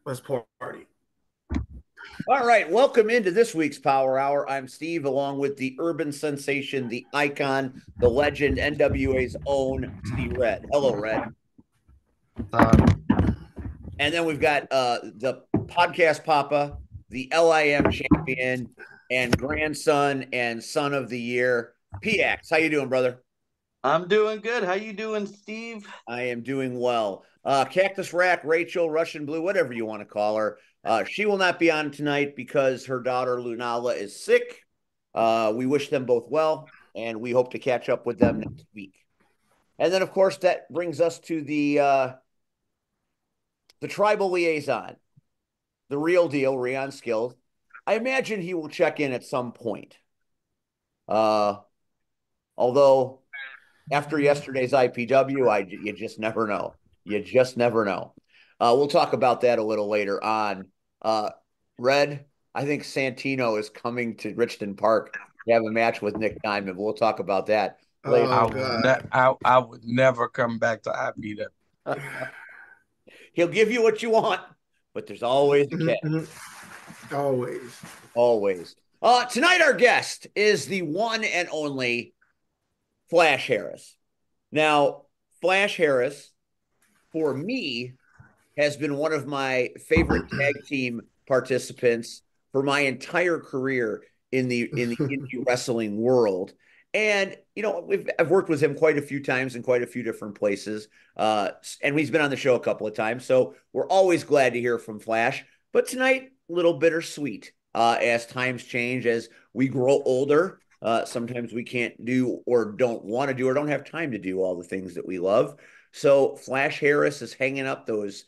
Let's party. All right, welcome into this week's Power Hour. I'm Steve, along with the urban sensation, the icon, the legend, NWA's own C Red. Hello, Red. Um, And then we've got the podcast Papa, the LIM champion, and grandson and son of the year, PX. How you doing, brother? I'm doing good. How you doing, Steve? I am doing well. Cactus Rack, Rachel, Russian Blue, whatever you want to call her. She will not be on tonight because her daughter Lunala is sick. We wish them both well, and we hope to catch up with them next week. And then, of course, that brings us to the tribal liaison, the real deal, Rion Skills. I imagine he will check in at some point. Uh, although after yesterday's IPW, you just never know. You just never know. We'll talk about that a little later on. Uh, Red, I think Santino is coming to Richmond Park to have a match with Nick Diamond. We'll talk about that later. Oh God. I would never come back to IPW. He'll give you what you want, but there's always a catch. Mhm. Always. Always. Tonight, our guest is the one and only Flash Harris. Now, Flash Harris, for me, has been one of my favorite tag team participants for my entire career in the indie wrestling world. And I've worked with him quite a few times in quite a few different places, and he's been on the show a couple of times. So we're always glad to hear from Flash. But tonight, a little bittersweet as times change, as we grow older. Sometimes we can't do or don't want to do or don't have time to do all the things that we love. So Flash Harris is hanging up those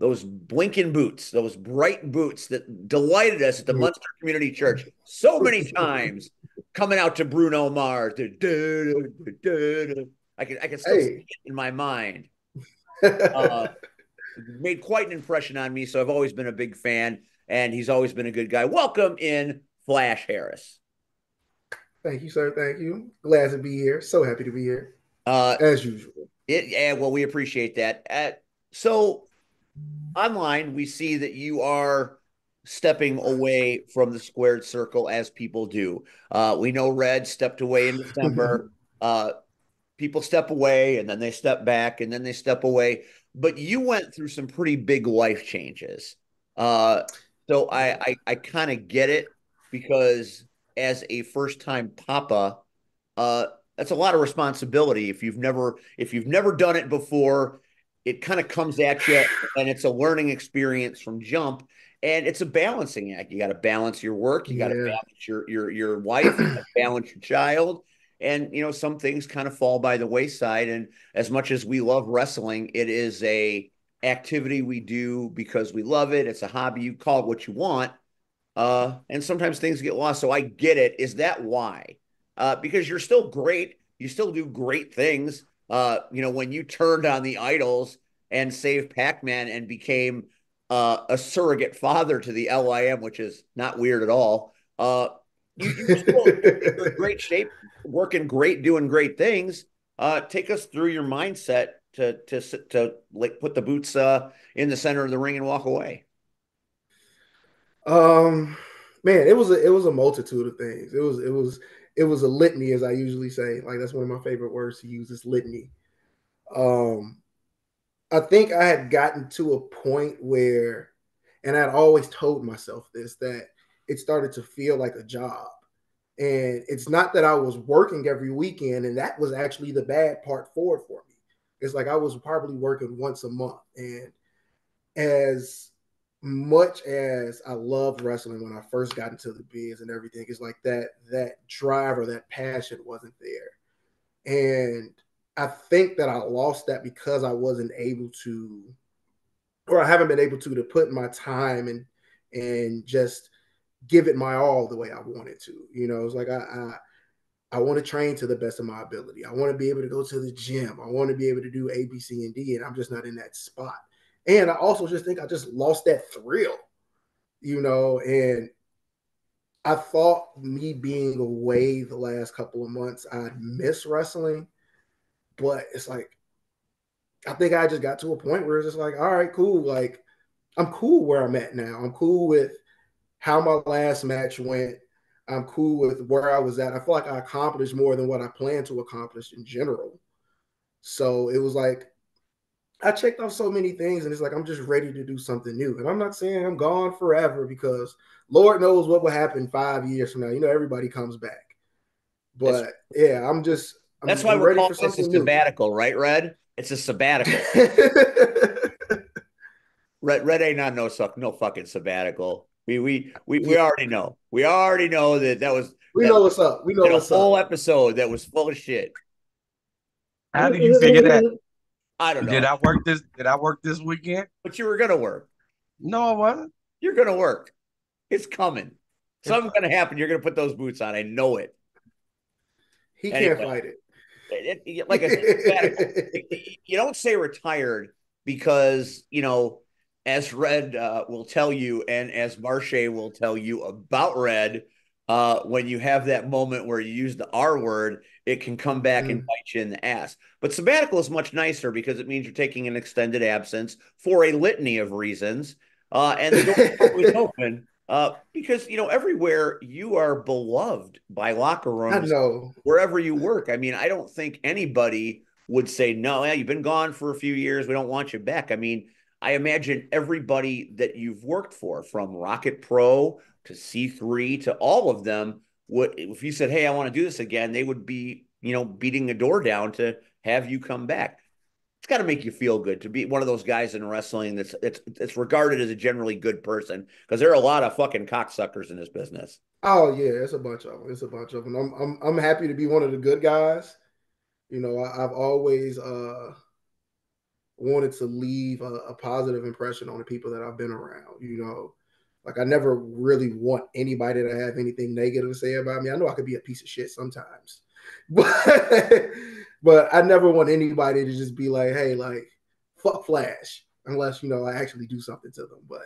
blinking boots, those bright boots that delighted us at the Munster Community Church so many times, coming out to Bruno Mars. I can still see Hey. it in my mind. Made quite an impression on me, so I've always been a big fan, and he's always been a good guy. Welcome in, Flash Harris. Thank you, sir. Thank you. Glad to be here. So happy to be here, Uh, as usual. yeah, well, we appreciate that. So online, we see that you are stepping away from the squared circle as people do. We know Red stepped away in December. Uh, People step away and then they step back and then they step away. But you went through some pretty big life changes. Uh, so I Yeah. I, I kind of get it because as a first time papa, uh, that's a lot of responsibility. If you've never done it before, it kind of comes at you, and it's a learning experience from jump. And it's a balancing act. You got to balance your work, you got to Yeah. balance your wife, you got to balance your child, and some things kind of fall by the wayside. And as much as we love wrestling, it is a activity we do because we love it. It's a hobby. You call it what you want, and sometimes things get lost. So I get it. Is that why? Because you're still great. You still do great things. When you turned on the idols and saved Pac-Man and became a surrogate father to the LIM, which is not weird at all. You're still in great shape, working great, doing great things. Take us through your mindset to like put the boots in the center of the ring and walk away. um, man, it was a multitude of things. It was a litany, as I usually say. Like that's one of my favorite words to use is litany. Um, I think I had gotten to a point where, and I'd always told myself this, that it started to feel like a job. And it's not that I was working every weekend, and that was actually the bad part for it for me. It's like I was probably working once a month. And as much as I loved wrestling when I first got into the biz and everything, it's like that drive or that passion wasn't there. And I think that I lost that because I wasn't able to, or I haven't been able to put my time and just give it my all the way I wanted to. It's like I want to train to the best of my ability. I want to be able to go to the gym. I want to be able to do A, B, C, and D, and I'm just not in that spot. And I also just think I just lost that thrill. And I thought me being away the last couple of months, I'd miss wrestling, but it's like I think I just got to a point where it's just like, all right, cool. Like I'm cool where I'm at now. I'm cool with how my last match went. I'm cool with where I was at. I feel like I accomplished more than what I planned to accomplish in general. So it was like I checked off so many things, and it's like I'm just ready to do something new. And I'm not saying I'm gone forever because Lord knows what will happen 5 years from now. You know, everybody comes back. That's But yeah, that's why I'm we're ready calling for this a something new. sabbatical, right, Red? It's a sabbatical. Red ain't on no fucking sabbatical. We Yeah, already know. We already know we that know what's up. We know did a what's up. whole episode that was full of shit. How do you figure that? I don't Did know, I work this? Did I work this weekend? but you were gonna work. No, I wasn't. You're gonna work. It's coming. Something's gonna happen. You're gonna put those boots on. I know it. He can't Anyway, fight it. like I said, sabbatical. You don't say retired because, as Red will tell you, and as Marche will tell you about Red, when you have that moment where you use the R word, it can come back and Mm. bite you in the ass. But sabbatical is much nicer because it means you're taking an extended absence for a litany of reasons. And the door is always open because, everywhere you are beloved by locker I rooms know. wherever you work. I mean, I don't think anybody would say, no, yeah, you've been gone for a few years. We don't want you back. I mean, I imagine everybody that you've worked for, from Rocket Pro to C3 to all of them, would, if you said, hey, I want to do this again, they would be, beating the door down to have you come back. It's got to make you feel good to be one of those guys in wrestling that's regarded as a generally good person, because there are a lot of fucking cocksuckers in this business. Oh yeah, it's a bunch of them. It's a bunch of them. I'm happy to be one of the good guys. You know, I've always wanted to leave a positive impression on the people that I've been around. You know, like I never really want anybody to have anything negative to say about me. I know I could be a piece of shit sometimes, but I never want anybody to just be like, hey, like fuck Flash, unless I actually do something to them. But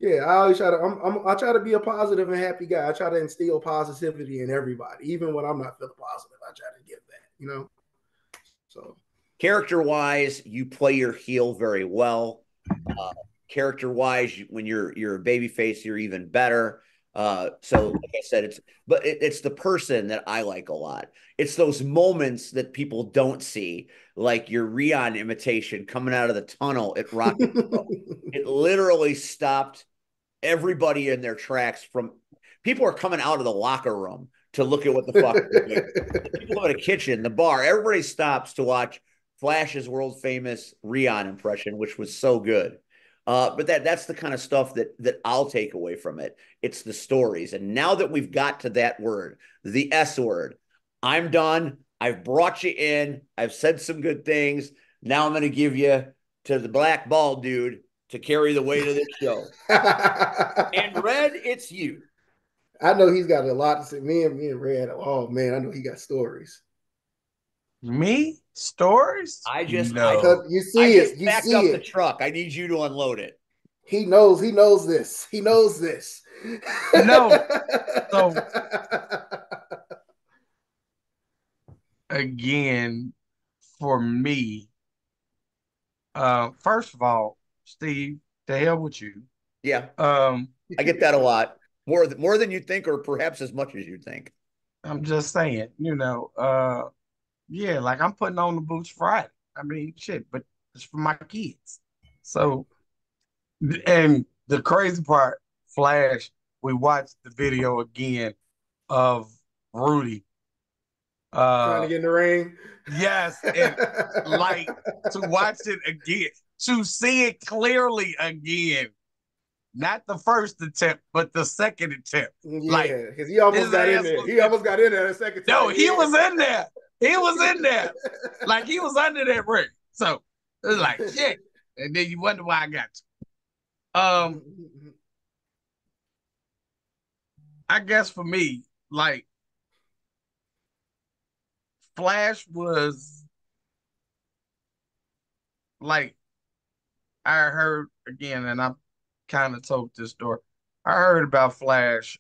yeah, I always try to. I try to be a positive and happy guy. I try to instill positivity in everybody, even when I'm not feeling positive. I try to give that. So Character wise, you play your heel very well. Uh, Character wise, when you're a baby face, you're even better. So like I said, it's the person that I like a lot. It's those moments that people don't see, like your Rion imitation coming out of the tunnel at Rocket Pro. It literally stopped everybody in their tracks. From people are coming out of the locker room to look at what the fuck you're doing. The people in the kitchen, the bar, everybody stops to watch Flash's world famous Rion impression, which was so good. But that's the kind of stuff that I'll take away from it. It's the stories. And now that we've got to that word, the S word, I'm done. I've brought you in. I've said some good things. Now I'm going to give you to the black ball dude to carry the weight of this show. And I Red, it's you. know he's got a lot to say. Me and Red. Oh man, I know he got stories. Me? Stories? I just I No. You I see just it. You backed see up the it. truck. I need you to unload it. He knows. He knows this. He knows this. No. So again, for me, first of all, Steve, the hell with you. Yeah, Um, I get that a lot. More than you think, or perhaps as much as you think. I'm just saying, yeah, like I'm putting on the boots Friday. I mean, shit, but it's for my kids. So, and the crazy part, Flash, we watched the video again of Rudy. Trying to Uh, get in the ring. yes, and like to watch it again, to see it clearly again, not the first attempt, but the second attempt. Like Yeah, because he almost his got in ass there. was He in. almost got in there the second No, time. he Yeah. was in there. He was in there. Like he was under that ring. So it was like shit. And then you wonder why I got you. I guess for me, like Flash was like I heard again, and I kind of told this story. I heard about Flash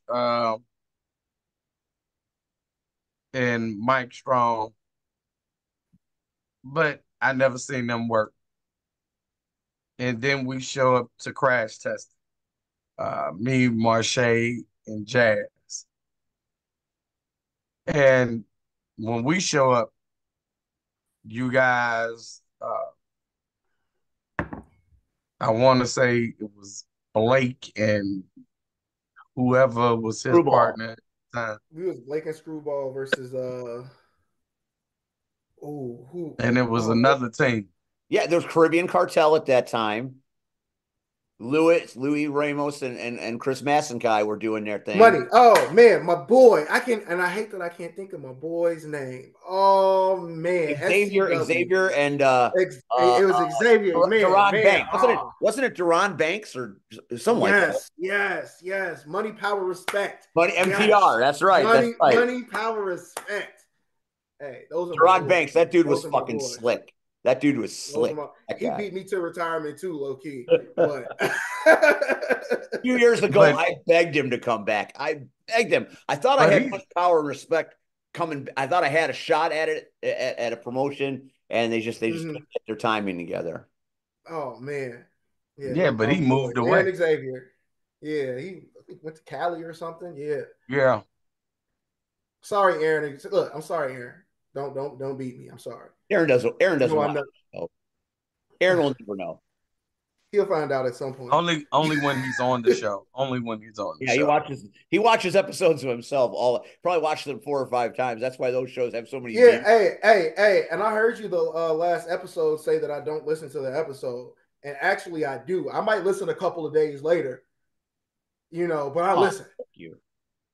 and Mike Strong, but I never seen them work. and then we show up to crash test. Me, Marche, and Jazz. And when we show up, you guys, I want to say it was Blake and whoever was his Screwball. partner at the time. We was Blake and Screwball versus who And it was oh another team. Yeah, there was Caribbean Cartel at that time. Louis Ramos and Chris Massenkai were doing their thing. Money. Oh man, my boy. I hate that I can't think of my boy's name. Oh man, SCW. Xavier, and It was Xavier. Duron Man. Banks. Oh Wasn't it Duron Banks or something like that? yes. Money, power, respect. Money Yes. MPR. That's right. That's right. Money, power, respect. Hey, those are my Duron boys. Banks. That dude was Those are my fucking boys. slick. That dude was Those are slick. my. That He guy. beat me to retirement too, low key. But A few years ago, But I begged him to come back. I begged him. I thought I but had he much power and respect coming. I thought I had a shot at it at a promotion, and they just mhm. couldn't get their timing together. Oh man, yeah, yeah, but my he moved boys, away. Aaron Xavier. Yeah, he I think went to Cali or something. Yeah, Yeah. sorry, Aaron. Look, I'm sorry, Aaron. Don't beat me. I'm sorry. Aaron You know doesn't I want know. to know. Aaron will never know. He'll find out at some point. Only when he's on the show. Only when he's on the Yeah, he show. watches he watches episodes of himself. Probably watched them 4 or 5 times. That's why those shows have so many Yeah, views. hey, and I heard you the last episode say that I don't listen to the episode, and actually I do. I might listen a couple of days later, but I Oh, listen. fuck you.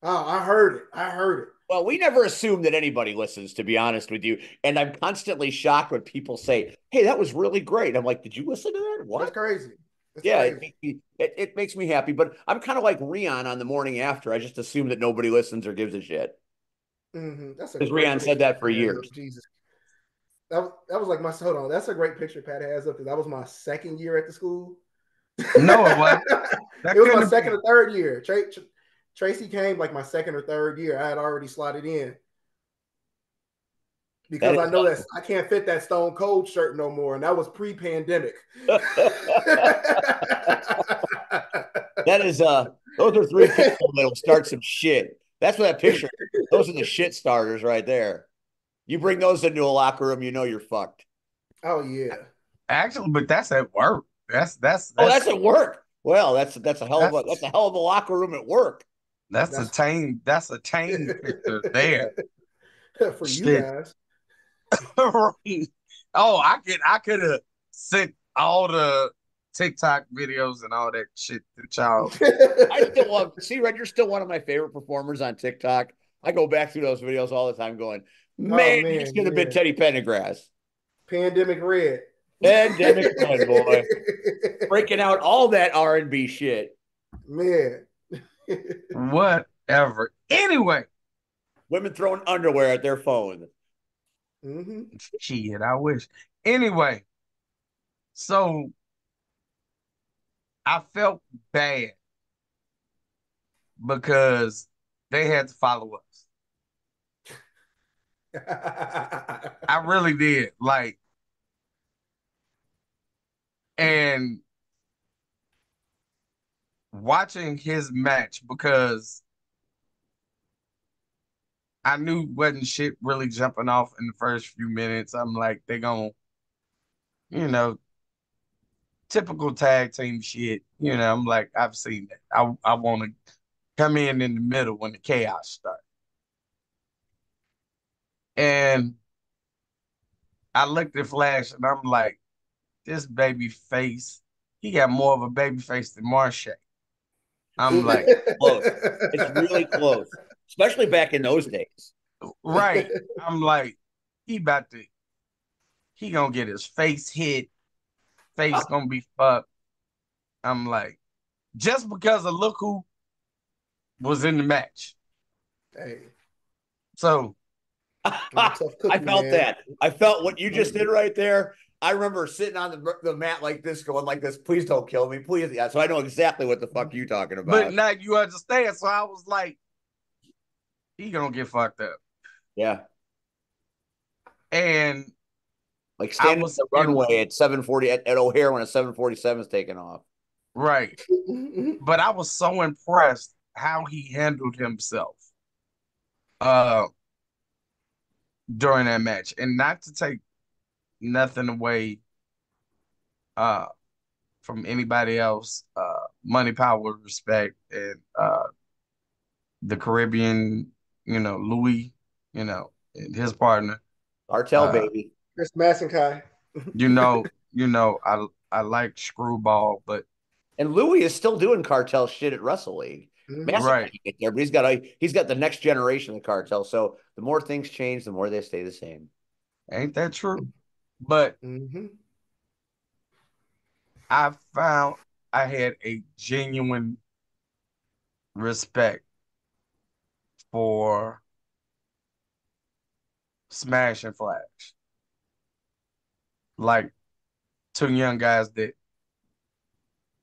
Oh, I heard it. I heard it. Well, we never assume that anybody listens, to be honest with you. And I'm constantly shocked when people say, "Hey, that was really great." I'm like, "Did you listen to that? That's What?" crazy. That's Yeah, crazy. it makes me happy. But I'm kind of like Rion on the morning after. I just assume that nobody listens or gives a shit. That's a Because great Rion said picture that Pat for has up. years. Jesus, that was like my hold on. That's a great picture Pat has up because that was my second year at the school. No, it wasn't. It That was my couldn't have second been. or third year. Tracy came like my second or third year. I had already slotted in That because I is know that I can't fit that Stone Cold shirt no more, and that was pre-pandemic. that is those are three people that'll start some shit. That's what that picture. Those are the shit starters right there. You bring those into a locker room, you know you're fucked. Oh yeah, Actually, but that's at work. That's that's Oh, that's that's at work. Well, that's that's a hell of a locker room at work. that's a that's tame that's a tame picture there. for you Shit. guys. Oh, I could have sent all the TikTok videos and all that shit to y'all. I still love see, Red, you're still one of my favorite performers on TikTok. I go back through those videos all the time going, Oh man, you man, should have been yeah. Teddy Pendergrass. Pandemic red. Pandemic Red, boy. Breaking out all that R&B shit. Man. Whatever. Anyway, Women throwing underwear at their phone. hmm shit, I wish. Anyway, so I felt bad because they had to follow us. I really did. Like, and watching his match because I knew wasn't shit really jumping off in the first few minutes. I'm like, they gonna, you know, typical tag team shit. I'm like, I've seen that. I want to come in the middle when the chaos starts. And I looked at Flash and I'm like, this baby face, he got more of a baby face than Marche. I'm like, Close. It's really close, especially back in those days. right. I'm like, he about to, he gonna get his face hit, face gonna be fucked. I'm like, just because of look who was in the match. Hey, So I'm a tough I cookie, felt man. that. I felt what you just did right there. I remember sitting on the mat like this, going like this. Please don't kill me, please. Yeah, so I know exactly what the fuck you talking but about. now you understand. So I was like, he gonna get fucked up. Yeah, And Like I standing on was the in runway at 740 at O'Hare when a 747 is taking off. right, but I was so impressed how he handled himself uh during that match. And not to take nothing away uh from anybody else, money, power, respect, and the Caribbean, Louis, and his partner. Cartel Uh, baby. Chris Massenkai. I like Screwball, but And Louis is still doing cartel shit at Wrestle League. Mm-hmm. Massive right, can't get there, but he's got the next generation of cartel. So the more things change, the more they stay the same. ain't that true? But Mm-hmm. I found I had a genuine respect for Smash and Flash. Like two young guys that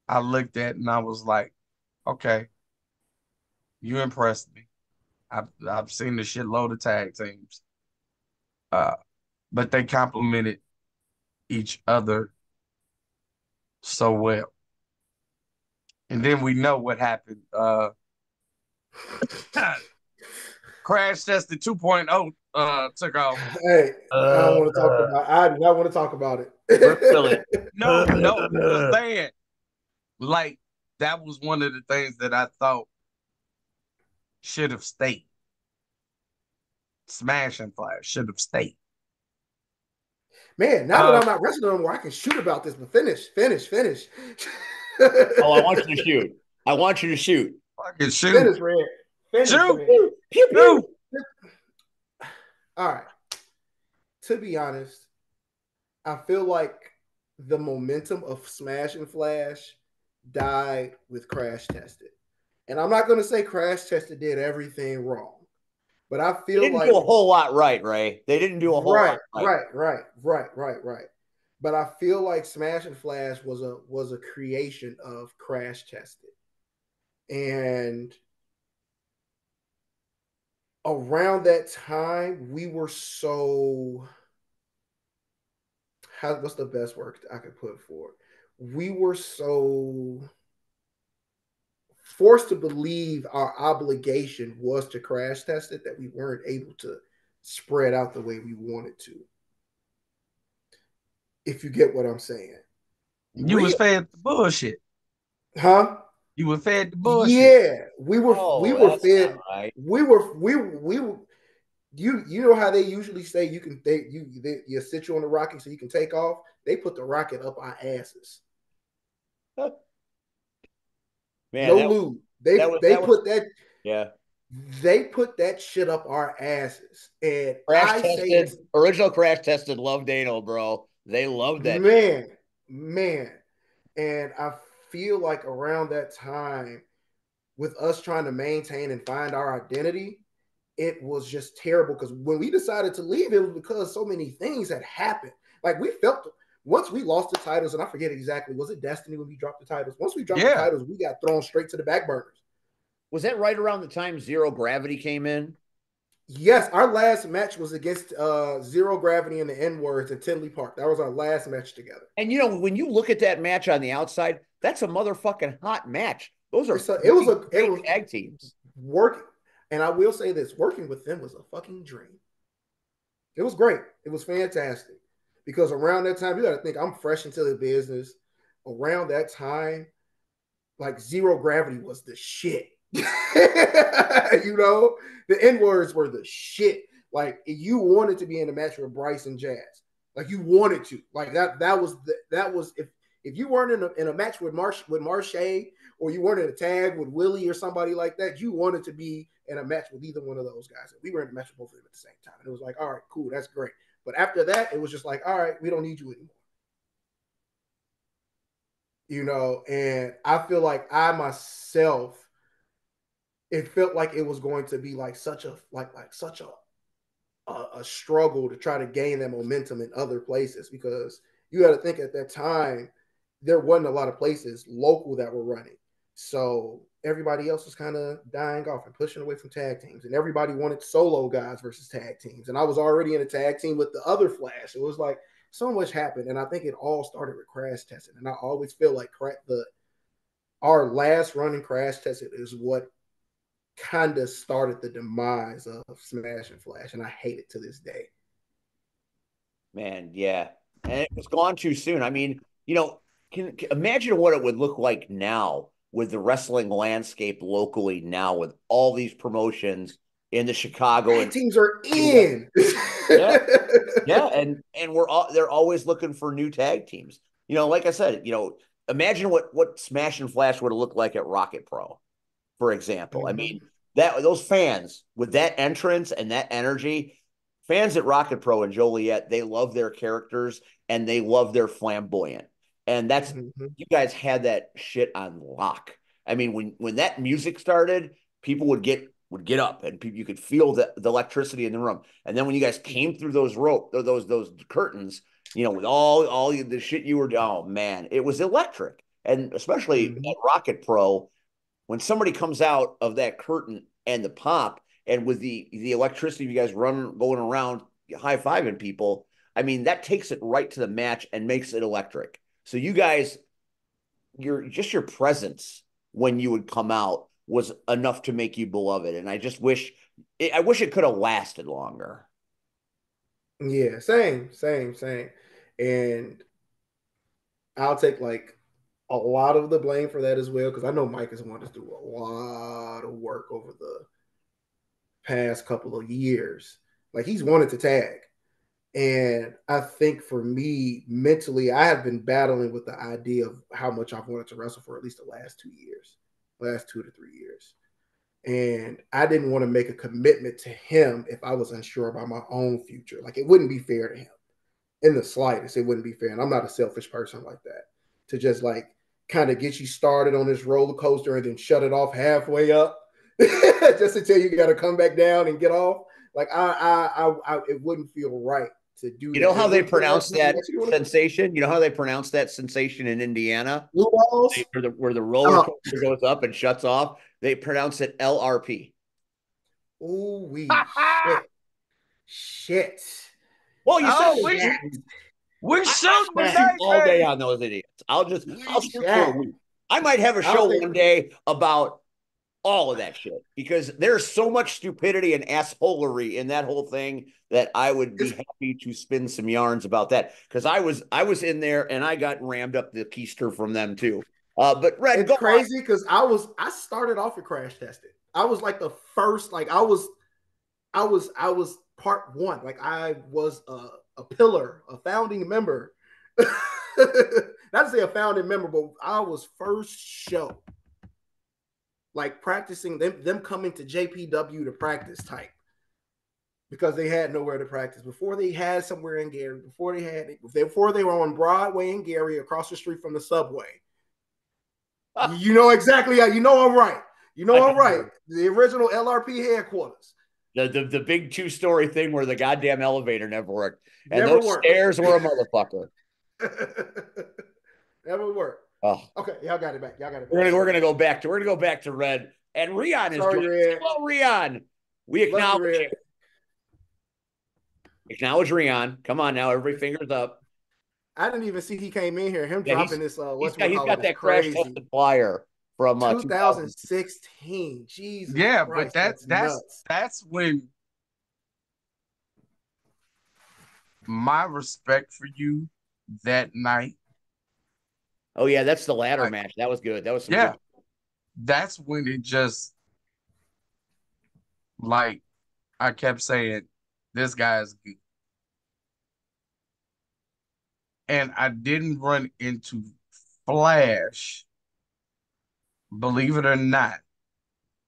I looked at and I was like, okay, you impressed me. I've seen the shitload of tag teams. Uh, but they complemented each other so well. And then we know what happened. Crash Tested 2.0 took off. Hey, I don't Uh, want to talk about. I do not want to talk about Rip Willie. it. No, no, I'm just saying, like, that was one of the things that I thought should have stayed. Smash and Flash should have stayed. Man, now that Uh, I'm not wrestling anymore, I can shoot about this. But finish, Oh, I want you to shoot. I want you to shoot. fucking shoot, finish, Red. Finish, shoot, man. Pew shoot. pew. All right. To be honest, I feel like the momentum of Smash and Flash died with Crash Tested. And I'm not going to say Crash Tested did everything wrong, but I They feel didn't do a like whole lot right, Ray. They didn't do a whole lot right. right. But I feel like Smash and Flash was a creation of Crash Tested. And around that time, we were so what's the best word I could put for it? We were so forced to believe our obligation was to crash test it that we weren't able to spread out the way we wanted to. If you get what I'm saying. You was Real, fed the bullshit. huh? You were fed the bullshit. Yeah, we Oh, were that's not fed. right. We were. You know how they usually say you sit you on the rocket so you can take off. They put the rocket up our asses. Man, No lube. They that they was put that yeah. they put that shit up our asses. And Crash I say tested, this, original crash tested, love Dano, bro. They love that shit. man, man. And I feel like around that time, with us trying to maintain and find our identity, it was just terrible because when we decided to leave, it was because so many things had happened. Like we felt once we lost the titles, and I forget exactly, was it Destiny when we dropped the titles? Once we dropped the Yeah. titles, we got thrown straight to the back burners. Was that right around the time Zero Gravity came in? Yes, our last match was against Zero Gravity and the N Words at Tinley Park. That was our last match together. And when you look at that match on the outside, that's a motherfucking hot match. Those are three It great was tag teams. working, and I will say this: working with them was a fucking dream. It was great. It was fantastic because around that time, you got to think I'm fresh into the business. Around that time, like Zero Gravity was the shit. The N words were the shit. Like you wanted to be in a match with Bryce and Jazz. Like you wanted to. Like that was if you weren't in a match with Marche or you weren't in a tag with Willie or somebody like that, you wanted to be in a match with either one of those guys. And we were in a match with both of them at the same time. And it was like, all right, cool, that's great. But after that, it was just like, all right, we don't need you anymore. And I feel like I myself, it felt like it was going to be like such a struggle to try to gain that momentum in other places because you got to think at that time there wasn't a lot of places local that were running, so everybody else was kind of dying off and pushing away from tag teams, and everybody wanted solo guys versus tag teams, and I was already in a tag team with the other Flash. It was like so much happened, and I think it all started with crash testing. And I always feel like our last run in crash testing is what kind of started the demise of Smash and Flash, and I hate it to this day. Man, yeah. And it was gone too soon. I mean, imagine what it would look like now with the wrestling landscape locally now with all these promotions in the Chicago Tag and teams are yeah, in. yeah, yeah, and they're always looking for new tag teams. Like I said, imagine what Smash and Flash would have looked like at Rocket Pro, for example. I mean, Mhm. that those fans with that entrance and that energy, fans at Rocket Pro and Joliet, they love their characters and they love their flamboyant. And that's Mhm. you guys had that shit on lock. I mean, when that music started, people would get up and you could feel the electricity in the room. And then when you guys came through those curtains, with all the shit you were, oh man, it was electric. And especially at Mhm. Rocket Pro, when somebody comes out of that curtain and the pop and with the electricity of you guys running going around high-fiving people, I mean that takes it right to the match and makes it electric. So you guys, your presence when you would come out was enough to make you beloved, and I wish it could have lasted longer. Yeah, same. And I'll take like a lot of the blame for that as well because I know Mike has wanted to do a lot of work over the past couple of years. Like he's wanted to tag. And I think for me, mentally, I have been battling with the idea of how much I've wanted to wrestle for at least the last 2 years, last 2 to 3 years. And I didn't want to make a commitment to him if I was unsure about my own future. Like it wouldn't be fair to him in the slightest. It wouldn't be fair. And I'm not a selfish person like that to just like kind of get you started on this roller coaster and then shut it off halfway up just to tell you got to come back down and get off. Like it wouldn't feel right to do You know that. how And they what pronounce that direction do you want to go? sensation? You know how they pronounce that sensation in Indiana? Blue balls? Where the roller Oh, coaster goes up and shuts off? They pronounce it LRP. ooh, we shit. Shit. Well, you said Oh, it. Shit. we I shoot could with Shit. shoot all day gangbang. on those idiots. I'll We shoot for a shit. week. I might have a I don't show think one day about all of that shit because there's so much stupidity and assholery in that whole thing that I would be it's happy to spin some yarns about that because I was in there and I got rammed up the keister from them too. But Red, it's go on. crazy because I started off with crash testing. I was like the first, like I was part one. Like I was a pillar, a founding member. Not to say a founding member, but I was first show. Like practicing them coming to JPW to practice type because they had nowhere to practice before they had somewhere in Gary before they were on Broadway in Gary across the street from the subway. You know exactly how you know I'm right. You know I'm right. The original LRP headquarters The big two-story thing where the goddamn elevator never worked and never those worked. stairs were a motherfucker. Never worked. Oh, Okay, y'all got it back. Y'all got it we're back. gonna we're gonna go back to we're gonna go back to Red and Rion is Sorry, joining us. Red. Hello, Rion. We Love you, Red. acknowledge Rion. Come on now, everybody, fingers up. I didn't even see he came in here. Him Yeah, dropping this he's what you got he's call it got is that crash crazy. tested flyer from 2000. 2016. Jesus Yeah, but Christ, that's that's nuts. that's when my respect for you that night, Oh yeah, that's the ladder like, match. That was good. That was some yeah, good. that's when it just like I kept saying, this guy is good. And I didn't run into Flash, believe it or not.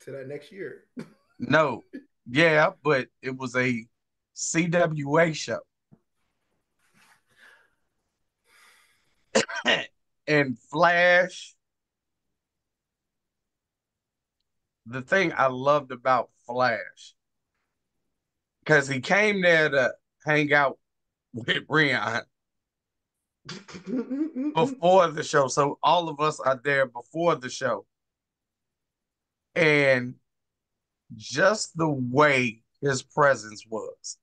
To that next year. No, yeah, but it was a CWA show. And Flash, the thing I loved about Flash, because he came there to hang out with Rion before the show. So all of us are there before the show. And just the way his presence was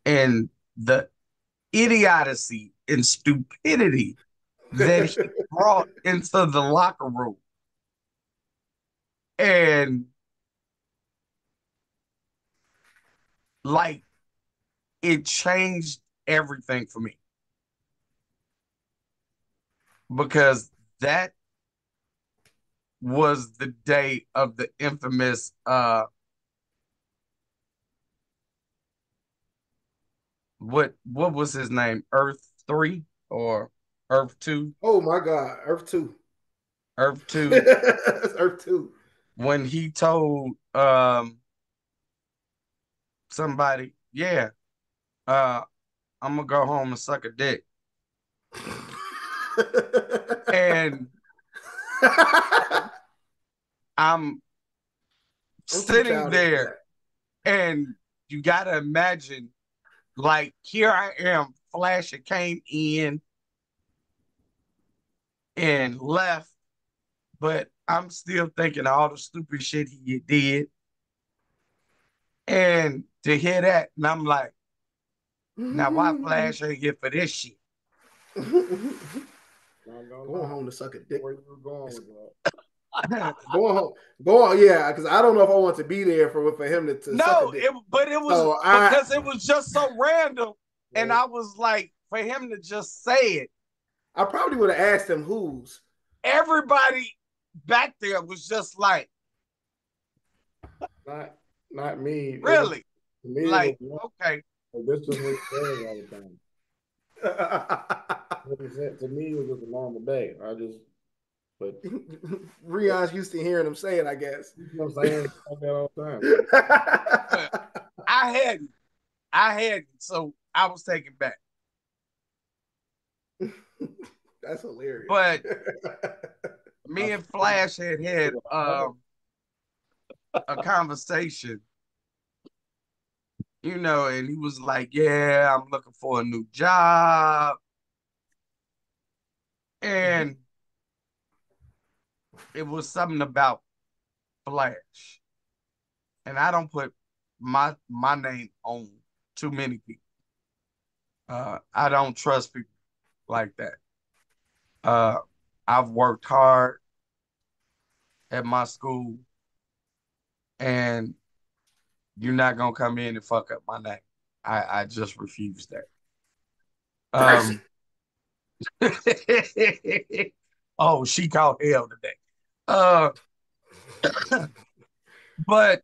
and the idiocy and stupidity that he brought into the locker room. And like it changed everything for me because that was the day of the infamous what was his name? Earth 3 or Earth 2? Oh my God, Earth Two. Earth 2 Earth Two. when he told somebody, yeah, uh I'm gonna go home and suck a dick. And I'm I'm too sitting childish for there that. and you gotta imagine like here I am, Flash it came in and left, but I'm still thinking all the stupid shit he did. And to hear that, and I'm like, now why Flash ain't here for this shit? Not gonna Going lie. home to suck a dick. Where you were going with that? Going home. Go on, yeah, because I don't know if I want to be there for him to suck a No, dick. but it was So I because it was just so random. And Well, I was like, for him to just say it, I probably would have asked him whose. everybody back there was just like, not not me. It was really? to me. It was Like, one. okay. This is what it was all the time. To me, it was just a normal day. I just, but Rion's used to hearing him say it, I guess. you know what I'm saying? I say that all the time. So, But I hadn't. I hadn't. So I was taken back. That's hilarious. But I me and said, Flash had a conversation, and he was like, yeah, I'm looking for a new job. And it was something about Flash. And I don't put my name on too many people. I don't trust people like that. Uh, I've worked hard at my school, and you're not gonna come in and fuck up my name. I just refuse that. Percy. Um, oh, she called hell today. Uh, but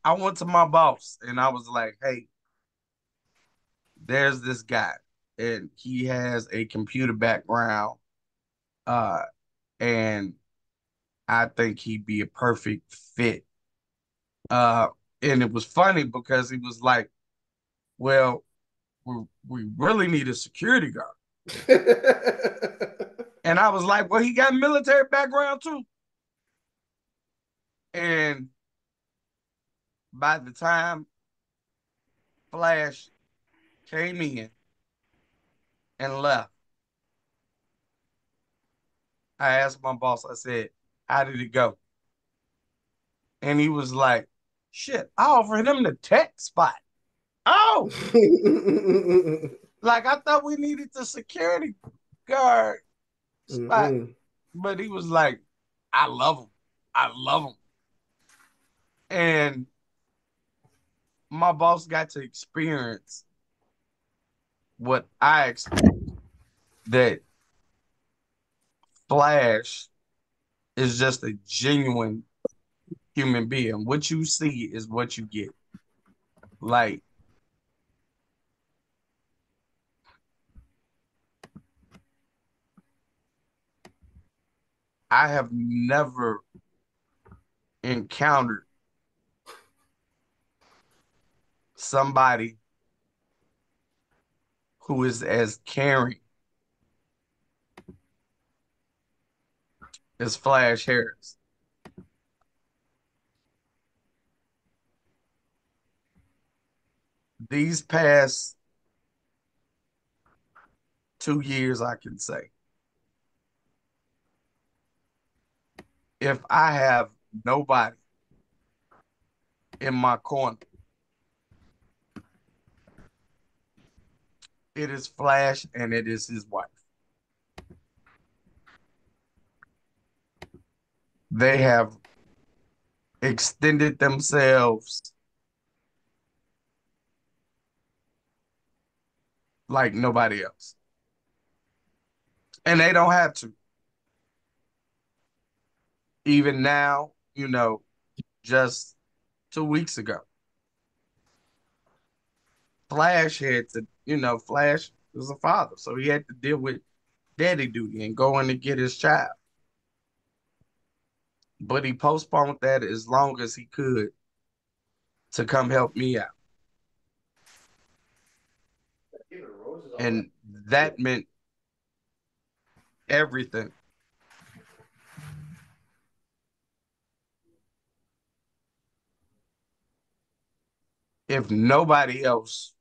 I went to my boss and I was like, hey, there's this guy, and he has a computer background, uh, and I think he'd be a perfect fit. Uh, and it was funny because he was like, well, we really need a security guard. And I was like, well, he got military background too. And by the time Flash came in and left, I asked my boss, I said, how did it go? And he was like, shit, I offered him the tech spot. Oh, like I thought we needed the security guard spot. Mm-mm. But he was like, I love him. I love him. And my boss got to experience what I experienced, that Flash is just a genuine human being. What you see is what you get. Like, I have never encountered somebody who is as caring as Flash Harris. These past 2 years, I can say, if I have nobody in my corner, It is Flash and it is his wife. They have extended themselves like nobody else. And they don't have to. Even now, just 2 weeks ago, Flash had to, Flash was a father, so he had to deal with daddy duty and going to get his child. But he postponed that as long as he could to come help me out. And that meant everything. If nobody else,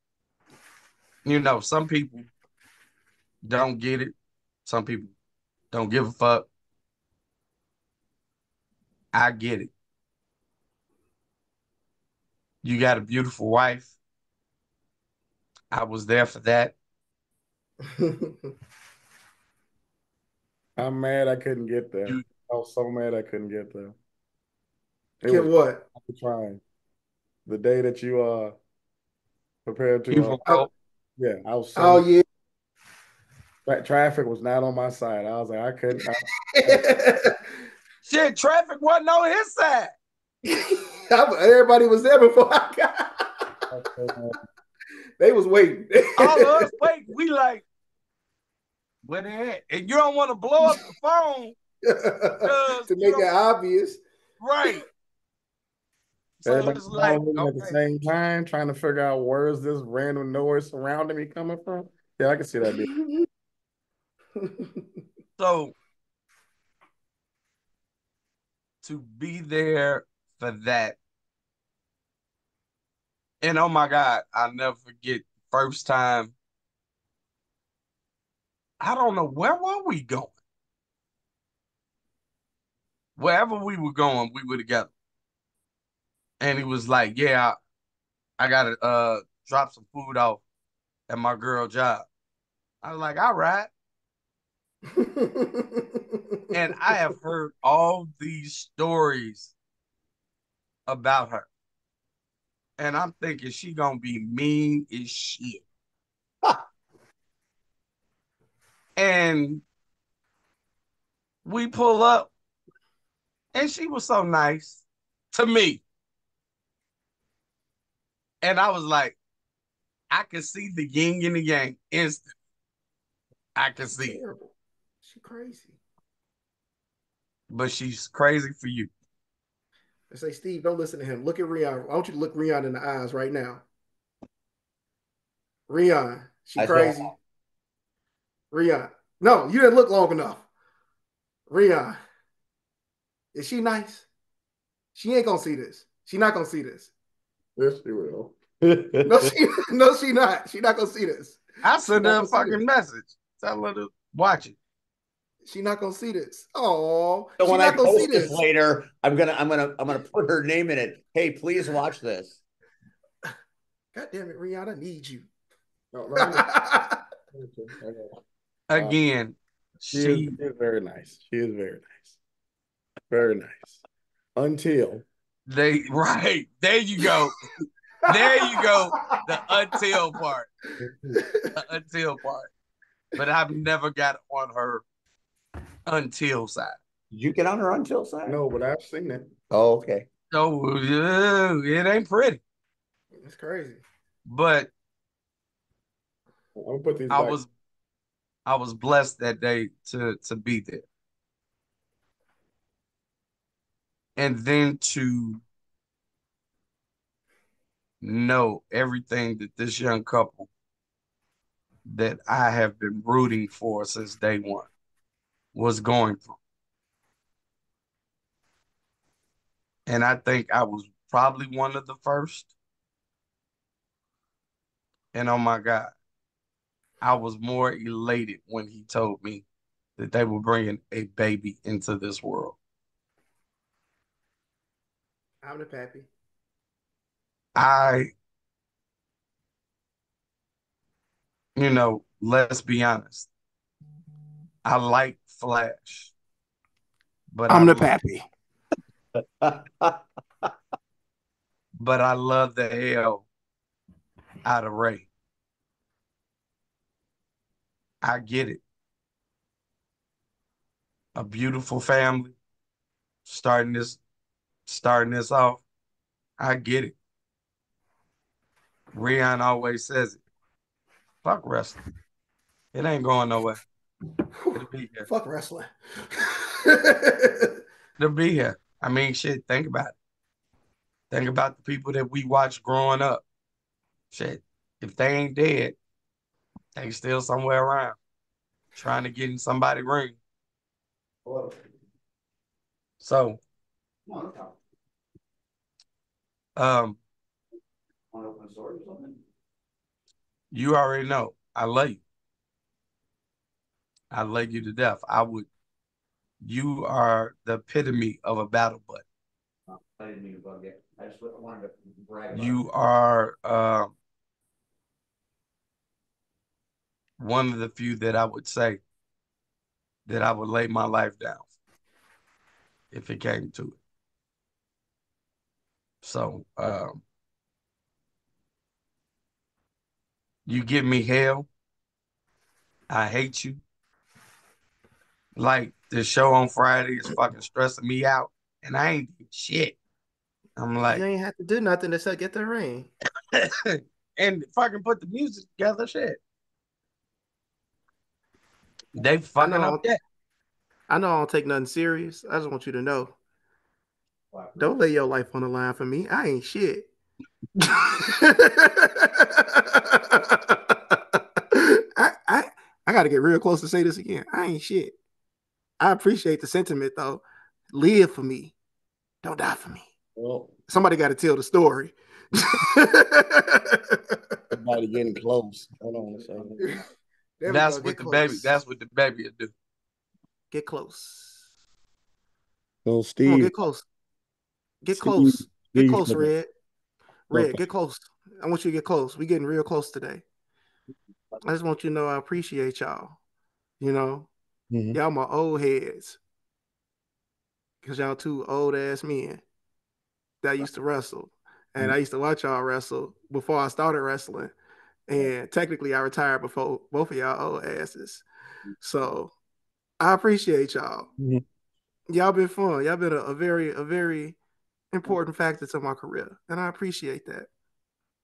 some people don't get it. Some people don't give a fuck. I get it. You got a beautiful wife. I was there for that. I'm mad I couldn't get there. You I was so mad I couldn't get there. It Get was what? trying. The day that you prepared you to from Oh, Cole? yeah, I was so oh mad. yeah. Traffic was not on my side. I was like, I couldn't. Shit, traffic wasn't on his side. Everybody was there before I got. I was so mad. They was waiting. All of us wait. We like, where they at? And you don't want to blow up the phone because To you make don't that obvious. right. So Everybody it's like, calling at the okay. same time, trying to figure out where is this random noise surrounding me coming from. Yeah, I can see that being. So to be there for that. And oh my God, I'll never forget the first time. I don't know where were we going. Wherever we were going, we were together. And he was like, "Yeah, I gotta drop some food off at my girl job." I was like, "All right." And I have heard all these stories about her. And I'm thinking she gonna be mean as shit. And we pull up and she was so nice to me. And I was like, I can see the yin and the yang instant. I can see it. Terrible. She crazy. But she's crazy for you. I say, Steve, don't listen to him. Look at Rion. I want you to look Rion in the eyes right now. Rion, she I saw. crazy. Rion. No, you didn't look long enough. Rion, is she nice? She ain't gonna see this. She not gonna see this. Yes, she will. No, she not. She not gonna see this. I She sent not her a gonna see fucking this. message. Tell her to watch it. She not gonna see this. Oh, So she when I not gonna see post this this. later, I'm gonna put her name in it. Hey, please watch this. God damn it, Rihanna, I need you. No, no, I know. Again, She she is very nice. She is very nice. Very nice. Until they right. There you go. There you go. The until part. The until part. But I've never got on her until side. Did you get on her until side? no, but I've seen it. Oh, okay. So it ain't pretty. It's crazy. But I'm gonna put these I back. was I was blessed that day to be there. And then to know everything that this young couple that I have been rooting for since day one was going through. And I think I was probably one of the first. And oh my God, I was more elated when he told me that they were bringing a baby into this world. I'm the pappy. I let's be honest. I like Flash, but I'm the pappy. I love the hell out of Ray. I get it. A beautiful family starting this off. I get it. Rion always says it. Fuck wrestling. It ain't going nowhere. It'll be here. Fuck wrestling. It'll be here. I mean, shit, think about it. Think about the people that we watched growing up. Shit, if they ain't dead, they still somewhere around trying to get in somebody's ring. So, um, you already know. I love you. I love you to death. You are the epitome of a battle butt. I didn't mean to bug you. I just wanted to brag about You are one of the few that I would say that I would lay my life down if it came to it. So you give me hell. I hate you. Like the show on Friday is fucking stressing me out, and I ain't doing shit. I'm You like, ain't have to do nothing to get the ring. and fucking put the music together, shit. They I fucking up know. that. I know I don't take nothing serious. I just want you to know. Don't lay your life on the line for me. I ain't shit. I got to get real close to say this again. I ain't shit. I appreciate the sentiment though. Live for me. Don't die for me. Well, Somebody got to tell the story. everybody getting close. Hold on a second. There we go. Get That's close. what the baby will do. Get close. So Come on, Steve, get close. Get Steve, close. Get Steve, close, Red. Red, okay. get close. I want you to get close. We getting real close today. I just want you to know I appreciate y'all. You know, Mm-hmm. y'all my old heads. Cause y'all two old ass men that used to wrestle. And I used to watch y'all wrestle before I started wrestling. And technically I retired before both of y'all old asses. So I appreciate y'all. Mm-hmm. Y'all been fun. Y'all been a very important factor to my career. And I appreciate that.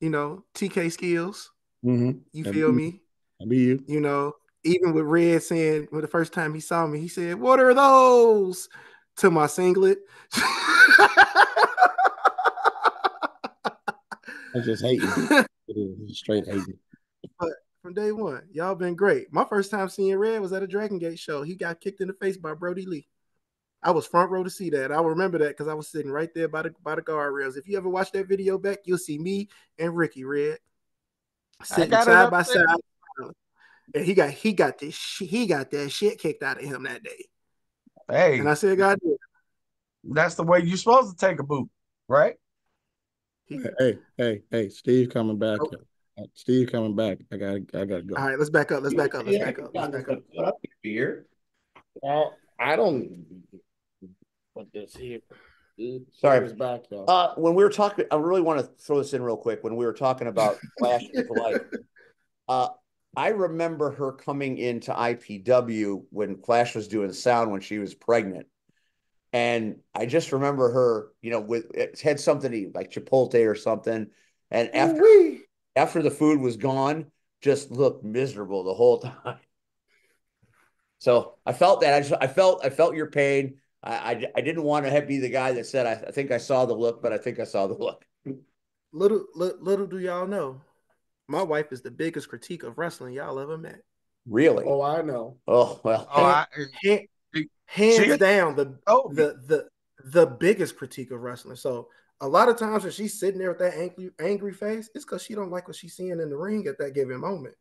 You know, TK skills, Mm-hmm. you That'd feel be, me? that'd be you. You know, even with Red saying when the first time he saw me, he said, "What are those?" to my singlet. That's just hating. It is straight hating. But from day one, y'all been great. My first time seeing Red was at a Dragon Gate show. He got kicked in the face by Brody Lee. I was front row to see that. I remember that because I was sitting right there by the guardrails. If you ever watch that video back, you'll see me and Ricky Red I sitting got it side by upstairs. side. And he got that shit kicked out of him that day. And Hey, I said, God, that's the way you're supposed to take a boot, right? he, Hey, Steve coming back. oh, Steve coming back. I gotta all go. right, let's back up. Let's back up. Let's Yeah, back you're up. Let's not back just up. gonna put up your beer. Well, I don't put this here. Sorry. It's back, y'all. When we were talking, I really want to throw this in real quick. When we were talking about Flash with life, uh, I remember her coming into IPW when Flash was doing sound when she was pregnant. And I just remember her, with it had something to eat, like Chipotle or something. And after the food was gone, just looked miserable the whole time. So I felt that. I felt your pain. I didn't want to be the guy that said I think I saw the look, but I think I saw the look. Little do y'all know, my wife is the biggest critique of wrestling y'all ever met. Really? Oh, I know. Oh well. Oh, Hand, hand, hands she down told me. the biggest critique of wrestling. So a lot of times when she's sitting there with that angry face, it's because she don't like what she's seeing in the ring at that given moment.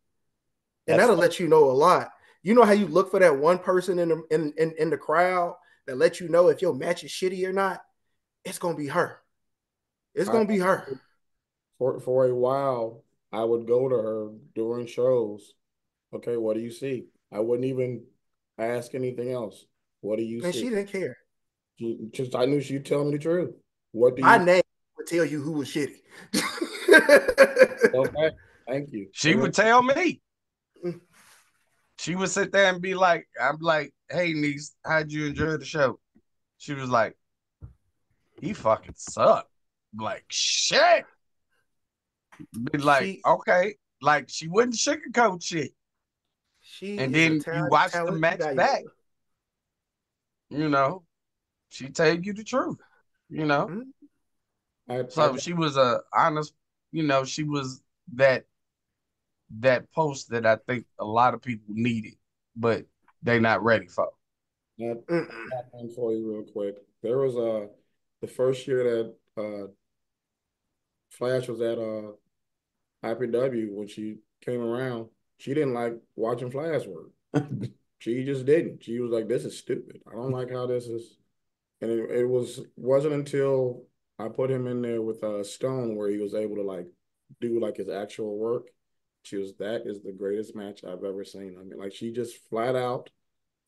And That's that'll let you know a lot. You know how you look for that one person in the crowd that lets you know if your match is shitty or not? It's gonna be her. It's I gonna be her. for a while I would go to her during shows Okay, what do you see? I wouldn't even ask anything else. What do you And see? she didn't care. Just I knew she'd tell me the truth. What do My you name would tell you who was shitty. okay? Thank you. She would tell me. She would sit there and be like, I'm like, hey niece, how'd you enjoy the show? She was like, he fucking sucked. I'm like, shit. Be like, she okay. Like she wouldn't sugarcoat shit. she And is a then you watch the talented match valuable. back, you know, she tell you the truth, you know. Mhm. I So she was a honest, she was that that post that I think a lot of people needed, but they not ready for. got Mm-mm. one for you real quick. There was the first year that Flash was at IPW when she came around. She didn't like watching Flash work. She just didn't. She was like, "This is stupid. I don't like how this is." And it wasn't until I put him in there with Stone where he was able to like do like his actual work. She was that is the greatest match I've ever seen. I mean, like she just flat out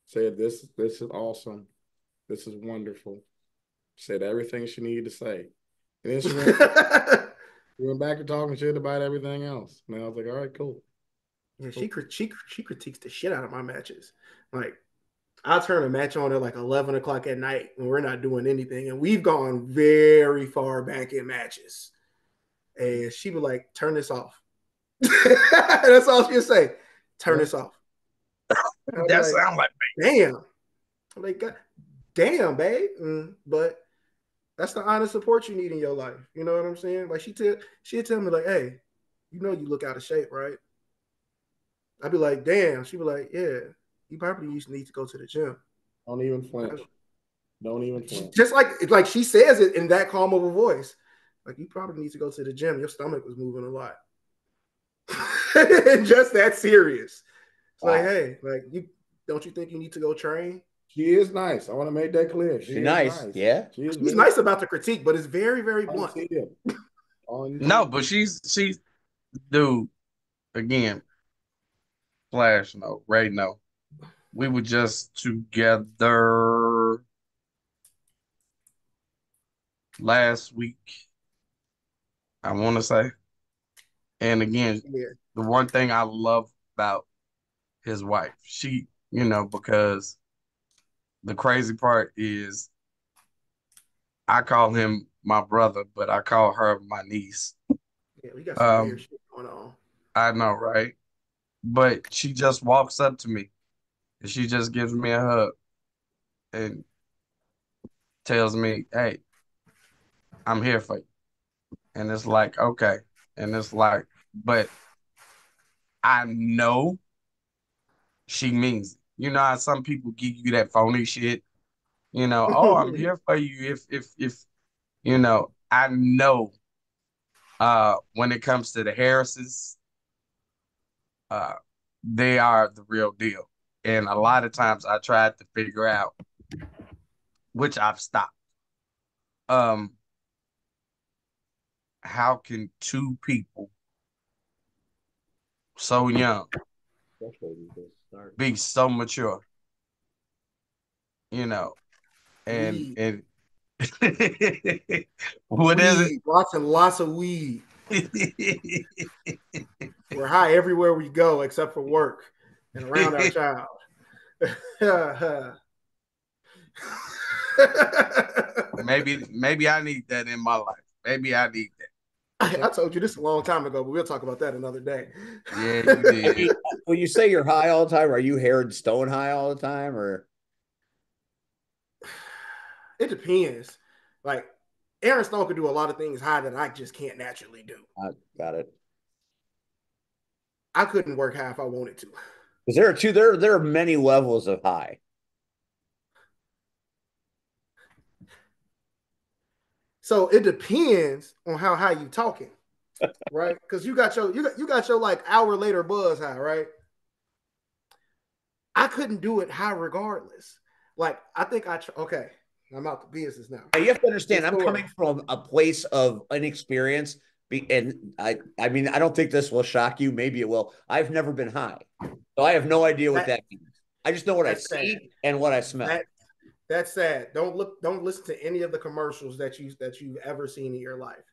said, This is awesome. This is wonderful." Said everything she needed to say. And then we went back to talking shit about everything else. And I was like, all right, cool. Yeah, Cool. she critiques the shit out of my matches. Like I'll turn a match on at like 11 o'clock at night when we're not doing anything, and we've gone very far back in matches. And she would like, turn this off. That's all she'll say. Turn Yeah. this off. And I'll be That like, sound like damn. I'm like, God, damn, babe. But that's the honest support you need in your life. You know what I'm saying? Like she'd tell me like, hey, you know you look out of shape, right? I'd be like, damn. She'd be like, yeah, you probably used to need to go to the gym. Don't even flinch. Don't even flinch. Just like she says it in that calm of a voice. Like you probably need to go to the gym. Your stomach was moving a lot. Just that serious. It's like, Wow. hey, like you don't you think you need to go train? She is nice. I want to make that clear. She She's is nice. nice. Yeah. She is He's very nice about the critique, but it's very, very blunt. unsealed. Unsealed. no, but she's dude again. Flash, no, Ray, no. We were just together last week, I want to say. And again, Yeah. the one thing I love about his wife, because the crazy part is I call him my brother, but I call her my niece. Yeah, we got some weird Um, shit going on. I know, right? But she just walks up to me and she just gives me a hug and tells me, "Hey, I'm here for you." And it's like, okay. And it's like, but I know she means it. You know how some people give you that phony shit, oh, I'm here for you I know when it comes to the Harrises, uh they are the real deal. And a lot of times I tried to figure out, which I've stopped. Um, how can two people so young be so mature, you know, Weed. and what is Weed. Lots and lots of weed. it? We're high everywhere we go except for work and around our child. maybe I need that in my life. Maybe I need that. I told you this a long time ago, but we'll talk about that another day. Yeah, you I did. mean, when you say you're high all the time, are you Herod Stone high all the time, or It depends. Like Aaron Stone could do a lot of things high that I just can't naturally do. I got it? I couldn't work high if I wanted to. Because there are two. There are many levels of high. So it depends on how high you talking, right? Because you got your like hour later buzz high, right? I couldn't do it high regardless. Like I think okay. I'm out the business now. Now, you have to The understand, I'm story. coming from a place of inexperience, and I mean, I don't think this will shock you. Maybe it will. I've never been high. So I have no idea what That that means. I just know what I that's sad. see and what I smell. That's sad. Don't listen to any of the commercials that you've ever seen in your life.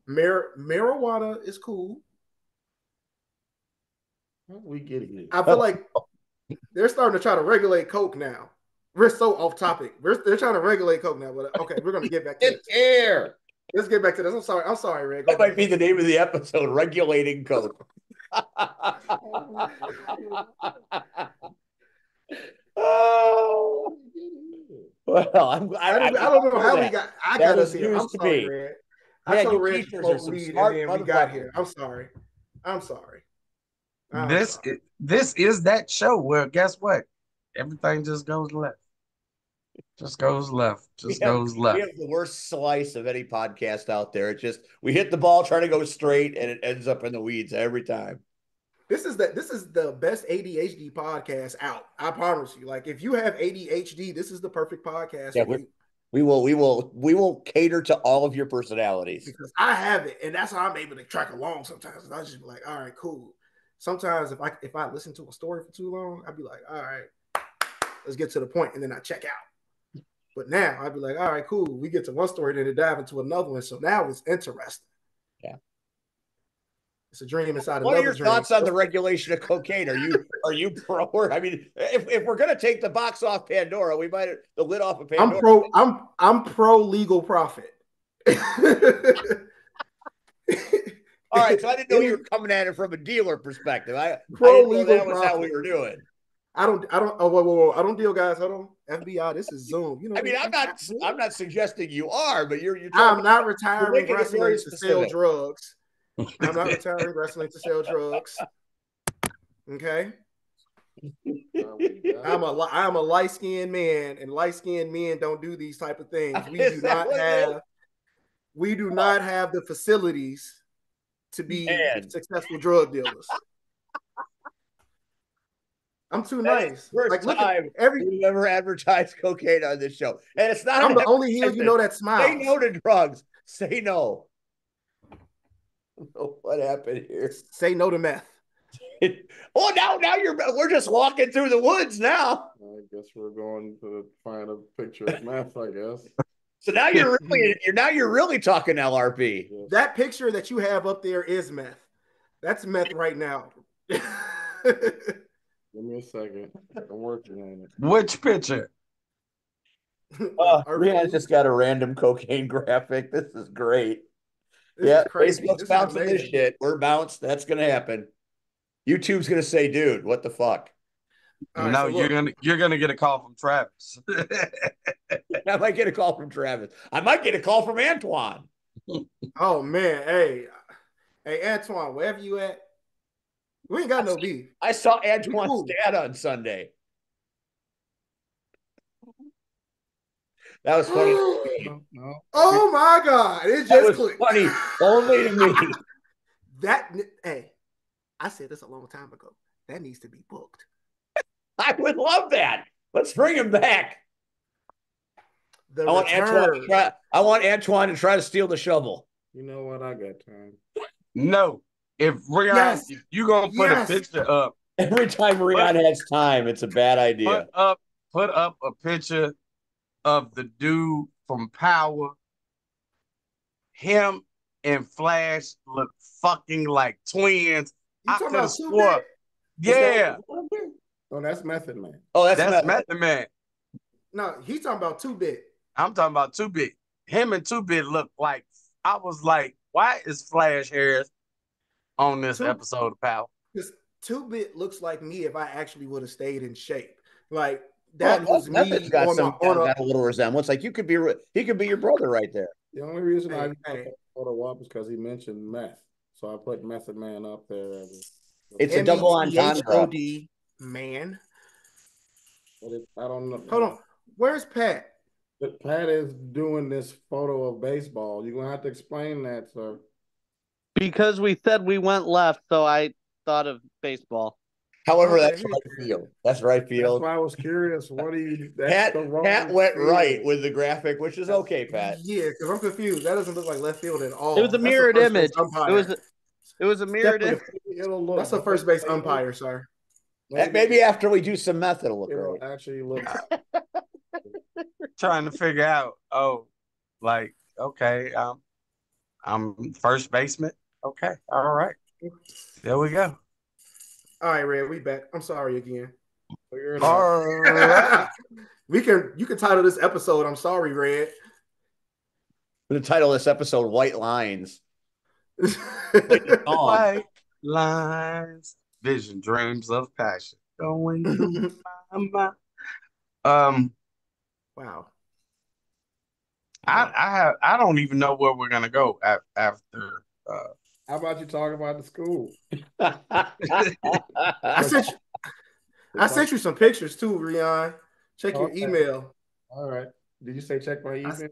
Marijuana is cool. How we get here? I feel like they're starting to try to regulate coke now. We're so off topic. They're trying to regulate coke now, but okay, we're gonna get back to It's here. Let's get back to this. I'm sorry, Red. That might be the name of the episode, Regulating Coke. Oh. Well, I don't know how we got. I got us here. I'm sorry, me. Red. I told you Red to teachers are smoke some weed, and smart then we got here. motherfuckers. I'm sorry. This is that show where guess what? Everything just goes left. Just goes left. Just goes left. We have the worst slice of any podcast out there. It just we hit the ball trying to go straight, and it ends up in the weeds every time. This is the best ADHD podcast out. I promise you. Like if you have ADHD, this is the perfect podcast for you. We will cater to all of your personalities. Because I have it, and that's how I'm able to track along sometimes. I just be like, all right, cool. Sometimes if I listen to a story for too long, I'd be like, all right, let's get to the point, and then I check out. But now I'd be like, all right, cool. We get to one story, then to dive into another one. So now it's interesting. Yeah. It's a dream inside what another are your dream. thoughts on the regulation of cocaine? Are you pro? I mean, if we're gonna take the box off Pandora, we might the lid off of Pandora. I'm pro legal profit. All right, so I didn't know you were coming at it from a dealer perspective. I pro didn't know legal that was profit. how we were doing. I don't. Oh, whoa. I don't deal, guys. Hold on. FBI, this is Zoom. You know. I mean, I'm not suggesting you are, but you're. I'm not retiring wrestling to specific. sell drugs. I'm not retiring wrestling to sell drugs. Okay. I'm a light-skinned man, and light-skinned men don't do these type of things. We do not have the facilities to be successful drug dealers. I'm too nice. First time we've ever advertised cocaine on this show, and it's not. I'm the only heel you know that smiles. Say no to drugs. Say no. What happened here? Say no to meth. Now we're just walking through the woods now. I guess we're going to find a picture of meth, I guess. So now you're really talking LRP. Yes. That picture that you have up there is meth. That's meth right now. Give me a second. I'm working on it. Which picture? Rihanna just got a random cocaine graphic. This is great. Facebook's bouncing this shit. We're bounced. That's gonna happen. YouTube's gonna say, "Dude, what the fuck?" Right, no, so you're gonna get a call from Travis. I might get a call from Travis. I might get a call from Antoine. Oh man, hey Antoine, wherever you at, we ain't got no beef. I saw Antoine's dad on Sunday. That was funny. No. Oh my God! It just clicked. Funny only to me. Hey, I said this a long time ago. That needs to be booked. I would love that. Let's bring him back. I want Antoine to try to steal the shovel. You know what? I got time. No. If Rihanna, if you gonna put a picture up. Every time Rihanna has time, it's a bad idea. Put up a picture of the dude from Power. Him and Flash look fucking like twins. I could have swore. Yeah. Oh, that's Method Man. Oh, that's Method Man. No, he's talking about 2-Bit. I'm talking about 2-Bit. Him and 2-Bit look like, I was like, why is Flash Harris on this episode of Power? Because 2-Bit looks like me if I actually would have stayed in shape. Like that was me on a little resemblance. Like he could be your brother right there. The only reason I put that photo up is because he mentioned meth. So I put Method Man up there. It's a double entendre. Man. I don't know. Hold on. Where's Pat? But Pat is doing this photo of baseball. You're going to have to explain that, sir. Because we said we went left, so I thought of baseball. However, that's right field. That's right field. That's why I was curious. What do you... Pat went right with the graphic, which is okay, Pat. Yeah, because I'm confused. That doesn't look like left field at all. It was a mirrored image. It was a mirrored image. That's a first base umpire, sir. Maybe after we do some meth, it'll look it'll great. actually look. Trying to figure out. Oh, like okay, I'm first baseman. Okay, all right, there we go. All right, Red, we back. I'm sorry again. Figure it out. All right. You can title this episode "I'm Sorry, Red." The title of this episode, White Lines. White lines, vision, dreams of passion going through my mind. Um, Wow. I don't even know where we're gonna go after. How about you talk about the school? I sent you, I sent you some pictures too, Rion. Check your Okay. email. All right. Did you say check my I, email?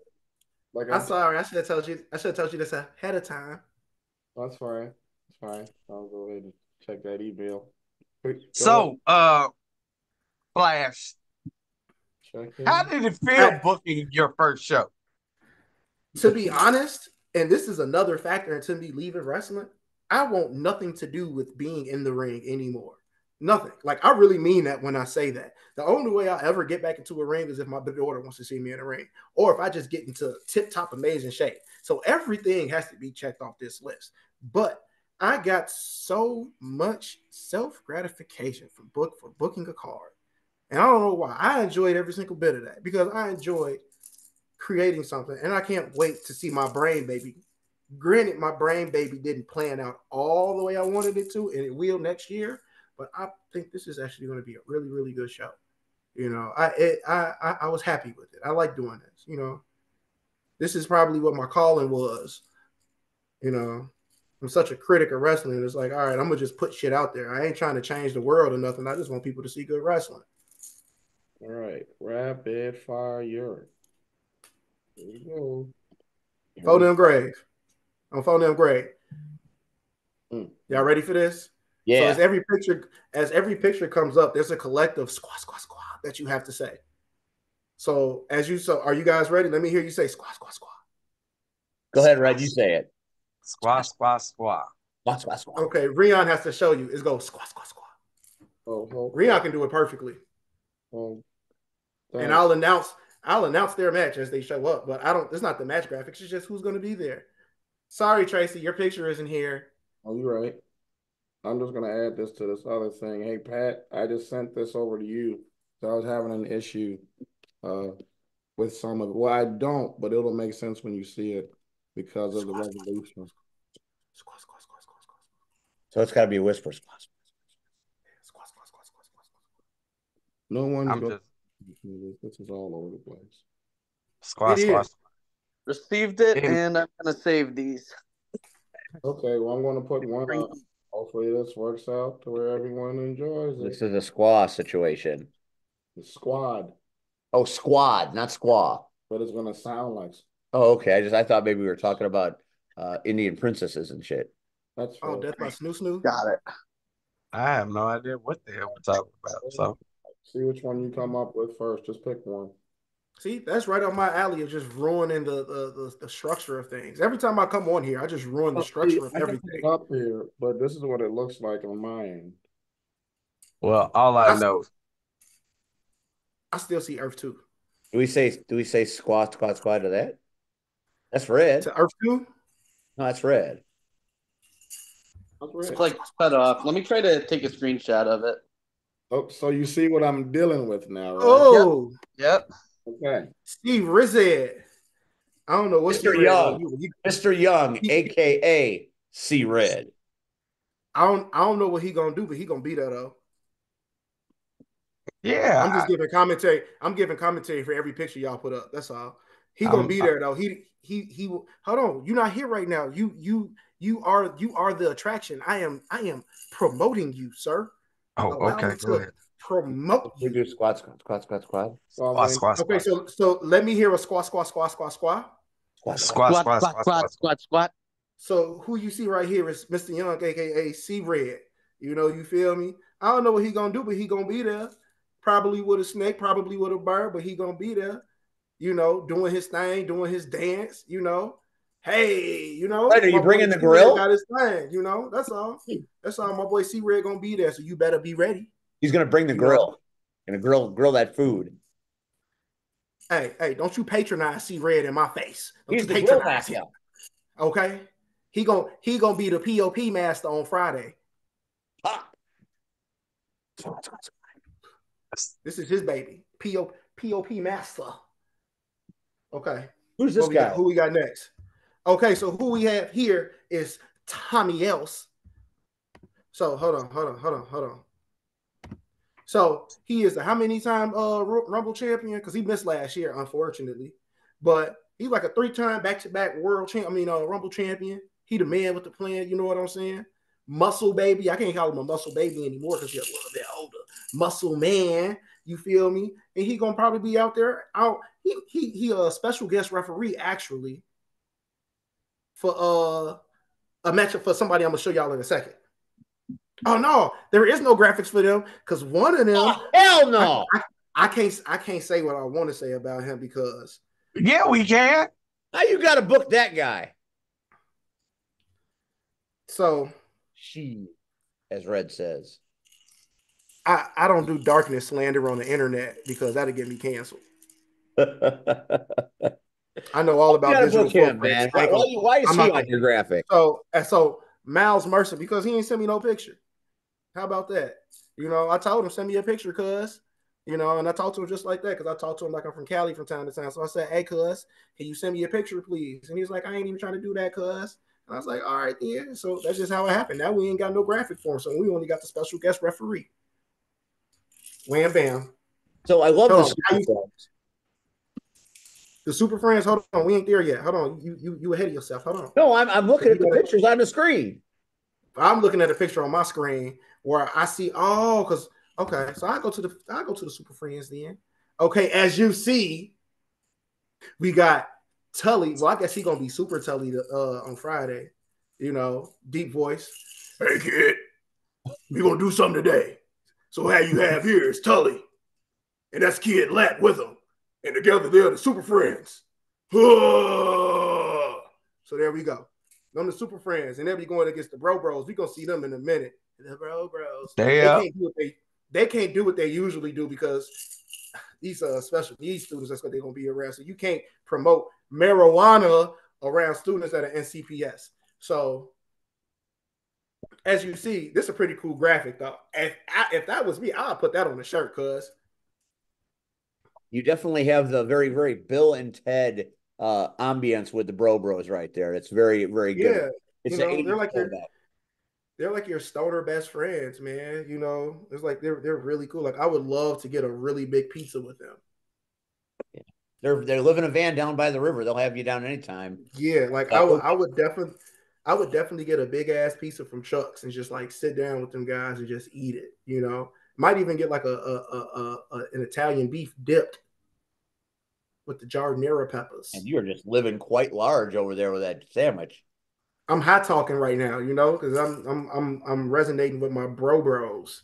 Like I'm sorry. I should have told you. I should have told you this ahead of time. that's fine. That's fine. I'll go ahead and check that email. Go ahead. So, Flash, Check how in. did it feel booking your first show? To be honest, and this is another factor into me leaving wrestling, I want nothing to do with being in the ring anymore. Nothing. Like, I really mean that when I say that. The only way I'll ever get back into a ring is if my daughter wants to see me in a ring, or if I just get into tip top amazing shape. So everything has to be checked off this list. But I got so much self gratification for booking a card. And I don't know why. I enjoyed every single bit of that because I enjoyed creating something, and I can't wait to see my brain baby. Granted, my brain baby didn't plan out all the way I wanted it to, and it will next year. But I think this is actually going to be a really, really good show. You know, I was happy with it. I like doing this. You know, this is probably what my calling was. You know, I'm such a critic of wrestling. It's like, all right, I'm gonna just put shit out there. I ain't trying to change the world or nothing. I just want people to see good wrestling. All right. Rapid fire. Here we go. Phone them grave. I'm phone them grave. Mm. Y'all ready for this? So Yeah. as every picture comes up, there's a collective squad, squad, squad that you have to say. So are you guys ready? Let me hear you say squad, squad, squad. Go ahead, Red. You say it. Squaw, squaw, squaw. Squat, squat, squat. Okay, Rion has to show you. It's go squad, squad, squad. Oh, Rion can do it perfectly. oh, And thanks. I'll announce their match as they show up, but I don't it's not the match graphics, it's just who's gonna be there. Sorry, Tracy, your picture isn't here. Oh, you're right. I'm just gonna add this to this other thing. Hey, Pat, I just sent this over to you. So I was having an issue uh, with some of it. Well, I don't, but it'll make sense when you see it because of the Squad, resolution. squad, squad, squad, squad, squad, So it's got to be a whisper. Squat, squad, squad, squad, squad, squad. No one's I'm going. just This is all over the place. squaw, It squaw. is. Received it, And and I'm gonna save these. Okay, well, I'm going to put one up. Hopefully, this works out to where everyone enjoys This it. is a squaw situation. The squad, Oh, squad, not squaw. but it's going to sound like Oh, okay. I thought maybe we were talking about Indian princesses and shit. that's Oh, fair. Death by Snoo Snoo. Got it. I have no idea what the hell we're talking about. So See which one you come up with first. Just pick one. See, that's right up my alley of just ruining the structure of things. Every time I come on here, I just ruin the Oh, see, structure of I can put it everything. up here, but this is what it looks like on my end. well, all I I, know. I still see Earth 2. Do we say squat, squat, squat to that? That's red. To Earth 2? No, that's red. That's It's right. like cut off. Let me try to take a screenshot of it. Oh, so you see what I'm dealing with now, right? Oh, Yep. Okay. Steve Rized. I don't know what Mr. Steve Red gonna Young. do. Mr. Young, aka C Red. I don't know what he gonna do, but he gonna be there though. I'm Yeah, just giving commentary. I'm giving commentary for every picture y'all put up. That's all. He gonna I'm. be there though. He will. Hold on. You're not here right now. You are the attraction. I am promoting you, sir. Oh, Allow okay. me Go to ahead. promote We you. do squat, squat, squat, squat, squat. So Squaw, then, squaw, Okay, squaw. so let me hear a squat, squat, squat, squat, squat. Squat, squat. Squat, Squat, squat, squat, squat, squat, squat, squat. squat, squat. So who you see right here is Mr. Young, aka C Red. You know, you feel me? I don't know what he gonna do, but he gonna be there. Probably with a snake, probably with a bird, but he gonna be there. You know, doing his thing, doing his dance. You know, hey, Right, are you my boy bringing the C Red got grill? his thing. You know, that's all. That's all. My boy C Red gonna be there, so you better be ready. He's gonna bring the You know, grill. Gonna grill that food. hey, don't you patronize C Red in my face. Don't He's you the grill patronize him. master. Okay? He gonna be the POP master on Friday. Pop. This is his baby. POP master. Okay. Who's this guy? Who we got next? Okay, so who we have here is Tommy Else. So hold on. So he is the how many time Rumble champion? Because he missed last year, unfortunately. But he's like a 3-time back-to-back world champ. Rumble champion. He the man with the plan. You know what I'm saying? Muscle baby. I can't call him a muscle baby anymore because he's a little bit older. Muscle man. You feel me? And he gonna probably be out there. He a special guest referee actually for a matchup for somebody I'm gonna show y'all in a second. Oh no, there is no graphics for them because one of them. Oh, hell no! I can't say what I want to say about him because. Yeah, we can. Now you got to book that guy. So. She, as Red says. I don't do darkness slander on the internet because that'll get me canceled. I know all about visual him, man. Why is he on your graphic? So Miles Mercer, because he ain't sent me no picture. How about that? I told him send me a picture, cuz. And I talked to him just like that because I talked to him like I'm from Cali from time to time. So I said, hey, cuz, can you send me a picture, please? And he's like, I ain't even trying to do that, cuz. And I was like, all right, then. So that's just how it happened. Now we ain't got no graphic for him, so we only got the special guest referee. Wham bam. So I love the Super Friends. The Super Friends, hold on, we ain't there yet. Hold on, you ahead of yourself. Hold on. No, I'm looking at the pictures on the screen. I'm looking at a picture on my screen where I see so I go to the Super Friends then. Okay, as you see, we got Tully. Well, I guess he's gonna be Super Tully on Friday. Deep voice. Hey kid, we gonna do something today. So how you have here is Tully, and that's Kid Lat with him, and together they're the Super Friends. So there we go. Them the Super Friends, and they'll be going against the Bro Bros. We gonna see them in a minute. The Bro Bros. They can't do what they usually do because these special needs students. That's what they're gonna be around. So you can't promote marijuana around students that are NCPS. So as you see, this is a pretty cool graphic, though. If that was me, I'd put that on the shirt, cuz. You definitely have the very, very Bill and Ted ambience with the Bro Bros right there. It's very, very good. Yeah, it's they're like your stoner best friends, man. It's like they're really cool. Like I would love to get a really big pizza with them. Yeah. They live in a van down by the river. They'll have you down anytime. Yeah, like I would definitely get a big ass pizza from Chuck's and just like sit down with them guys and just eat it. Might even get like an Italian beef dipped with the giardiniera peppers. And you're just living quite large over there with that sandwich. I'm hot talking right now, because I'm resonating with my bros.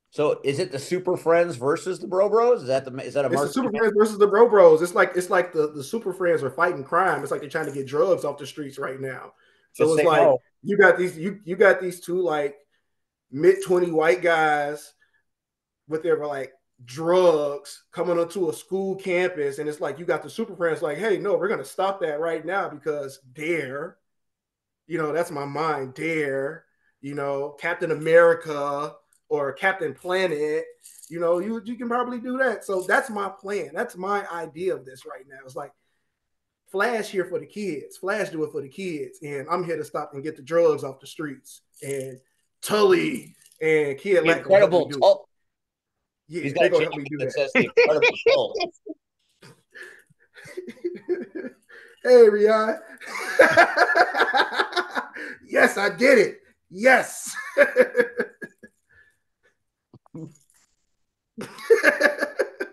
So is it the Super Friends versus the Bro Bros? Is that a it's the Super Friends versus the Bro Bros? It's like the Super Friends are fighting crime. It's like they're trying to get drugs off the streets right now. So just it's like no. you got these two like mid-20 white guys with their like drugs coming onto a school campus, and it's like you got the Super Friends like, hey, no, we're gonna stop that right now because dare, that's my mind, dare, Captain America or Captain Planet, you can probably do that. So that's my plan. That's my idea of this right now. It's like Flash here for the kids. Flash do it for the kids, and I'm here to stop and get the drugs off the streets. And Tully and Kid Lack Incredible Tully. Yeah, they're gonna help me do that. Says the Incredible Tully. Hey, Rian. Yes, I did it. Yes.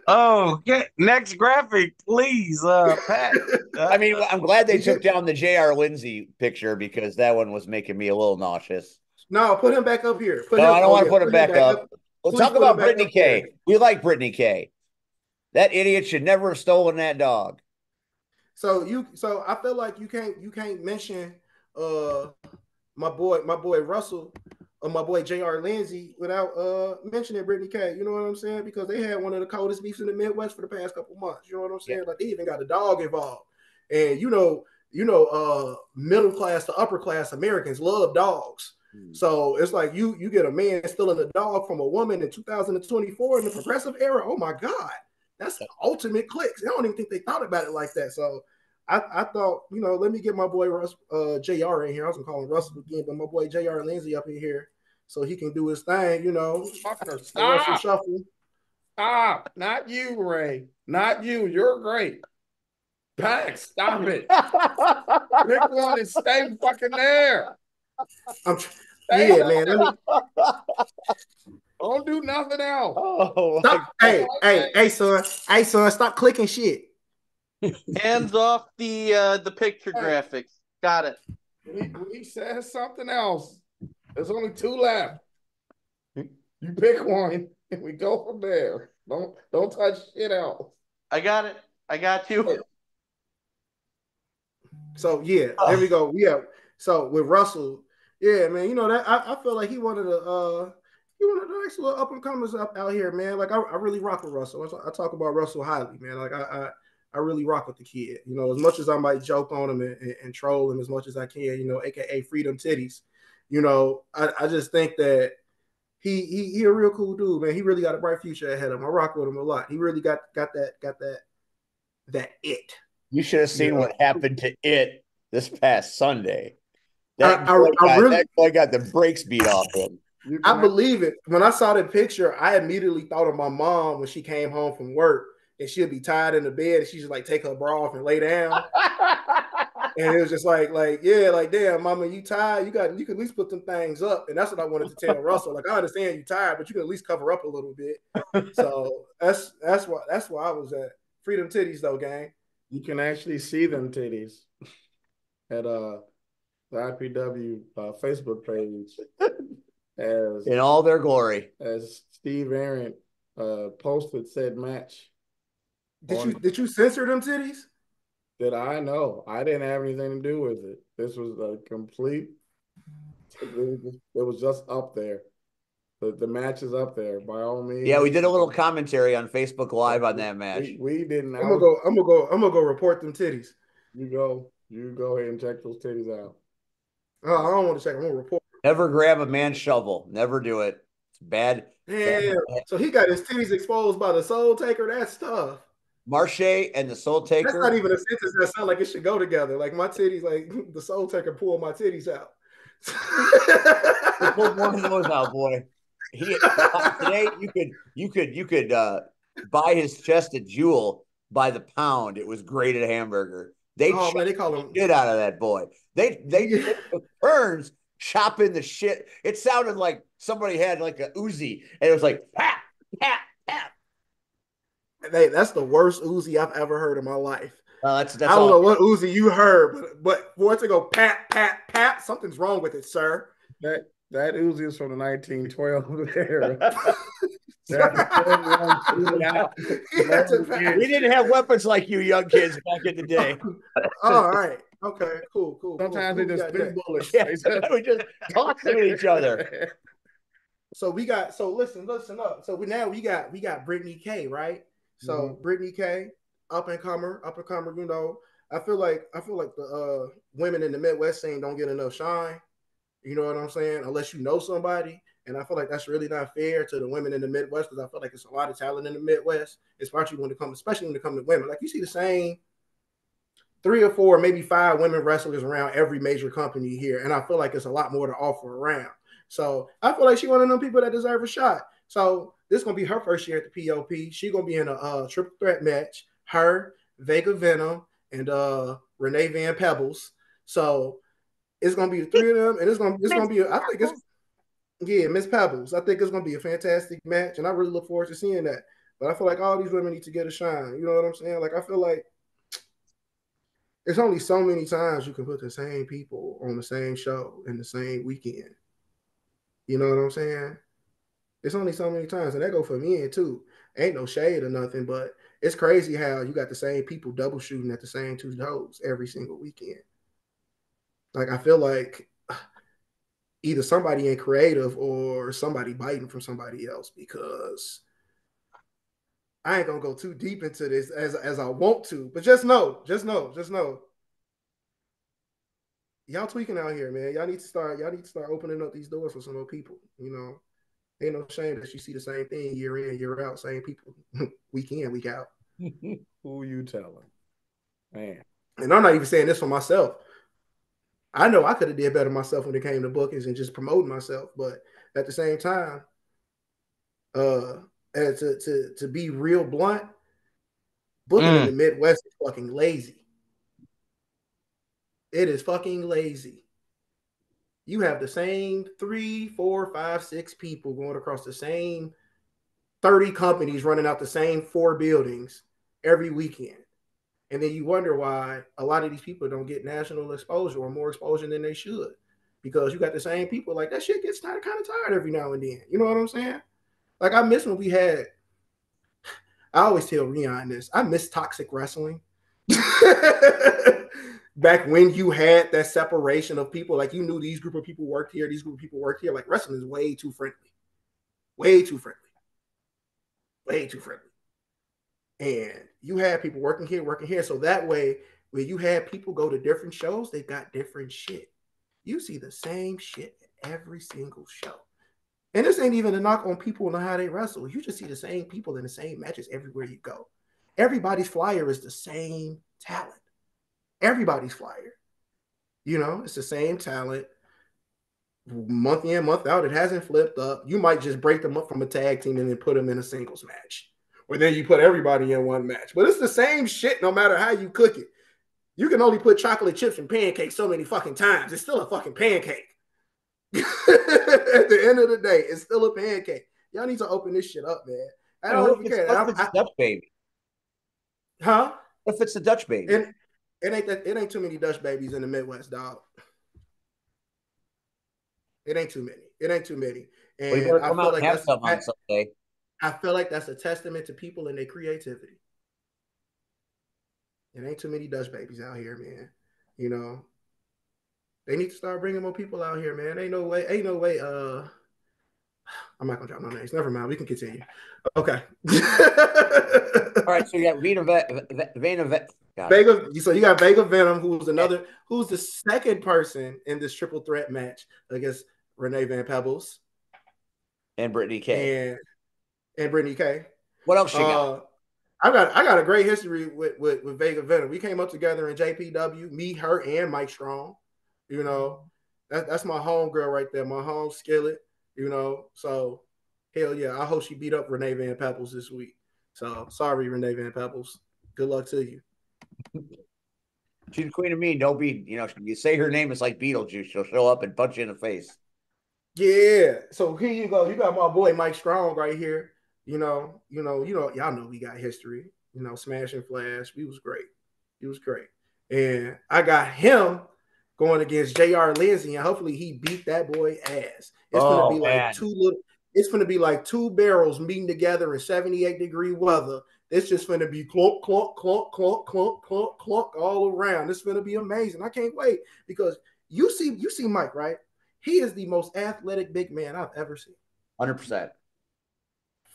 Okay, next graphic, please, Pat. I mean, I'm glad they took down the J.R. Lindsay picture because that one was making me a little nauseous. No, put him back up here. I don't want to put him back up. We'll talk about Brittany K. We like Brittany K. That idiot should never have stolen that dog. So I feel like you can't mention my boy Russell of my boy J.R. Lindsay without mentioning Brittany K. You know what I'm saying? Because they had one of the coldest beefs in the Midwest for the past couple months. You know what I'm saying? Yeah. Like they even got a dog involved. And middle class to upper class Americans love dogs. So it's like you get a man stealing a dog from a woman in 2024 in the progressive era. Oh my God. That's ultimate clicks. I don't even think they thought about it like that. So I thought, let me get my boy JR in here. I was gonna call him Russell again, but my boy JR Lindsay up in here so he can do his thing, Fucker, the Russell stop. Shuffle. Stop. Not you, Ray. Not you. You're great. Pax, stop it. Pick one and stay fucking there. Stay Yeah, there. man. Let me Don't do nothing else. Oh, stop. Hey, son, stop clicking shit. Hands off the picture Hey. graphics. Got it. When he says something else, there's only two left. You pick one and we go from there. Don't touch shit else. I got it. I got you. So yeah, there we go. Yeah. So with Russell, yeah, man, that I feel like he one of the nice little up and comers out here, man. Like I really rock with Russell. I talk about Russell highly, man. Like I really rock with the kid. As much as I might joke on him and troll him as much as I can, aka Freedom Titties. I just think that he a real cool dude, man. He really got a bright future ahead of him. I rock with him a lot. He really got that it. you should have seen what happened to it this past Sunday. I That boy got the brakes beat off him. I believe it. When I saw the picture, I immediately thought of my mom when she came home from work and she'll be tired in the bed and she just like take her bra off and lay down. And it was just like, yeah, like, damn, mama, you tired? You can at least put them things up. And that's what I wanted to tell Russell. Like, I understand you tired, but you can at least cover up a little bit. So that's why I was at. Freedom Titties though, gang. You can actually see them titties at the IPW Facebook page as in all their glory. As Steve Aaron posted said match. Did you censor them titties? That I know. I didn't have anything to do with it. This was a complete. It was just up there. The match is up there by all means. Yeah, we did a little commentary on Facebook Live on that match. We didn't. I'm gonna go report them titties. You go ahead and check those titties out. Oh, I don't want to check. I'm gonna report. Never grab a man's shovel. Never do it. It's bad. Damn. So he got his titties exposed by the Soul Taker. That's tough. Marche and the Soul Taker. That's not even a sentence that sounds like it should go together. Like my titties, like the Soul Taker pulled my titties out. He pulled one of those out, boy. Today you could buy his chest at Jewel by the pound. It was grated hamburger. They call him shit out of that boy. They took turns chopping the shit. It sounded like somebody had like a Uzi, and it was like pat pat pat. Hey, that's the worst Uzi I've ever heard in my life. That's I don't know what Uzi you heard, but for it to go pat pat pat, something's wrong with it, sir. That Uzi is from the 1912 era. We didn't have weapons like you young kids back in the day. All right. Okay, cool. Sometimes they just spit bullets. Yeah, we just talk to each other. So listen up. So we got Brittany K, right? So Brittany K, up and comer, I feel like the women in the Midwest scene don't get enough shine. You know what I'm saying? Unless you know somebody. And I feel like that's really not fair to the women in the Midwest because I feel like it's a lot of talent in the Midwest, especially when it comes to women. Like you see the same 3 or 4, maybe 5 women wrestlers around every major company here. And I feel like it's a lot more to offer around. So I feel like she's one of them people that deserve a shot. So this is going to be her first year at the POP. She's going to be in a triple threat match. Her, Vega Venom, and Renee Van Pebbles. So it's going to be the 3 of them. And it's going to be, I think it's, yeah, Miss Pebbles. I think it's going to be a fantastic match. And I really look forward to seeing that. But I feel like all these women need to get a shine. You know what I'm saying? Like, I feel like there's only so many times you can put the same people on the same show in the same weekend. You know what I'm saying? It's only so many times, and that go for men too. Ain't no shade or nothing, but it's crazy how you got the same people double shooting at the same 2 shows every single weekend. Like I feel like either somebody in creative or somebody biting from somebody else, because I ain't gonna go too deep into this as I want to, but just know, y'all tweaking out here, man. Y'all need to start opening up these doors for some more people. Ain't no shame that you see the same thing year in, year out, same people, week in, week out. Who you telling? Man. And I'm not even saying this for myself. I know I could have did better myself when it came to bookings and just promoting myself, but at the same time, and to be real blunt, booking in the Midwest is fucking lazy. It is fucking lazy. You have the same 3, 4, 5, 6 people going across the same 30 companies running out the same 4 buildings every weekend. And then you wonder why a lot of these people don't get national exposure or more exposure than they should. Because you got the same people, like that shit gets kind of tired every now and then. You know what I'm saying? Like I miss when we had, I always tell Rion this, I miss toxic wrestling. Back when you had that separation of people, like you knew these group of people worked here, these group of people worked here. Like wrestling is way too friendly. Way too friendly. Way too friendly. And you had people working here. So that way, when you had people go to different shows, they got different shit. You see the same shit at every single show. And this ain't even a knock on people and how they wrestle. You just see the same people in the same matches everywhere you go. Everybody's flyer is the same talent. Everybody's flyer. It's the same talent. Month in, month out, it hasn't flipped up. You might just break them up from a tag team and then put them in a singles match. Or then you put everybody in one match. But it's the same shit no matter how you cook it. You can only put chocolate chips and pancakes so many fucking times. It's still a fucking pancake. At the end of the day, it's still a pancake. Y'all need to open this shit up, man. I don't what even if it's, care. what if it's Dutch baby? Huh? What if it's the Dutch baby? It ain't too many Dutch babies in the Midwest, dog. It ain't too many. It ain't too many. Well, you And better come out and have some on Sunday. I feel like that's a testament to people and their creativity. It ain't too many Dutch babies out here, man. They need to start bringing more people out here, man. Ain't no way. I'm not gonna drop no names. Never mind. We can continue. Okay. All right. So you got Vena Vega. So you got Vega Venom, who's the second person in this triple threat match against Renee Van Pebbles and Brittany K. And Brittany K. What else you got? I got a great history with Vega Venom. We came up together in JPW, me, her, and Mike Strong. That's my home girl right there, my home skillet. So hell yeah, I hope she beat up Renee Van Pebbles this week. So sorry, Renee Van Pebbles. Good luck to you. She's the queen of mean. Don't be, you say her name is like Beetlejuice. She'll show up and punch you in the face. Yeah. So here you go. You got my boy Mike Strong right here. Y'all know we got history. Smash and Flash. He was great. And I got him going against J.R. Lindsay, and hopefully he beat that boy ass. It's gonna be like two barrels meeting together in 78-degree weather. It's just gonna be clunk, clunk, clunk, clunk, clunk, clunk, clunk all around. It's gonna be amazing. I can't wait because you see Mike, right? He is the most athletic big man I've ever seen. 100%.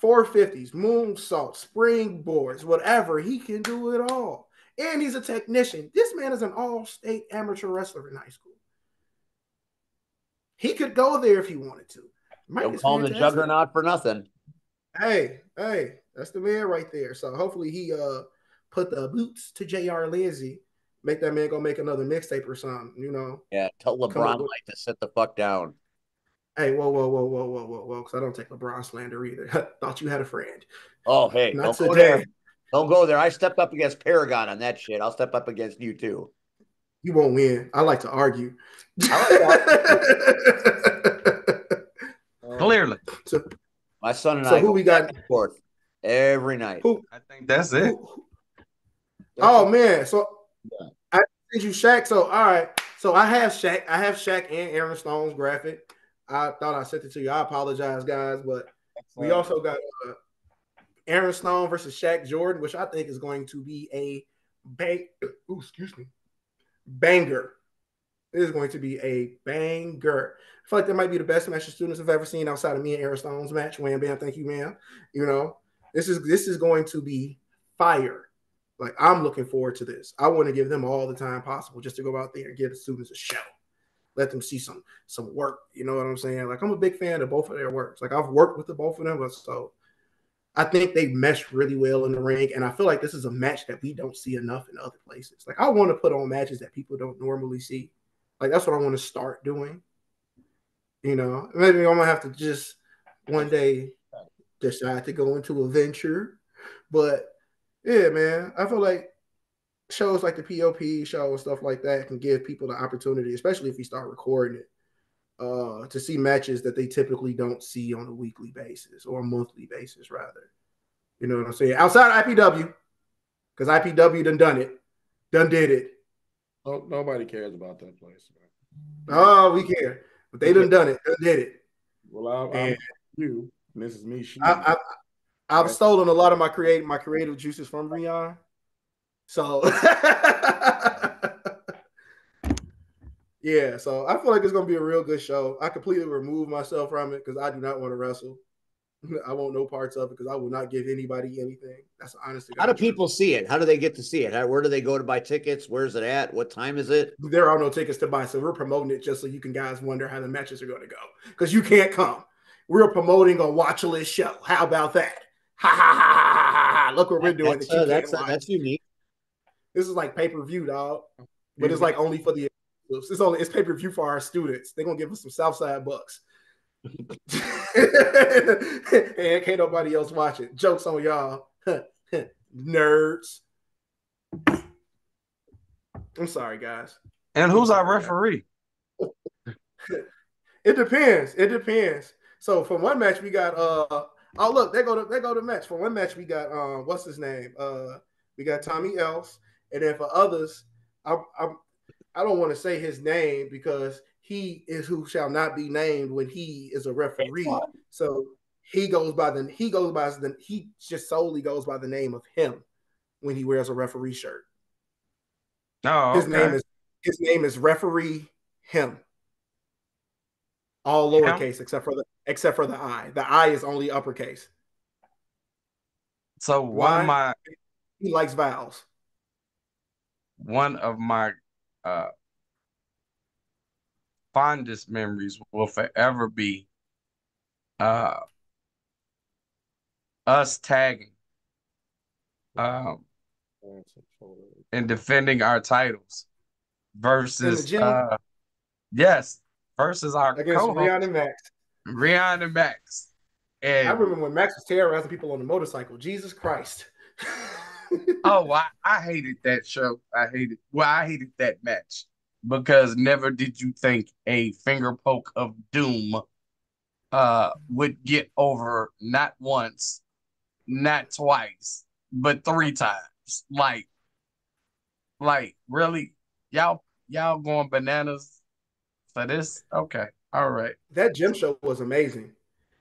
450s, moonsaults, springboards, whatever. He can do it all. And he's a technician. This man is an all-state amateur wrestler in high school. He could go there if he wanted to. Don't call him the juggernaut for nothing. Hey, that's the man right there. So hopefully he put the boots to J.R. Lindsay, make that man go make another mixtape or something, Yeah, tell LeBron like to sit the fuck down. Hey, whoa, because I don't take LeBron slander either. Thought you had a friend. Oh, hey, not don't go there. Don't go there. I stepped up against Paragon on that shit. I'll step up against you too. You won't win. I like to argue. Clearly. So, my son and I who we got forth every night. I think that's it. Man. So I sent you Shaq. So all right. So I have Shaq. And Aaron Stone's graphic. I thought I sent it to you. I apologize, guys, but we also got Aaron Stone versus Shaq Jordan, which I think is going to be a banger. It is going to be a banger. I feel like that might be the best match the students have ever seen outside of me and Aaron Stone's match. Wham bam, thank you, ma'am. You know, this is going to be fire. Like I'm looking forward to this. I want to give them all the time possible just to go out there and give the students a show. Let them see some work. You know what I'm saying? Like I'm a big fan of both of their works. Like I've worked with the both of them, so I think they mesh really well in the ring, and I feel like this is a match that we don't see enough in other places. Like I want to put on matches that people don't normally see. Like that's what I want to start doing. You know, maybe I'm gonna have to just one day decide to go into a venture, but yeah, man, I feel like shows like the POP show and stuff like that can give people the opportunity, especially if we start recording it, to see matches that they typically don't see on a weekly basis or a monthly basis, rather. You know what I'm saying? Outside of IPW, because IPW done it, done did it. Oh, nobody cares about that place, man. Oh, we care, but they done it, done did it. Well, I'm And you, and this is me, she. I, I've That's stolen a lot of my creative juices from Rion. So yeah, so I feel like it's gonna be a real good show. I completely remove myself from it because I do not want to wrestle. I want no parts of it because I will not give anybody anything. That's the honest to How do God truth. people see it? How do they get to see it? Where do they go to buy tickets? Where's it at? What time is it? There are no tickets to buy, so we're promoting it just so you can guys wonder how the matches are going to go because you can't come. We're promoting a watch list show. How about that? Ha ha ha ha ha ha! Look what we're doing that you can't watch. That's unique. This is like pay-per-view, dog. But you it's like only for the it's pay-per-view for our students. They're gonna give us some Southside bucks. And can't nobody else watch it. Jokes on y'all. Nerds. I'm sorry, guys. And I'm who's our sorry, guys. referee? It depends. It depends. So for one match, we got oh look, they go to match. For one match, we got what's his name? We got Tommy Else. And then for others, I'm I don't want to say his name because he is who shall not be named when he is a referee. So he just solely goes by the name of him when he wears a referee shirt. Oh, His name okay. is his name is referee him. All Him. lowercase except for the I. The I is only uppercase. So Why? He likes vowels. one of my uh fondest memories will forever be uh us tagging um and defending our titles In the versus gym yes, versus our against Rihanna co-host and Max. Rihanna and Max. I And remember when Max was terrorizing people on the motorcycle. Jesus Christ. oh, I hated that show. I hated that match because never did you think a finger poke of doom would get over not once, not twice, but three times. Like really, y'all going bananas for this? Okay, all right. That gym show was amazing.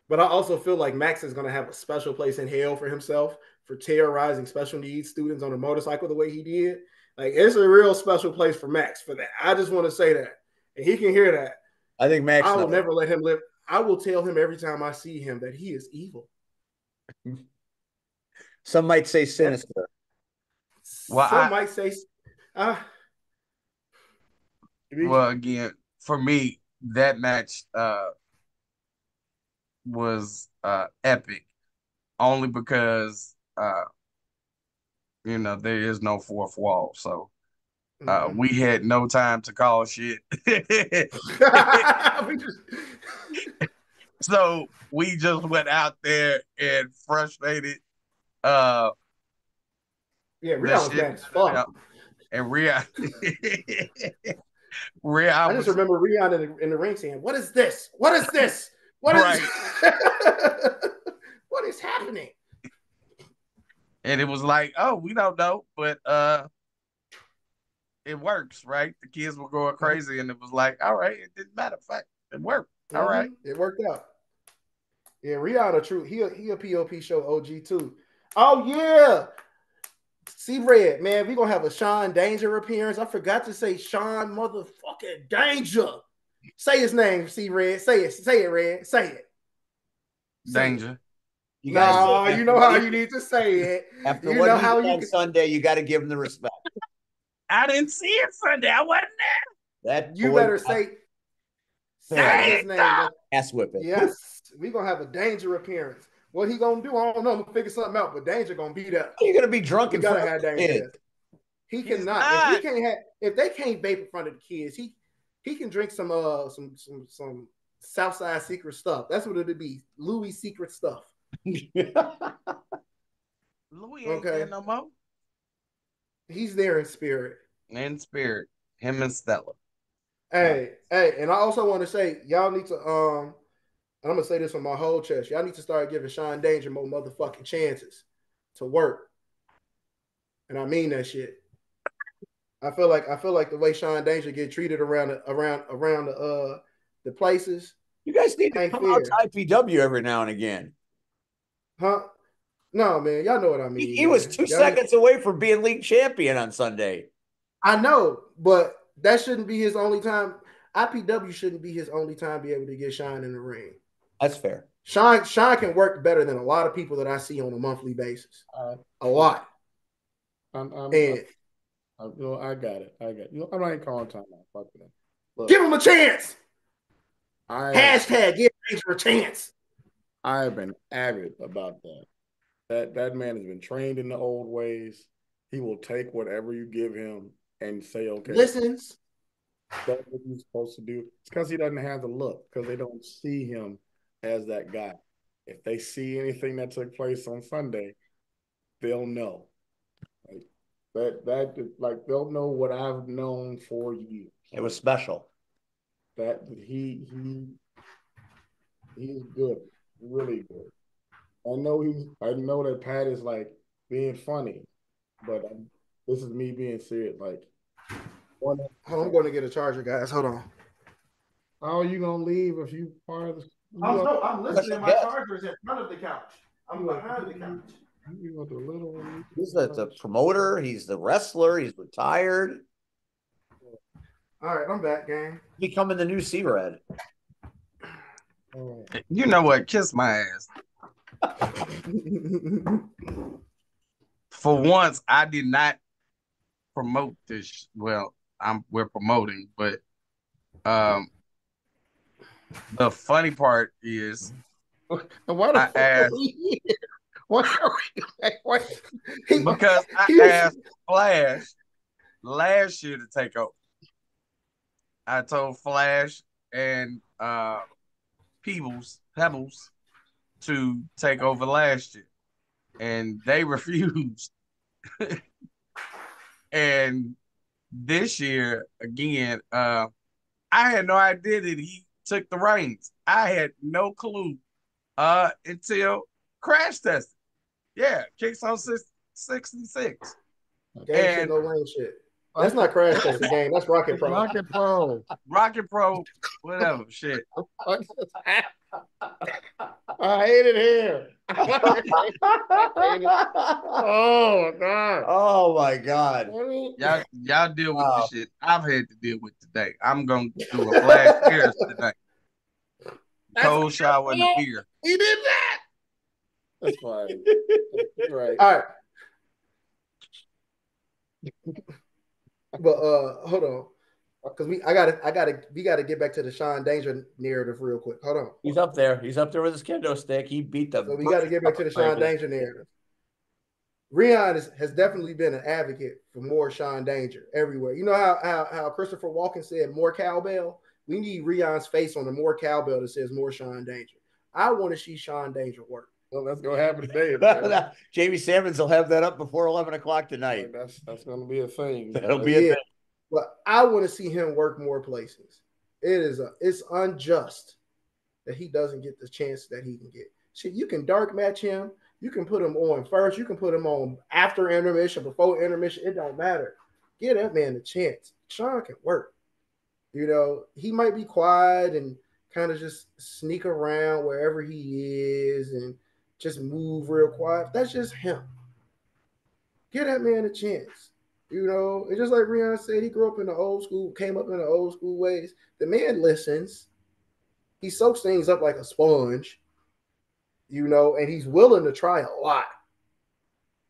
But I also feel like Max is going to have a special place in hell for himself for terrorizing special needs students on a motorcycle the way he did. Like, it's a real special place for Max for that. I just want to say that. And he can hear that. I think Max I will knows. never let him live. I will tell him every time I see him that he is evil. Some might say That's, sinister. Well, some might say, uh, again, for me, that match was epic only because there is no fourth wall. So we had no time to call shit. So we just went out there and frustrated yeah, the Rihanna was shit mad as fuck. and Rhea Rhea I just was remember Rihanna in the ring saying, "What is this? What is this? What is right. what is happening?" And it was like, oh, we don't know, but it works, right? The kids were going crazy, and it was like, all right, it didn't matter. Fact, it worked. All right. It worked out. Yeah, Rihanna, true. He a POP show OG too. Oh yeah, see Red man, we gonna have a Sean Danger appearance. I forgot to say Sean motherfucking fucking danger. Say his name, see Red. Say it, Red. Say it. Danger. You guys, No, you know how you need to say it. after You what know he did how you on can. Sunday, you got to give him the respect. I didn't see it Sunday. I wasn't That You boy better say his name. there. Like, ass whipping. yes, we gonna have a Danger appearance. What he gonna do? I don't know. I'm gonna figure something out. But Danger gonna be there. You're gonna be drunk We in gotta front of have the Danger kids. there. He He's cannot. not. If they can't vape in front of the kids, he can drink some Southside secret stuff. That's what it'd be. Louis secret stuff. Louis ain't there Okay. no more. He's there in spirit. In spirit. Him and Stella. Hey, and I also want to say, y'all need to and I'm gonna say this from my whole chest. Y'all need to start giving Sean Danger more motherfucking chances to work. And I mean that shit. I feel like the way Sean Danger get treated around the places You guys need to ain't come out to fair. IPW every now and again. Huh? No, man. Y'all know what I mean. He was Man. 2 seconds away from being league champion on Sunday. I know, but that shouldn't be his only time. IPW shouldn't be his only time be able to get Sean in the ring. That's fair. Sean can work better than a lot of people that I see on a monthly basis. A lot. I'm, And I got it. I'm not even calling time out. Fuck that. Look, give him a chance. I Hashtag give Danger a chance. I have been avid about that. That man has been trained in the old ways. He will take whatever you give him and say, okay, Listens. that's what he's supposed to do. It's because he doesn't have the look, because they don't see him as that guy. If they see anything that took place on Sunday, they'll know. Like they'll know what I've known for years. It was special. That he's good, really good. I know that Pat is like being funny, but this is me being serious. Like, Hold on, I'm going to get a charger, guys. Hold on. how are you gonna leave if you part of the? I'm listening. My charger is in front of the couch. I'm behind the couch. You go to little. He's the promoter. He's the wrestler. He's retired. All right, I'm back, gang. Becoming the new C-Red. You know what? Kiss my ass. For once, I did not promote this. Well, we're promoting, but the funny part is Why the I fuck asked are we here? Why are we? because I asked Flash last year to take over. I told Flash and Pebbles to take over last year, and they refused. And this year again, I had no idea that he took the reins. I had no clue until crash testing. Yeah, kicks on 66. Gang shit, And no lane shit. That's not crash testing game. That's Rocket Pro. Rocket Pro. Rocket Pro, whatever, shit. I hate it here. Oh my god. Oh my God. Y'all deal with the shit I've had to deal with today. I'm gonna do a Flash Harris today. Cold shower and a beer. He did that. That's fine. You're right. All right. But hold on. Because we gotta get back to the Sean Danger narrative real quick. Hold on. He's up there. He's up there with his kendo stick. He beat the. So we got to get back to the Sean Danger narrative. Rion has definitely been an advocate for more Sean Danger everywhere. You know how Christopher Walken said more cowbell? We need Rion's face on the more cowbell that says more Sean Danger. I want to see Sean Danger work. Well, that's gonna happen today. Jamie Sammons will have that up before 11 o'clock tonight. That's gonna be a thing. That'll be a thing. But I want to see him work more places. It's unjust that he doesn't get the chance that he can get. Shit, you can dark match him. You can put him on first. You can put him on after intermission, before intermission. It don't matter. Give that man a chance. Sean can work. You know, he might be quiet and kind of just sneak around wherever he is and just move real quiet. That's just him. Give that man a chance. You know, it's just like Rion said, he grew up in the old school, came up in the old school ways. The man listens. He soaks things up like a sponge, you know, and he's willing to try a lot.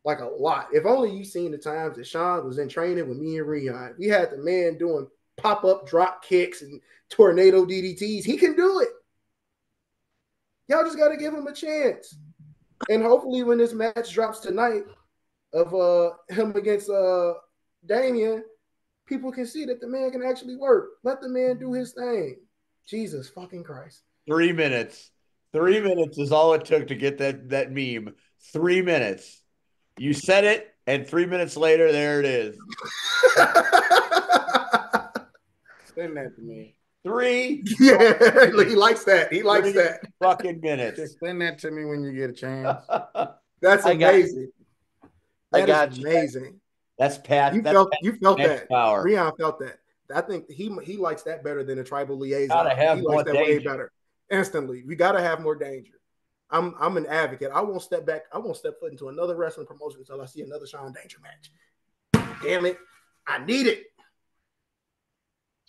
Like a lot. If only you seen the times that Sean was in training with me and Rion. We had the man doing pop-up drop kicks and tornado DDTs. He can do it. Y'all just got to give him a chance. And hopefully when this match drops tonight of him against Damian, people can see that the man can actually work. Let the man do his thing. Jesus fucking Christ. 3 minutes. 3 minutes is all it took to get that meme. 3 minutes. You said it, and 3 minutes later, there it is. Send that to me. Yeah, he likes that. He likes that. Fucking minutes. Just send that to me when you get a chance. That's amazing. That is amazing. That's Pat. You felt that. Power. Rion felt that. I think he likes that better than a tribal liaison. Gotta have he more likes that danger. way better. Instantly. We gotta have more danger. I'm an advocate. I won't step back. I won't step foot into another wrestling promotion until I see another Sean Danger match. Damn it. I need it.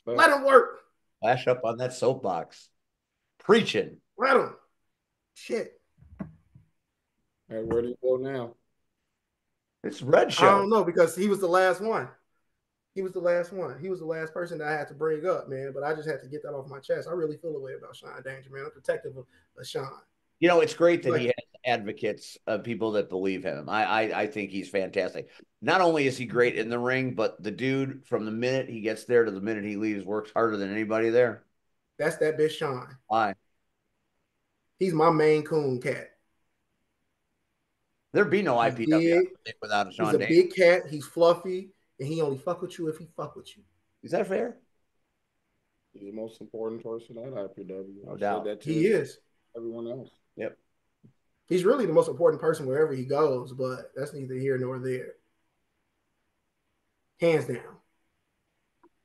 Let him work. Flash up on that soapbox. Preaching. Let him. Shit. Hey, where do you go now? It's Red Show. I don't know because he was the last one. He was the last one. He was the last person that I had to bring up, man. But I just had to get that off my chest. I really feel a way about Sean Danger, man. I'm protective of Sean. You know, it's great that he has advocates of people that believe him. I think he's fantastic. Not only is he great in the ring, but the dude from the minute he gets there to the minute he leaves works harder than anybody there. That's that bitch Sean. Why? He's my main coon cat. There'd be no IPW without a Sean Danger. He's a big cat. He's fluffy, and he only fuck with you if he fuck with you. Is that fair? He's the most important person at IPW. No doubt. He is. Everyone else. Yep. He's really the most important person wherever he goes, but that's neither here nor there. Hands down.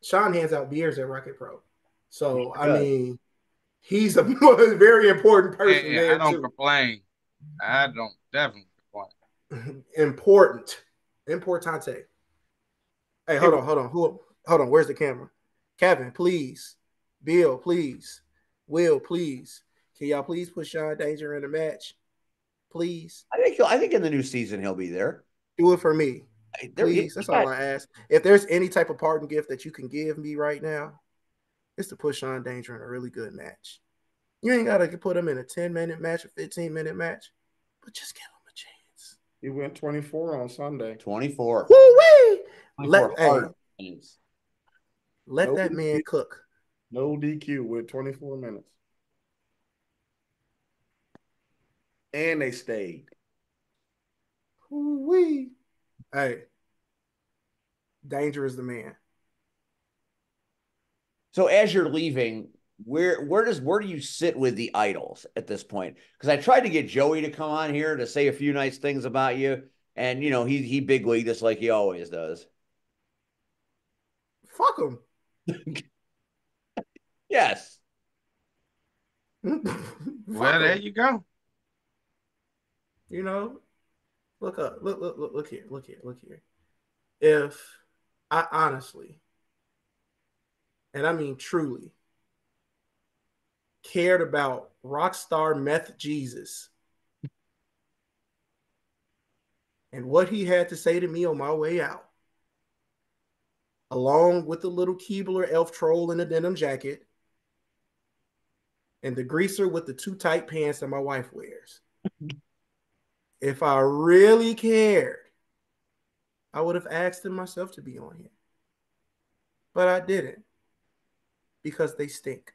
Sean hands out beers at Rocket Pro. So, I mean, he's a very important person there, I don't complain. I don't definitely complain. Importante. Hey, hold on. Hold on. Where's the camera? Kevin, please. Bill, please. Will, please. Can y'all please put Sean Danger in the match? Please. I think in the new season he'll be there. Do it for me. Please. That's all I ask. If there's any type of pardon gift that you can give me right now, it's to put Sean Danger in a really good match. You ain't got to put him in a 10-minute match, a 15-minute match, but just give him a chance. He went 24 on Sunday. 24. Woo-wee! Let that man cook. No DQ with 24 minutes. And they stayed. Woo-wee. Hey. Danger is the man. So as you're leaving, where do you sit with the idols at this point? Because I tried to get Joey to come on here to say a few nice things about you, and you know he big leagued us like he always does. Fuck him. Yes. Well, there you go. You know, look here. If I honestly, and I mean truly, cared about Rockstar Meth Jesus and what he had to say to me on my way out, along with the little Keebler elf troll in a denim jacket and the greaser with the too tight pants that my wife wears. If I really cared, I would have asked them myself to be on here. But I didn't because they stink.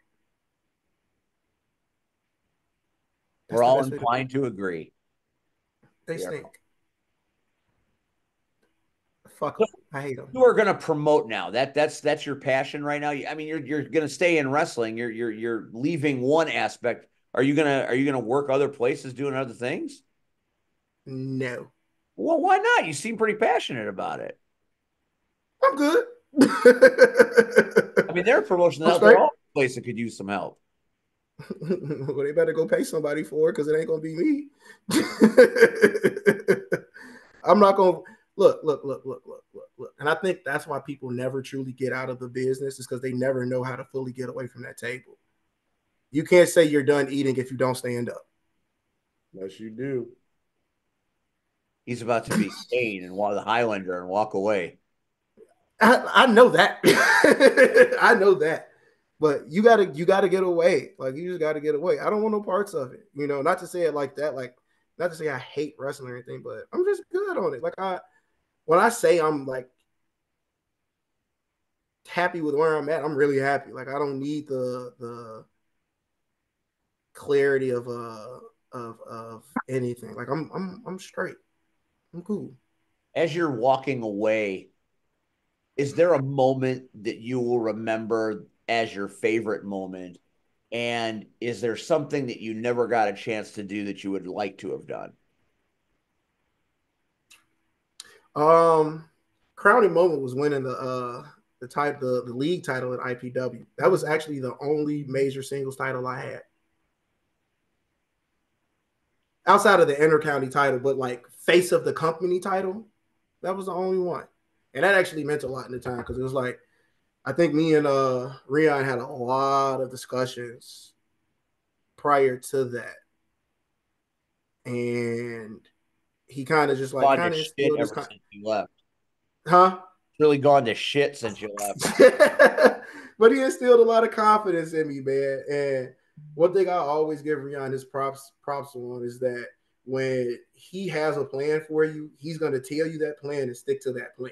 We're all inclined to agree. They stink. Fuck them. I hate them. You are going to promote now. That's your passion right now. I mean, you're going to stay in wrestling. You're leaving one aspect. Are you gonna work other places doing other things? No. Well, why not? You seem pretty passionate about it. I'm good. I mean, they're a promotion out there, all place that could use some help. Well, they better go pay somebody for it because it ain't gonna be me. I'm not gonna look. And I think that's why people never truly get out of the business is because they never know how to fully get away from that table. You can't say you're done eating if you don't stand up. Yes, you do. He's about to be Kane and the Highlander and walk away. I know that. I know that. But you gotta get away. Like you just gotta get away. I don't want no parts of it. Not to say it like that, like not to say I hate wrestling or anything, but I'm just good on it. Like when I say I'm like happy with where I'm at, I'm really happy. Like I don't need the clarity of anything. Like I'm straight. I'm cool. As you're walking away, is there a moment that you will remember as your favorite moment? And is there something that you never got a chance to do that you would like to have done? Crowning moment was winning the league title at IPW. That was actually the only major singles title I had. Outside of the intercounty title, but like face of the company title, that was the only one. And that actually meant a lot in the time because it was like I think me and Rion had a lot of discussions prior to that. And he kind of just like Gone to kind of shit instilled this ever kind since you left. huh? Really gone to shit since you left. But he instilled a lot of confidence in me, man. And one thing I always give Rion his props on is that when he has a plan for you, he's going to tell you that plan and stick to that plan.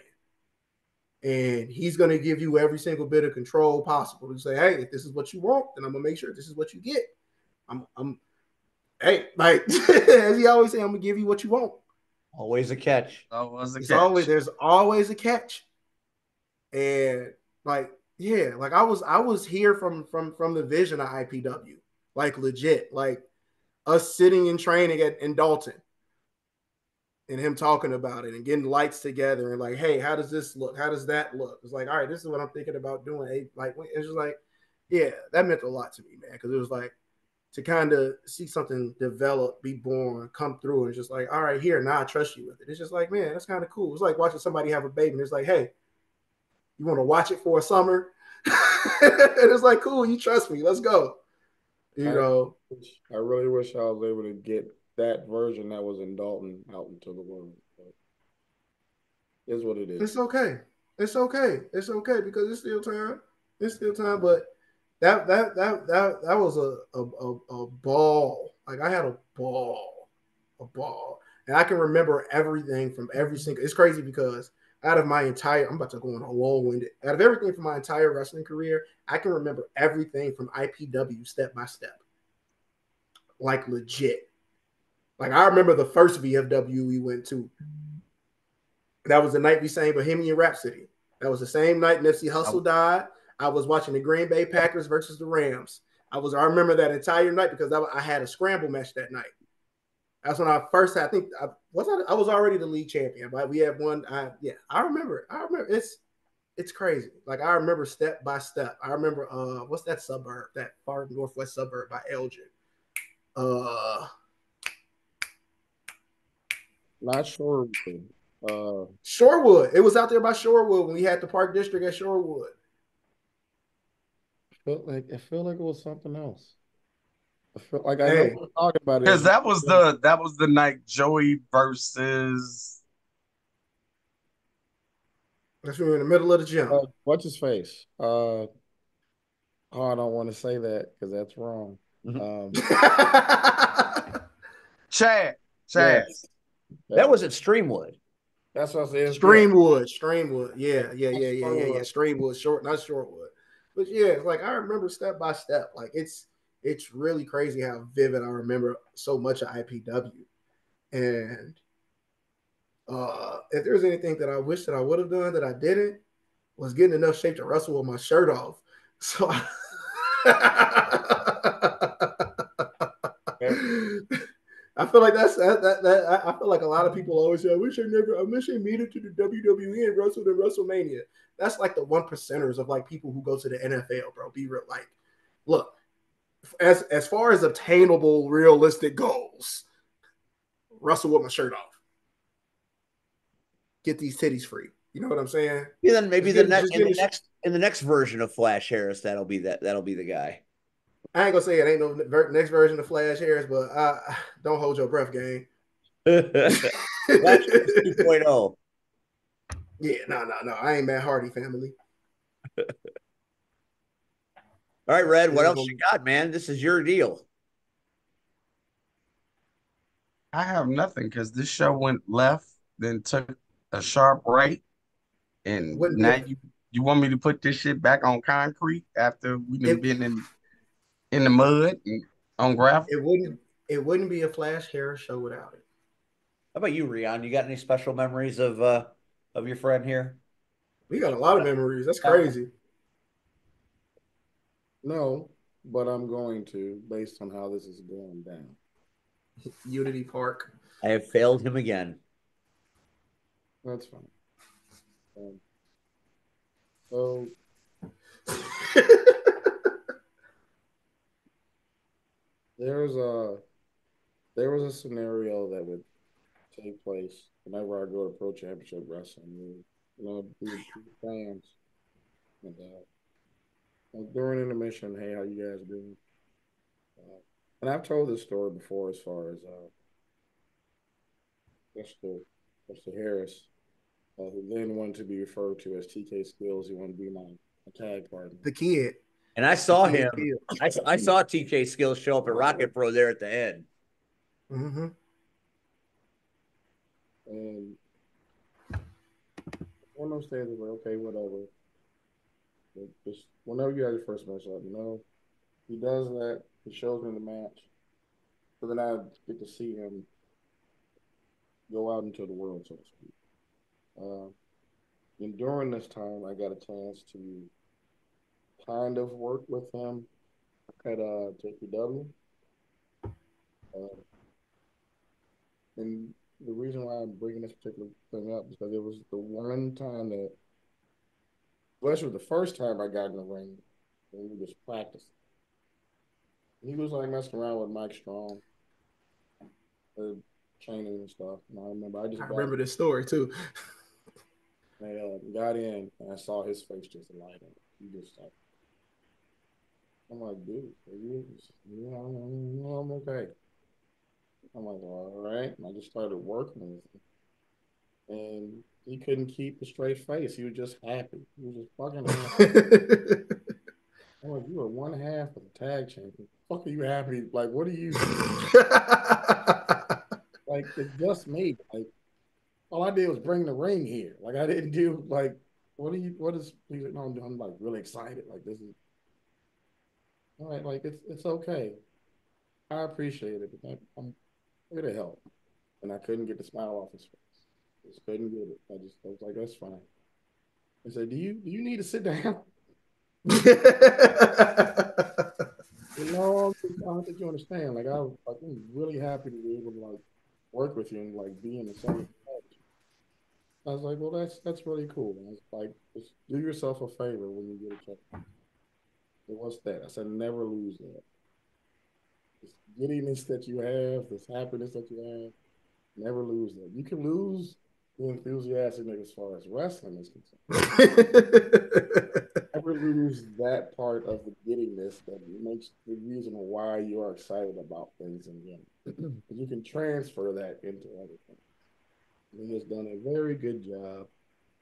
And he's going to give you every single bit of control possible to say, hey, if this is what you want, then I'm going to make sure this is what you get. Hey, like, as he always say, I'm going to give you what you want. Always a catch. That was a It's always, catch. there's always a catch. And like, yeah, like I was here from the vision of IPW, like legit, like us sitting in training in Dalton and him talking about it and getting lights together and like, hey, how does this look? How does that look? It's like, all right, this is what I'm thinking about doing. Hey, like, it's just like, yeah, that meant a lot to me, man, because it was like to kind of see something develop, be born, come through, and just like, all right, here, now I trust you with it. It's just like, man, that's kind of cool. It's like watching somebody have a baby, and it's like, hey, you want to watch it for a summer? And it's like, cool, you trust me, let's go. You I know, I really wish I was able to get that version that was in Dalton out into the world. But it's what it is. it's okay. It's okay. It's okay because it's still time. It's still time. But that was a ball. Like I had a ball, and I can remember everything from every single. It's crazy because out of my entire, I'm about to go on a long winded. Out of everything from my entire wrestling career, I can remember everything from IPW step by step, like legit. Like I remember the first VFW we went to. That was the night we sang Bohemian Rhapsody. That was the same night Nipsey Hussle died. I was watching the Green Bay Packers versus the Rams. I remember that entire night because I had a scramble match that night. That's when I first had, I think I was already the league champion, but we had one. I remember. It's crazy. Like I remember step by step. I remember what's that suburb, that far northwest suburb by Elgin. Uh Not sure. Shorewood. It was out there by Shorewood when we had the Park District at Shorewood. I feel like it was something else. I feel like I know Hey, what we're talking about Because is that was the night Joey versus that's when we were in the middle of the gym. what's his face? Oh, I don't want to say that because that's wrong. Chad. Chad. Yes, That that, was at Streamwood. that's what I said. Yeah, Streamwood. yeah, Yeah. Streamwood, not Shortwood. But yeah, it's like I remember step by step. Like it's really crazy how vivid I remember so much of IPW. And if there's anything that I wish that I would have done that I didn't, was getting enough shape to wrestle with my shirt off. So yeah. I feel like I feel like a lot of people always say, I wish I made it to the WWE and wrestled in WrestleMania. That's like the one percenters of like people who go to the NFL, bro. Be real, like, look, as far as obtainable, realistic goals, wrestle with my shirt off. get these titties free. You know what I'm saying? Yeah, then maybe Just give me. in the next version of Flash Harris, that'll be the guy. I ain't gonna say it ain't no next version of Flash Harris, but don't hold your breath, gang. Flash Harris 2.0. Yeah, no. I ain't Matt Hardy family. All right, Red, It what ain't else gonna. you got, man? This is your deal. I have nothing because this show went left, then took a sharp right, It and wouldn't be now a. you want me to put this shit back on concrete after we done It been in the mud and on gravel? it wouldn't. It wouldn't be a Flash Harris show without it. How about you, Rion? You got any special memories of your friend here? We got a lot of memories. That's Yeah. crazy. No, but I'm going to based on how this is going down. Unity Park. I have failed him again. That's fine. So there's a there was a scenario that would take place whenever I go to Pro Championship Wrestling. We fans, and during intermission, hey, how you guys doing? And I've told this story before, as far as Mr. Mr. Harris, who then wanted to be referred to as TK Skills. He wanted to be my tag partner. The kid. And I The saw kid him. kid. I saw TK Skills show up at Rocket Pro there at the end. Mm-hmm. And one of those days, I was like, okay, whatever. Just whenever you have your first match, let me know. He does that. He shows me the match. So then I get to see him go out into the world, so to speak. Uh, and during this time, I got a chance to kind of work with him at JPW. Uh, and the reason why I'm bringing this particular thing up is because it was the one time that, well, actually, the first time I got in the ring, and we just practiced. He was like messing around with Mike Strong, uh, training and stuff. And I remember I I just remember this story too. got in and I saw his face just light up. He just like, I'm like, dude, are you? Yeah, I'm okay. I'm like, all right. And I just started working with him. And he couldn't keep a straight face. He was just happy. He was just fucking happy. I'm like, you are one half of the tag champion. Fuck are you happy? Like, what are you like? It's just me. Like, all I did was bring the ring here. Like, I didn't do like, what is? He's like, no, I'm like really excited. Like, this is all right. Like, it's okay. I appreciate it, but I'm here to help. And I couldn't get the smile off his face. Just couldn't get it. I was like, that's fine. I said, do you need to sit down? No, I don't think you understand. Like I'm really happy to be able to like work with you and like be in the same page. I was like, well, that's really cool. Man. It's like just do yourself a favor when you get a chance. So what's that? I said, never lose that. This giddiness that you have, this happiness that you have, never lose that. You can lose the enthusiasm as far as wrestling is concerned. Never lose that part of the giddiness that makes the reason why you are excited about things in general. You can transfer that into other things. And he has done a very good job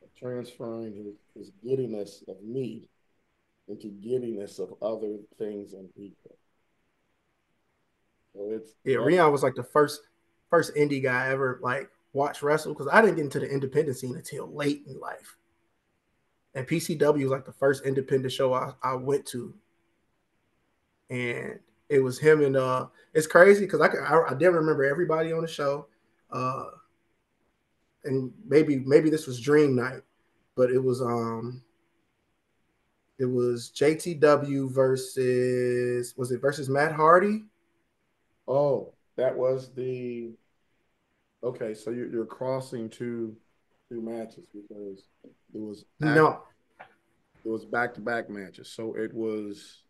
of transferring his giddiness of me into giddiness of other things and people. So it's Yeah, that. Rion was like the first indie guy I ever like watch wrestle because I didn't get into the independent scene until late in life. And PCW was like the first independent show I went to, and it was him and it's crazy because I didn't remember everybody on the show, uh, and maybe this was Dream Night, but it was JTW versus was it versus Matt Hardy? Oh, that was the okay. So you're crossing two matches because it was act No, it was back to back matches. So it was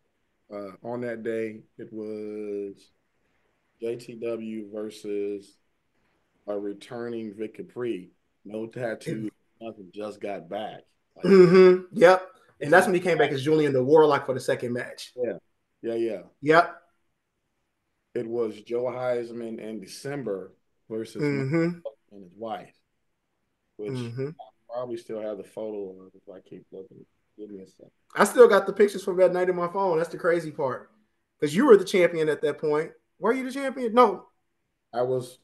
on that day it was JTW versus a returning Vic Capri. No It, tattoo, nothing. Just got back. Like Yep. And this that's is when he came back as Julian the Warlock for the second match. yeah, yeah. Yep. It was Joe Heisman in December versus Mike Mm-hmm. and his wife, which Mm-hmm. I probably still have the photo of if I keep looking. Give me a second. I still got the pictures from that night in my phone. That's the crazy part. Because you were the champion at that point. Were you the champion? No, I was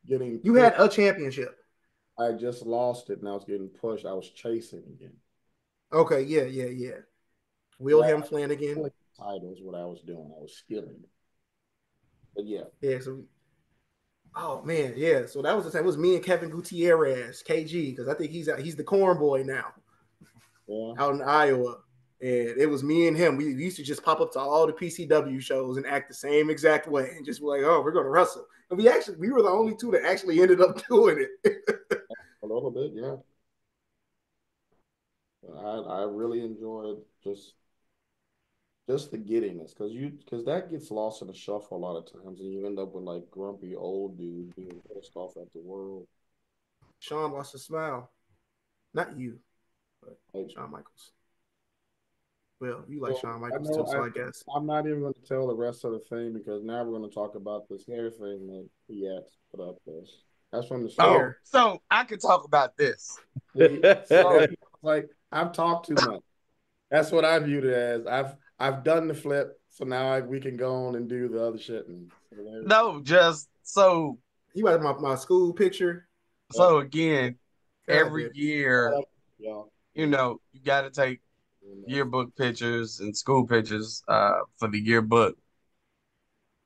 getting you pushed. had a championship. I just lost it and I was getting pushed. I was chasing again. Okay, yeah. Yeah, Wilhelm Flanagan. title is what I was doing. I was stealing it. But yeah, Yeah, so oh man, yeah. So that was the same. It was me and Kevin Gutierrez, KG, because I think he's the corn boy now yeah. out in Iowa. And it was me and him. We used to just pop up to all the PCW shows and act the same exact way and just be like, oh, we're gonna wrestle. And we were the only two that actually ended up doing it. A little bit, yeah. I really enjoyed just the giddiness because that gets lost in the shuffle a lot of times and you end up with like grumpy old dudes being pissed off at the world. Shawn lost a smile. Not you, but Like, Shawn Michaels. Well, you like so Shawn I Michaels know too, so I guess. I'm not even going to tell the rest of the thing because now we're going to talk about this hair thing that he had put up there. That's from the show. Oh, Hair. so I could talk about this. See So that? like I've talked too much. That's what I viewed it as. I've done the flip, so now we can go on and do the other shit. And No, just so You got my school picture. yep. again, God every damn. year, Y'all. you got to take yearbook pictures and school pictures for the yearbook.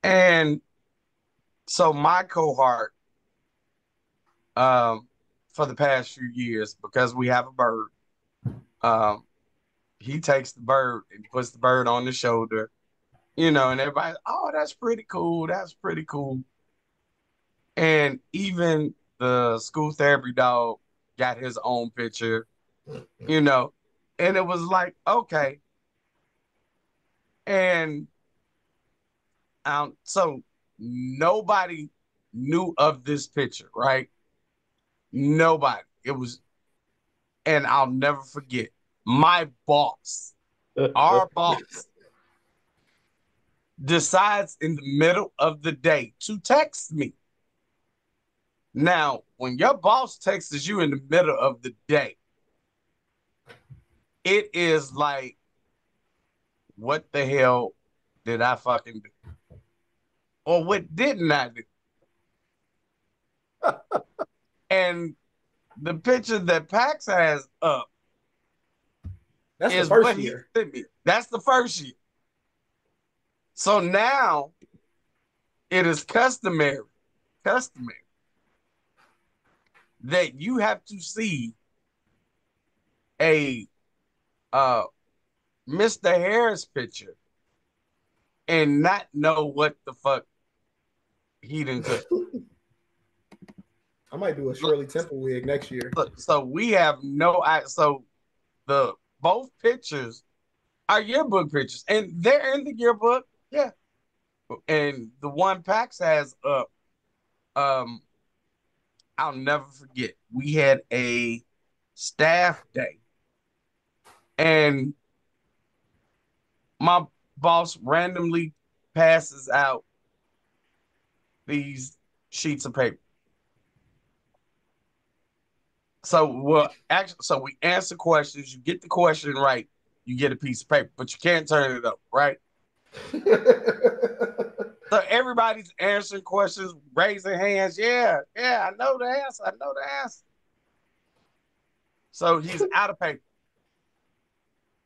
And so my cohort um for the past few years, because we have a bird, um, he takes the bird and puts the bird on the shoulder, and everybody, oh, that's pretty cool. That's pretty cool. And even the school therapy dog got his own picture, you know, and it was like, okay. And so nobody knew of this picture, right? Nobody. It was, and I'll never forget my boss, our boss, decides in the middle of the day to text me. Now, when your boss texts you in the middle of the day, it is like, what the hell did I fucking do? Or what didn't I do? And the picture that Pax has up That's the is first what he year. sent me. That's the first year. So now it is customary that you have to see a uh Mr. Harris picture and not know what the fuck he done took. I might do a Shirley Temple wig next year. So we have no so the both pictures are yearbook pictures and they're in the yearbook. Yeah. And the one Pax has up, um, I'll never forget. We had a staff day and my boss randomly passes out these sheets of paper. So we answer questions. You get the question right, you get a piece of paper, but you can't turn it up, right? So everybody's answering questions, raising hands. Yeah, I know the answer. I know the answer. So he's out of paper,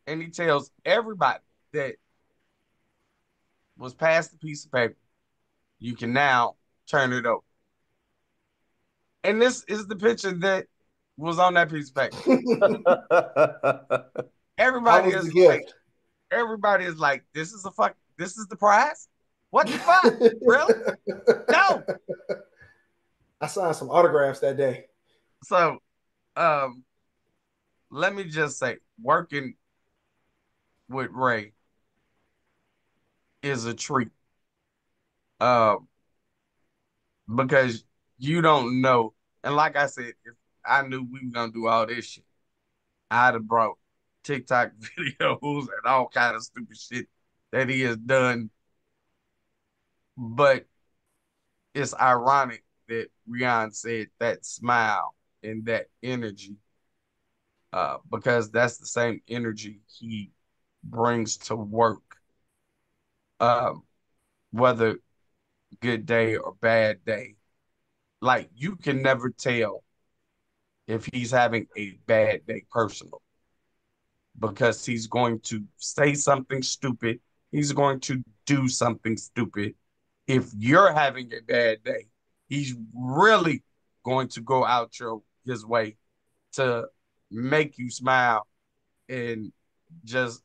and he tells everybody that was passed the piece of paper, you can now turn it over. And this is the picture that was on that piece of paper. How Everybody was the is like, gift? this is the prize? What the fuck? Really? No. I signed some autographs that day. So um let me just say, working with Ray is a treat. Um, because you don't know. And like I said, if I knew we were gonna do all this shit, I'd have brought TikTok videos and all kind of stupid shit that he has done. But it's ironic that Rion said that smile and that energy, because that's the same energy he brings to work, um, whether good day or bad day. Like you can never tell if he's having a bad day personal because he's going to say something stupid. He's going to do something stupid. If you're having a bad day, he's really going to go out his way to make you smile and just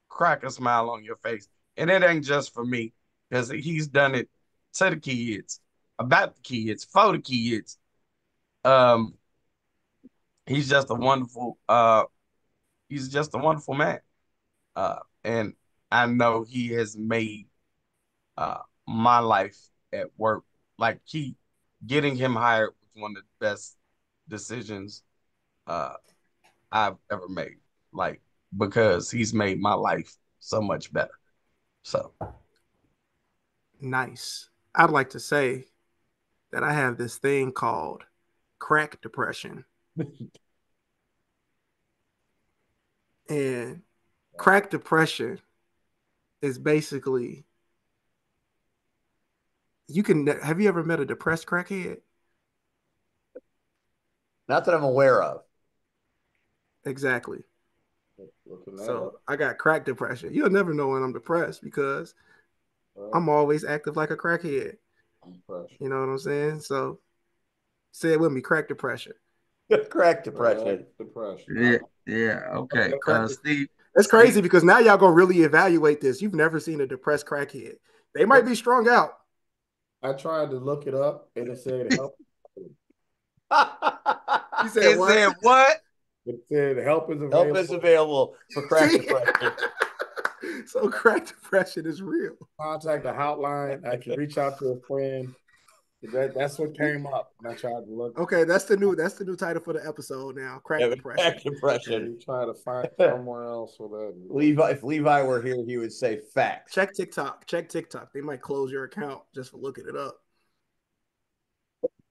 crack a smile on your face. And it ain't just for me because he's done it to the kids, about the kids, for the kids. Um, he's just a wonderful he's just a wonderful man. And I know he has made uh my life at work, like he getting him hired was one of the best decisions uh I've ever made. Like because he's made my life so much better. So Nice. I'd like to say that I have this thing called crack depression. And crack depression is basically you can have you ever met a depressed crackhead? Not that I'm aware of. Exactly. Looking that So up. I got crack depression. You'll never know when I'm depressed because I'm always active like a crackhead. You know what I'm saying? So say it with me, crack depression. Crack depression. Depression. yeah, yeah, okay. Crack Steve, That's Steve, crazy because now y'all gonna really evaluate this. You've never seen a depressed crackhead. They might be strung out. I tried to look it up and it said help. You said it what? said what? It said help is available. Help is available for crack depression. So crack depression is real. Contact the hotline. I can reach out to a friend. That's what came up. And I tried to look. Okay, that's the new title for the episode now. Crack depression. Crack depression. And try to find somewhere else with that. Levi, if Levi were here, he would say facts. Check TikTok. Check TikTok. They might close your account just for looking it up.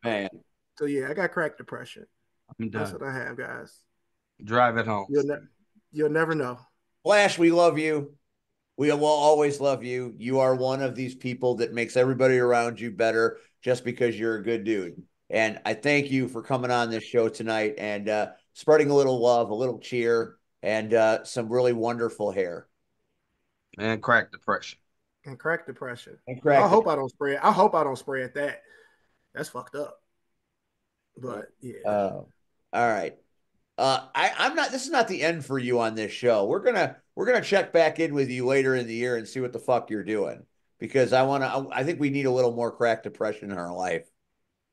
Man. So yeah, I got crack depression. I'm That's done. what I have, guys. Drive it home. You'll never know. Flash, we love you. We will always love you. You are one of these people that makes everybody around you better just because you're a good dude. And I thank you for coming on this show tonight and spreading a little love, a little cheer, and some really wonderful hair. And crack depression. And crack depression. And crack I hope I don't spread. I hope I don't spread that. That's fucked up. But yeah. All right. I'm not. This is not the end for you on this show. We're gonna check back in with you later in the year and see what the fuck you're doing because I think we need a little more crack depression in our life.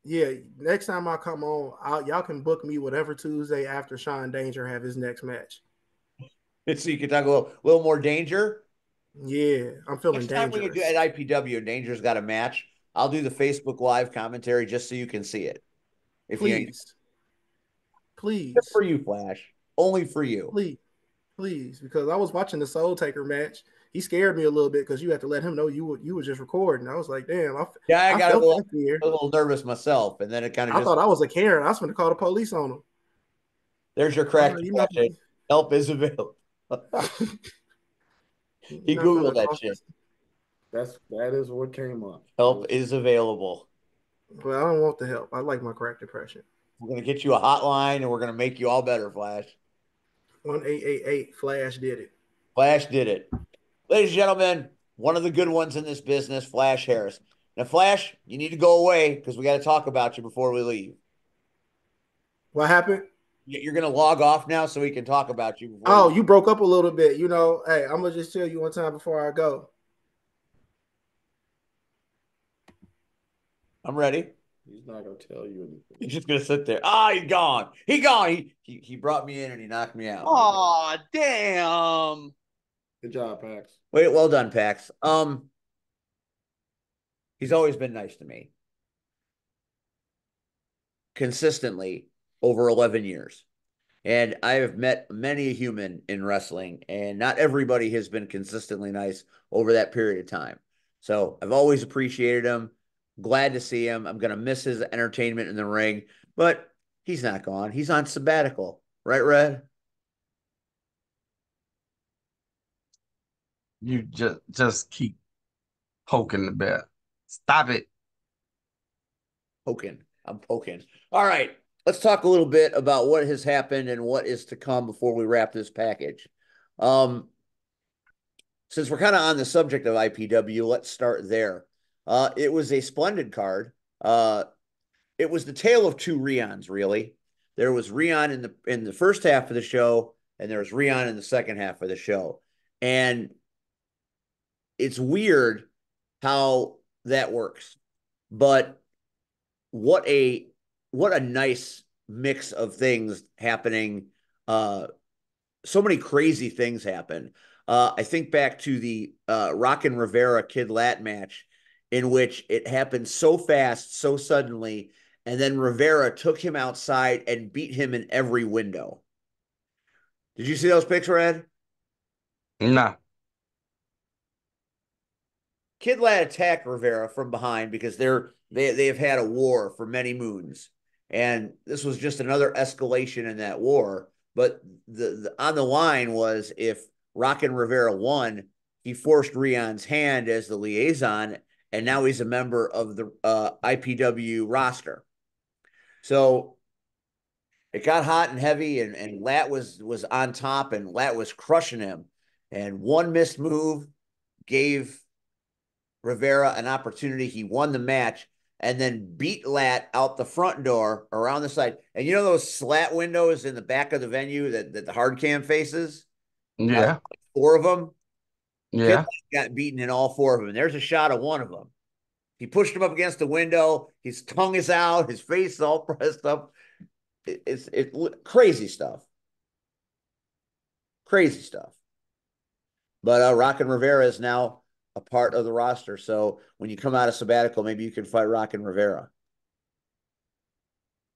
Yeah, next time I come on, y'all can book me whatever Tuesday after Sean Danger have his next match. So you can talk a little more danger. Yeah, I'm feeling Next time we can do dangerous. at IPW and Danger's got a match, I'll do the Facebook Live commentary just so you can see it. If you ain't Please. Please. just for you, Flash. Only for you. Please. Because I was watching the Soul Taker match. He scared me a little bit because you had to let him know you were just recording. I was like, damn, Yeah, I got felt that fear. a little nervous myself, and then it kind of I just thought I was a Karen. I was going to call the police on him. there's your I was crack like, depression. Help is available. He Googled that shit. That is what came up. Help is available. Well, I don't want the help. I like my crack depression. We're gonna get you a hotline, and we're gonna make you all better, Flash. 1888 Flash did it. Flash did it. Ladies and gentlemen, one of the good ones in this business, Flash Harris. Now, Flash, you need to go away because we got to talk about you before we leave. What happened? You're going to log off now so we can talk about you. Oh, you broke up a little bit. You know, hey, I'm going to just tell you one time before I go. I'm ready. He's not going to tell you anything. He's just going to sit there. He's gone. He gone. He brought me in and he knocked me out. Oh, damn. Good job, Pax. Wait, well done, Pax. He's always been nice to me. Consistently. over 11 years. And I have met many a human in wrestling, and not everybody has been consistently nice over that period of time. So I've always appreciated him. Glad to see him. I'm going to miss his entertainment in the ring, but he's not gone. He's on sabbatical, right, Red? You just keep poking the bear. Stop it. Poking. I'm poking. All right. Let's talk a little bit about what has happened and what is to come before we wrap this package. Um, since we're kind of on the subject of IPW, let's start there. It was a splendid card. It was the tale of two Rions, really. There was Rion in the first half of the show, and there was Rion in the second half of the show. And it's weird how that works. But what a what a nice mix of things happening. So many crazy things happen. I think back to the Rock and Rivera Kid Lat match, in which it happened so fast, so suddenly, and then Rivera took him outside and beat him in every window. Did you see those pics, Red? Nah. Kid Lad attacked Rivera from behind because they have had a war for many moons, and this was just another escalation in that war. But the on the line was, if Rockin' Rivera won, he forced Rion's hand as the liaison, and now he's a member of the IPW roster. So it got hot and heavy, and Lat was on top, and Lat was crushing him. And one missed move gave Rivera an opportunity. He won the match and then beat Lat out the front door around the side. And you know those slat windows in the back of the venue that the hard cam faces? Got Yeah. like four of them. Kid Yeah. got beaten in all four of them. And there's a shot of one of them. He pushed him up against the window. His tongue is out. His face is all pressed up. It's crazy stuff. Crazy stuff. But Rock and Rivera is now a part of the roster. So when you come out of sabbatical, maybe you can fight Rock and Rivera.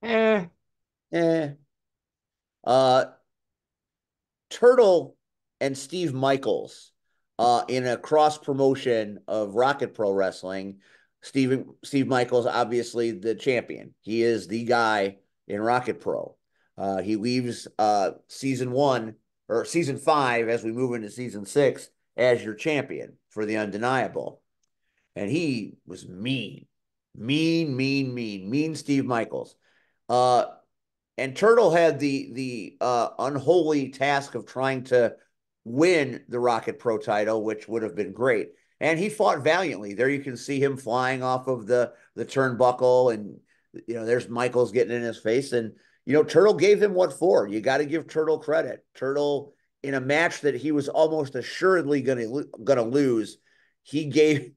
Eh. Eh. Uh, Turtle and Steve Michaels in a cross promotion of Rocket Pro Wrestling. Steve Michaels, obviously the champion. He is the guy in Rocket Pro. He leaves season 1 or season 5 as we move into season 6 as your champion for the Undeniable. And he was mean, mean Steve Michaels. Uh, and Turtle had the unholy task of trying to win the Rocket Pro title, which would have been great. And he fought valiantly. There you can see him flying off of the turnbuckle, and there's Michaels getting in his face. And Turtle gave him what for. You got to give Turtle credit. Turtle, in a match that he was almost assuredly gonna lose, he gave.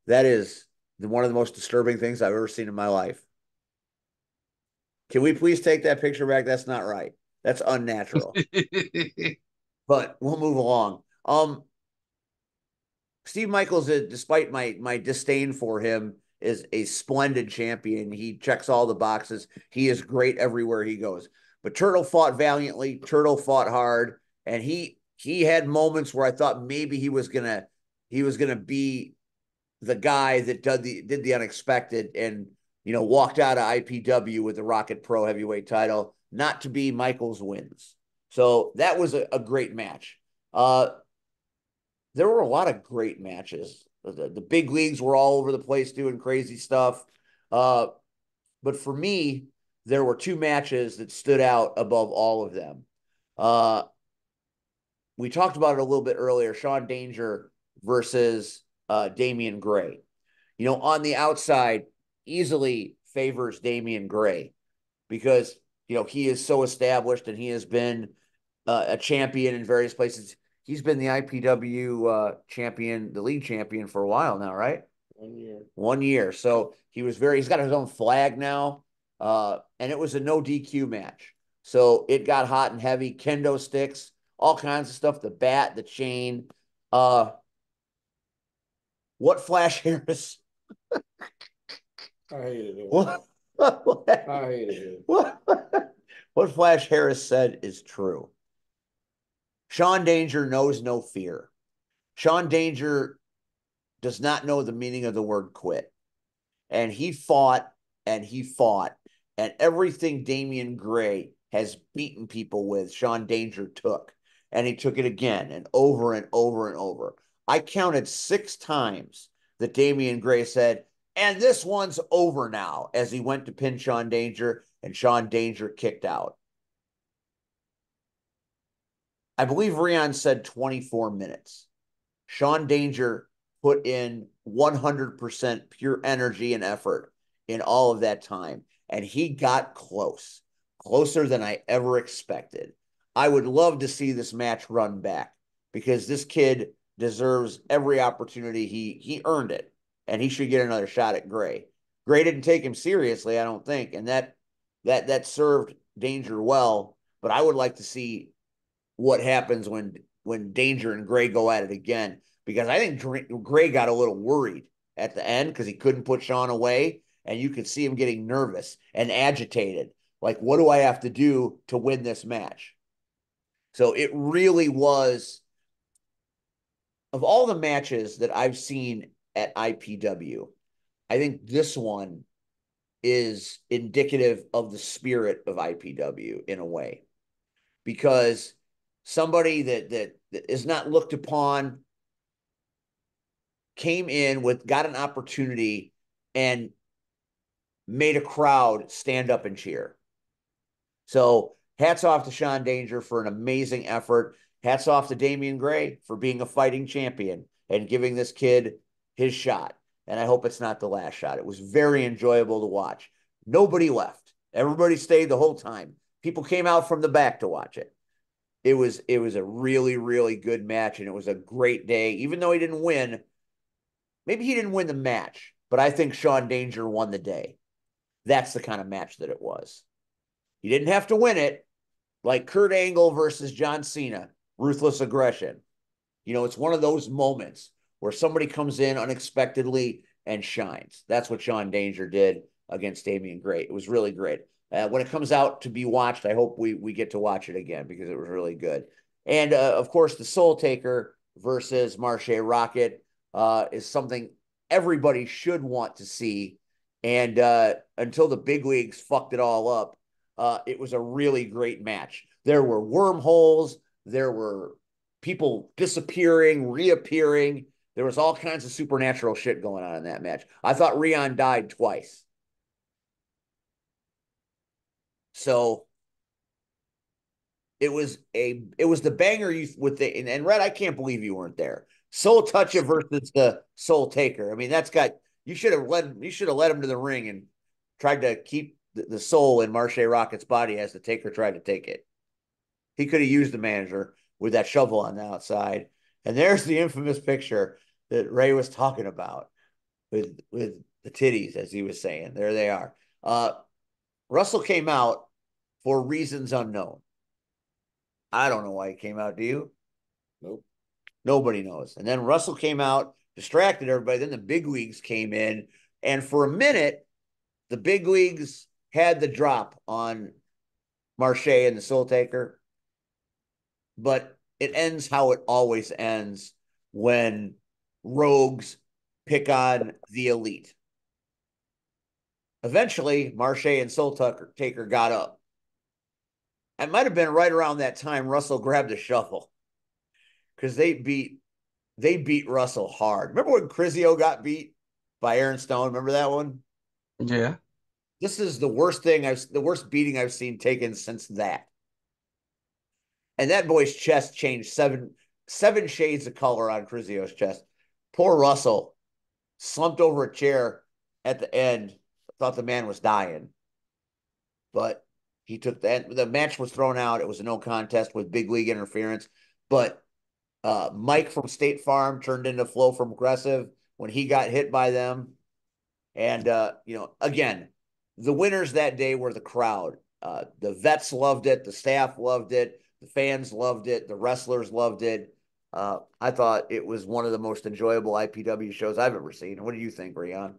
That is one of the most disturbing things I've ever seen in my life. Can we please take that picture back? That's not right. That's unnatural. But we'll move along. Steve Michaels, despite my disdain for him, is a splendid champion. He checks all the boxes. He is great everywhere he goes. But Turtle fought valiantly. Turtle fought hard, and he had moments where I thought maybe he was gonna be the guy that did the unexpected and walked out of IPW with the Rocket Pro Heavyweight title, not to be Michaels wins. So that was a great match. There were a lot of great matches. The big leagues were all over the place doing crazy stuff. But for me, there were two matches that stood out above all of them. Uh, we talked about it a little bit earlier. Sean Danger versus Damian Gray. On the outside, easily favors Damian Gray because he is so established and he has been a champion in various places. He's been the IPW champion, the league champion for a while now, right? 1 year. 1 year. So he's got his own flag now. And it was a no DQ match. So it got hot and heavy, kendo sticks, all kinds of stuff, the bat, the chain. What Flash Harris? I hated it. What? I hated it. What? what Flash Harris said is true. Sean Danger knows no fear. Sean Danger does not know the meaning of the word quit. And he fought and he fought. And everything Damian Gray has beaten people with, Sean Danger took. And he took it again and over and over and over. I counted 6 times that Damian Gray said, and this one's over now, as he went to pin Sean Danger, and Sean Danger kicked out. I believe Rion said 24 minutes. Sean Danger put in 100% pure energy and effort in all of that time. And he got close, closer than I ever expected. I would love to see this match run back because this kid deserves every opportunity. He earned it, and he should get another shot at Gray. Gray didn't take him seriously, I don't think, and that served Danger well. But I would like to see what happens when Danger and Gray go at it again, because I think Gray got a little worried at the end because he couldn't put Sean away, and you could see him getting nervous and agitated. Like, what do I have to do to win this match? So it really was, of all the matches that I've seen at IPW, I think this one is indicative of the spirit of IPW in a way, because somebody that is not looked upon came in with, got an opportunity and made a crowd stand up and cheer. So hats off to Sean Danger for an amazing effort. Hats off to Damian Gray for being a fighting champion and giving this kid his shot. And I hope it's not the last shot. It was very enjoyable to watch. Nobody left. Everybody stayed the whole time. People came out from the back to watch it. It was a really, really good match, and it was a great day. Even though he didn't win, maybe he didn't win the match, but I think Sean Danger won the day. That's the kind of match that it was. He didn't have to win it, like Kurt Angle versus John Cena, ruthless aggression. You know, it's one of those moments where somebody comes in unexpectedly and shines. That's what Sean Danger did against Damian Gray. It was really great. When it comes out to be watched, I hope we get to watch it again because it was really good. And of course, the Soul Taker versus Marche Rocket is something everybody should want to see. And until the big leagues fucked it all up, it was a really great match. There were wormholes. There were people disappearing, reappearing. There was all kinds of supernatural shit going on in that match. I thought Rion died twice. So it was the banger you with the and Red, I can't believe you weren't there. Soul Toucher versus the Soul Taker. I mean, that's got, you should have led him to the ring and tried to keep the soul in Marche Rocket's body as the Taker tried to take it. He could have used the manager with that shovel on the outside. And there's the infamous picture that Ray was talking about with the titties, as he was saying. There they are. Russell came out for reasons unknown. I don't know why he came out. Do you? Nope. Nobody knows. And then Russell came out, distracted everybody. Then the big leagues came in. And for a minute, the big leagues had the drop on Marche and the Soul Taker. But it ends how it always ends when rogues pick on the elite. Eventually, Marche and Soul Taker got up. It might have been right around that time Russell grabbed a shovel because they beat Russell hard. Remember when Crizio got beat by Aaron Stone? Remember that one? Yeah. This is the worst beating I've seen taken since that. And that boy's chest changed seven shades of color on Crizio's chest. Poor Russell slumped over a chair at the end. Thought the man was dying, but he took that. The match was thrown out. It was a no contest with big league interference. But Mike from State Farm turned into Flo from Aggressive when he got hit by them. And again, the winners that day were the crowd. The vets loved it. The staff loved it. The fans loved it. The wrestlers loved it. I thought it was one of the most enjoyable IPW shows I've ever seen. What do you think, Rion?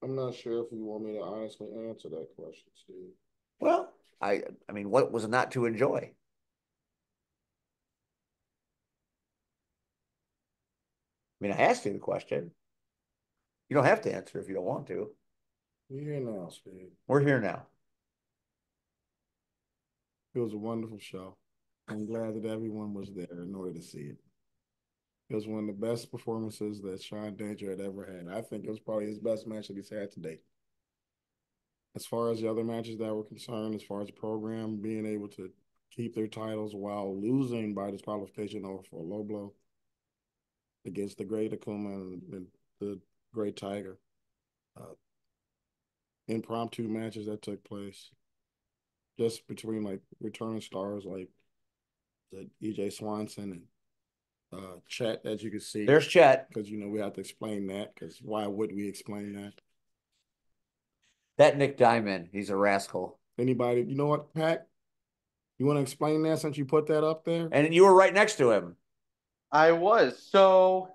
I'm not sure if you want me to honestly answer that question, Steve. Well, I mean, what was not to enjoy? I mean, I asked you the question. You don't have to answer if you don't want to. We're here now, Steve. We're here now. It was a wonderful show. I'm glad that everyone was there in order to see it. It was one of the best performances that Sean Danger had ever had. I think it was probably his best match that he's had to date. As far as the other matches that were concerned, as far as the program being able to keep their titles while losing by disqualification over for a low blow against the Great Akuma and the Great Tiger. Uh, Impromptu matches that took place just between like returning stars like the EJ Swanson and Chet, as you can see. There's Chet. Because, we have to explain that, because why would we explain that? That Nick Diamond, he's a rascal. Anybody, you know what, Pat? You want to explain that since you put that up there? And you were right next to him. I was. So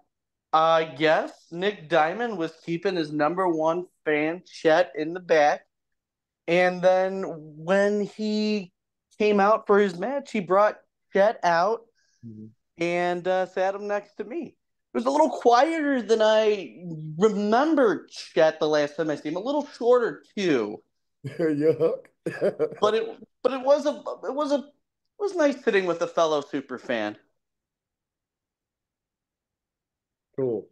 I guess Nick Diamond was keeping his number one fan, Chet, in the back. And then when he came out for his match, he brought Chet out and sat him next to me. It was a little quieter than I remembered Chet the last time I seen him. A little shorter too. Yuck. But it was nice sitting with a fellow super fan. Cool.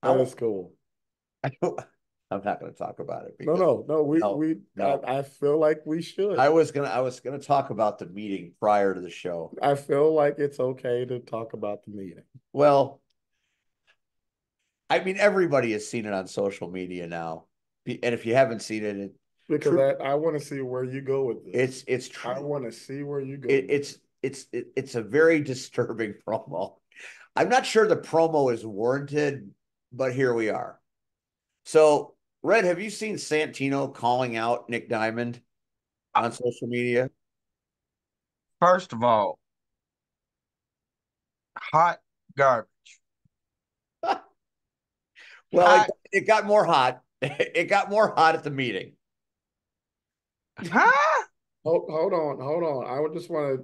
That is cool. I'm not going to talk about it. No. I feel like we should. I was gonna talk about the meeting prior to the show. I feel like it's okay to talk about the meeting. Well, I mean, everybody has seen it on social media now, and if you haven't seen it, because I want to see where you go with this. It's true. I want to see where you go. It's a very disturbing promo. I'm not sure the promo is warranted, but here we are. So, Red, have you seen Santino calling out Nick Diamond on social media? First of all, hot garbage. Well, it got more hot. It got more hot at the meeting. Huh? Hold on.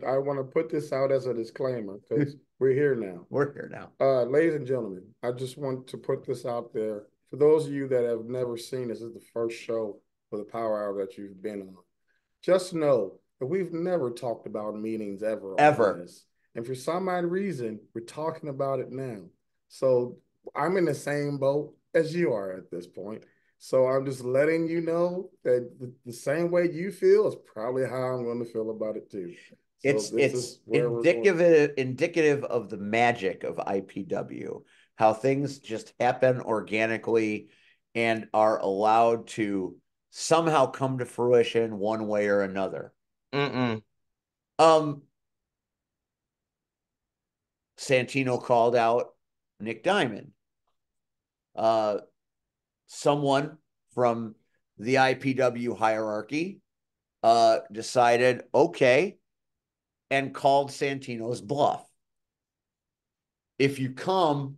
I want to put this out as a disclaimer because we're here now. We're here now. Ladies and gentlemen, I just want to put this out there. For those of you that have never seen this is the first show for the Power Hour that you've been on. Just know that we've never talked about meetings ever. Ever. And for some odd reason, we're talking about it now. So I'm in the same boat as you are at this point. So I'm just letting you know that the same way you feel is probably how I'm going to feel about it too. So it's indicative of the magic of IPW, how things just happen organically and are allowed to somehow come to fruition one way or another. Santino called out Nick Diamond. Someone from the IPW hierarchy decided, okay, and called Santino's bluff. If you come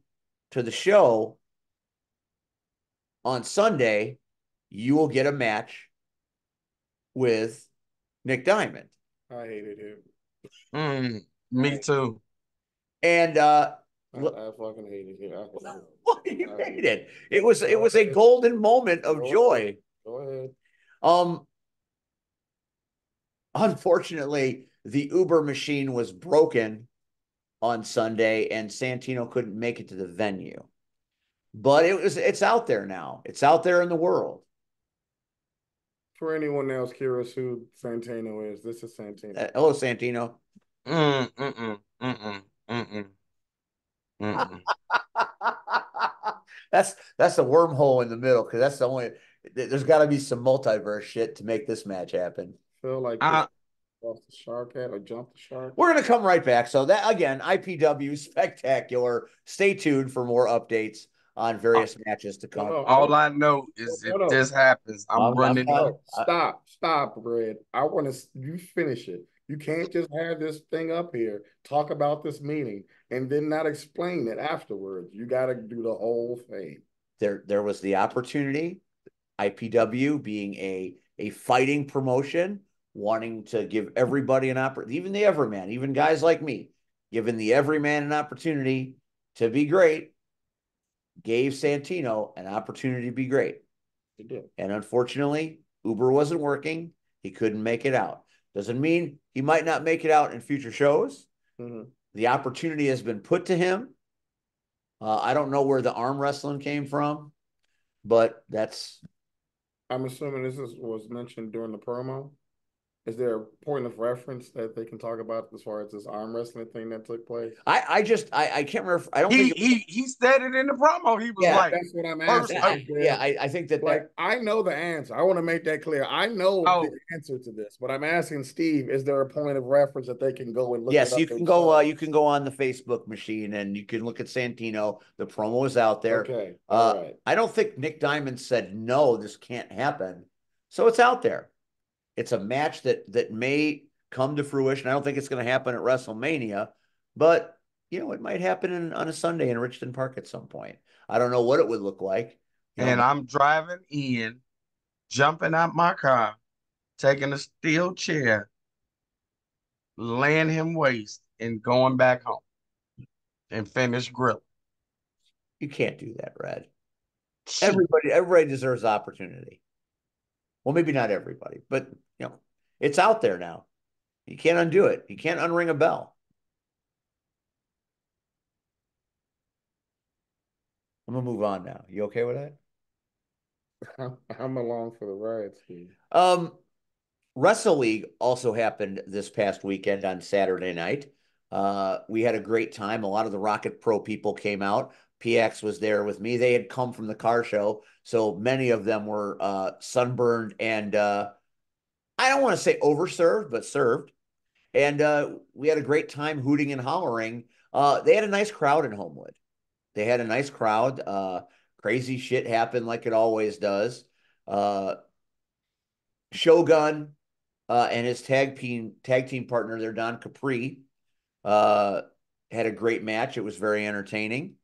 to the show on Sunday, you will get a match with Nick Diamond. I hated him. Me too. And I fucking hated him. Why do you hate it? It was a golden moment of joy. Go ahead. Unfortunately, the Uber machine was broken on Sunday, and Santino couldn't make it to the venue. But it's out there now. It's out there in the world. For anyone else curious who Santino is, this is Santino. Hello, Santino. That's a wormhole in the middle because that's the only. There's got to be some multiverse shit to make this match happen. Feel like off the shark head or jump the shark. We're gonna come right back. So that again, IPW spectacular. Stay tuned for more updates on various matches to come. All I know is if this happens, I'm running. Stop, Red. I want you finish it. You can't just have this thing up here, talk about this meeting, and then not explain it afterwards. You got to do the whole thing. There was the opportunity. IPW being a a fighting promotion, wanting to give everybody an opportunity, even the everyman, even guys like me, giving the everyman an opportunity to be great, gave Santino an opportunity to be great. He did. And unfortunately, Uber wasn't working. He couldn't make it out. Doesn't mean he might not make it out in future shows. Mm-hmm. The opportunity has been put to him. I don't know where the arm wrestling came from, but that's. I'm assuming was mentioned during the promo. Is there a point of reference that they can talk about as far as this arm wrestling thing that took place? I can't remember. I don't think it was. He said it in the promo. He was Yeah, like, That's what I'm first, asking. I think that Like, I know the answer. I want to make that clear. I know the oh, answer to this, but I'm asking Steve, is there a point of reference that they can go and look it yes, up you can go. themselves? You can go on the Facebook machine and you can look at Santino. The promo is out there. Okay, all right. I don't think Nick Diamond said no. This can't happen, so it's out there. It's a match that may come to fruition. I don't think it's going to happen at WrestleMania, but it might happen on a Sunday in Richmond Park at some point. I don't know what it would look like. and I'm driving in, jumping out my car, taking a steel chair, laying him waste, and going back home and finish grilling. you can't do that, Red. Shit. Everybody deserves opportunity. Well, maybe not everybody, but it's out there now. You can't undo it. You can't unring a bell. I'm gonna move on now. You okay with that? I'm along for the ride, Steve. Wrestle League also happened this past weekend on Saturday night. We had a great time. A lot of the Rocket Pro people came out. PX was there with me. They had come from the car show, so many of them were sunburned and I don't want to say overserved, but served. And we had a great time hooting and hollering. They had a nice crowd in Homewood. They had a nice crowd. Crazy shit happened like it always does. Uh, Shogun and his tag team partner there, Don Capri, uh, had a great match. It was very entertaining.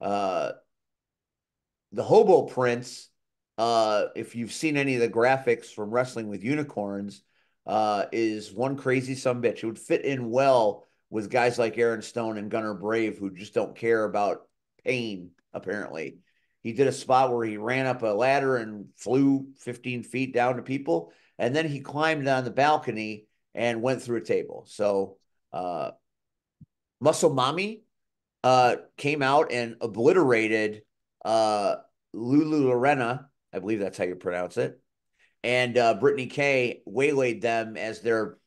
Uh, the Hobo Prince, if you've seen any of the graphics from Wrestling with Unicorns, is one crazy bitch. It would fit in well with guys like Aaron Stone and Gunnar Brave, who just don't care about pain, apparently. He did a spot where he ran up a ladder and flew 15 feet down to people, and then he climbed on the balcony and went through a table. So, Muscle Mommy came out and obliterated uh, Lulu Lorena, I believe that's how you pronounce it, and Brittany Kay waylaid them as their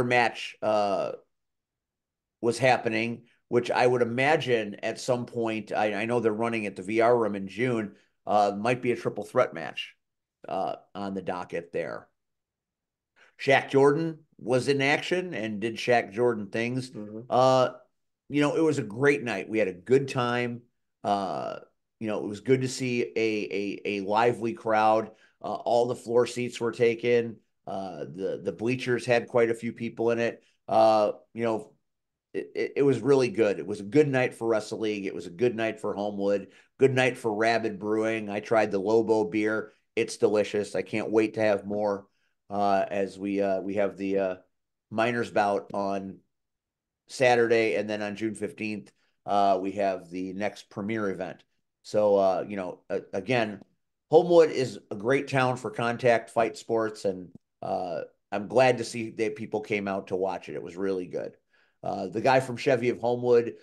match was happening, which I would imagine at some point, I know they're running at the VR room in June, might be a triple threat match on the docket there. Shaq Jordan was in action and did Shaq Jordan things. Mm-hmm. It was a great night. We had a good time. It was good to see a lively crowd. All the floor seats were taken. The bleachers had quite a few people in it. It was really good. It was a good night for Wrestle League. It was a good night for Homewood. Good night for Rabid Brewing. I tried the Lobo beer. It's delicious. I can't wait to have more as we have the miners bout on Saturday, and then on June 15th, we have the next premier event. So, again, Homewood is a great town for contact fight sports, and I'm glad to see that people came out to watch it. It was really good. The guy from Chevy of Homewood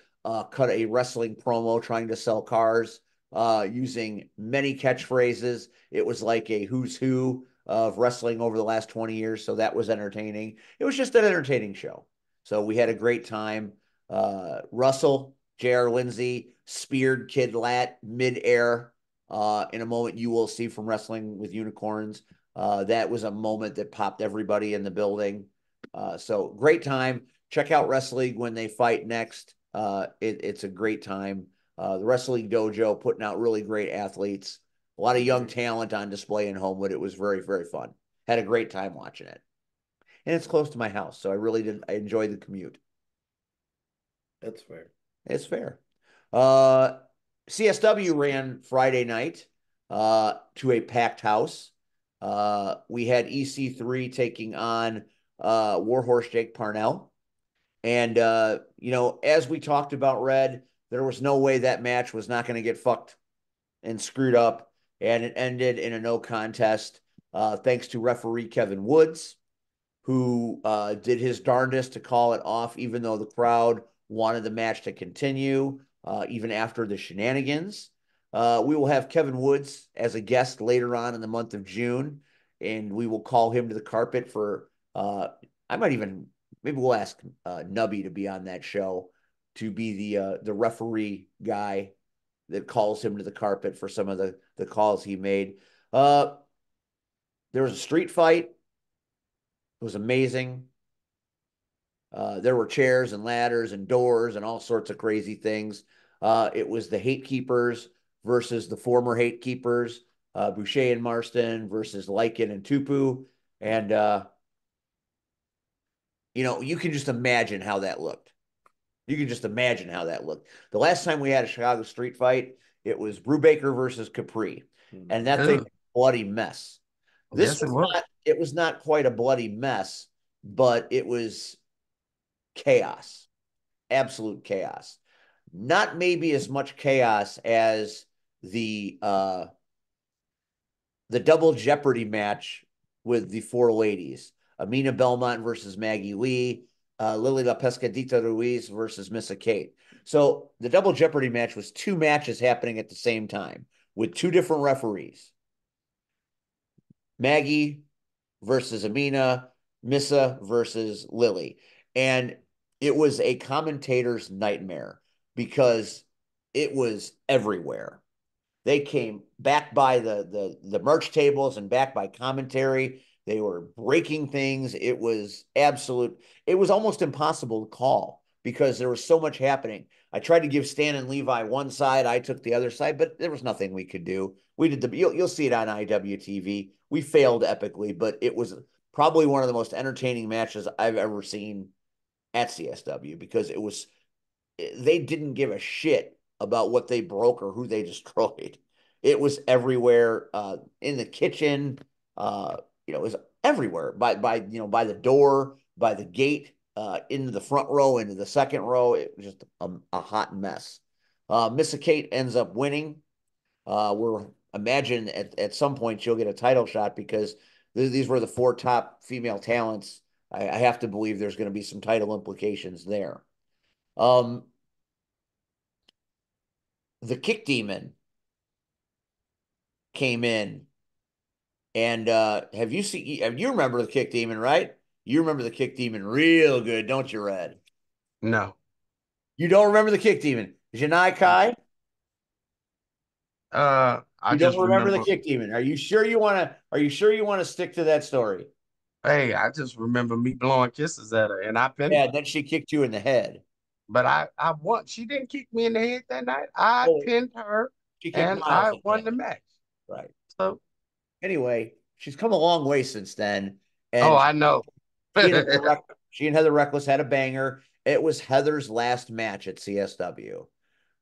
cut a wrestling promo trying to sell cars using many catchphrases. It was like a who's who of wrestling over the last 20 years. So that was entertaining. It was just an entertaining show. So we had a great time. Russell, J.R. Lindsay, speared Kid Lat midair in a moment you will see from Wrestling with Unicorns. That was a moment that popped everybody in the building. So great time. Check out Wrestling when they fight next. It's a great time. The Wrestling Dojo putting out really great athletes. A lot of young talent on display in Homewood. It was very, very fun. Had a great time watching it. And it's close to my house, so I enjoyed the commute. That's fair. It's fair. CSW ran Friday night to a packed house. We had EC3 taking on Warhorse Jake Parnell. And, as we talked about, Red, there was no way that match was not going to get fucked and screwed up. And it ended in a no contest, thanks to referee Kevin Woods, who did his darndest to call it off, even though the crowd wanted the match to continue, even after the shenanigans. We will have Kevin Woods as a guest later on in the month of June, and we will call him to the carpet for. I might even maybe we'll ask Nubby to be on that show to be the referee guy that calls him to the carpet for some of the calls he made. There was a street fight. It was amazing. There were chairs and ladders and doors and all sorts of crazy things. It was the Hate Keepers versus the former Hate Keepers, Boucher and Marston versus Lycan and Tupu. And, you can just imagine how that looked. You can just imagine how that looked. The last time we had a Chicago street fight, it was Brubaker versus Capri. And that thing was a bloody mess. This Yes, it was was. not, it was not quite a bloody mess, but it was chaos, absolute chaos. Not maybe as much chaos as the uh the double jeopardy match with the four ladies. Amina Belmont versus Maggie Lee, Lily La Pescadita Ruiz versus Missa Kate. So the double jeopardy match was two matches happening at the same time with two different referees. Maggie versus Amina, Missa versus Lily. And it was a commentator's nightmare because it was everywhere. They came back by the merch tables and back by commentary. They were breaking things. It was absolute. It was almost impossible to call because there was so much happening. I tried to give Stan and Levi one side. I took the other side, but there was nothing we could do. We did you'll see it on IWTV. We failed epically, but it was probably one of the most entertaining matches I've ever seen at CSW because they didn't give a shit about what they broke or who they destroyed. It was everywhere, in the kitchen, it was everywhere by the door, by the gate, into the front row, into the second row. It was just a hot mess. Missa Kate ends up winning. We're imagine at some point she'll get a title shot because these were the four top female talents. I have to believe there's going to be some title implications there. Um, the Kick Demon came in, and you remember the Kick Demon, right? You remember the Kick Demon real good, don't you, Red? No. You don't remember the Kick Demon? Janai Kai? I You don't just remember the remember. Kick Demon? Are you sure you want to stick to that story? Hey, I just remember me blowing kisses at her, and I pinned Yeah, her. then she kicked you in the head. But I won. She didn't kick me in the head that night. I Oh, pinned her, she kicked and Miles I in the won the head. match. Right. So, Anyway, she's come a long way since then, oh, and I know. she and Heather Reckless had a banger. It was Heather's last match at CSW.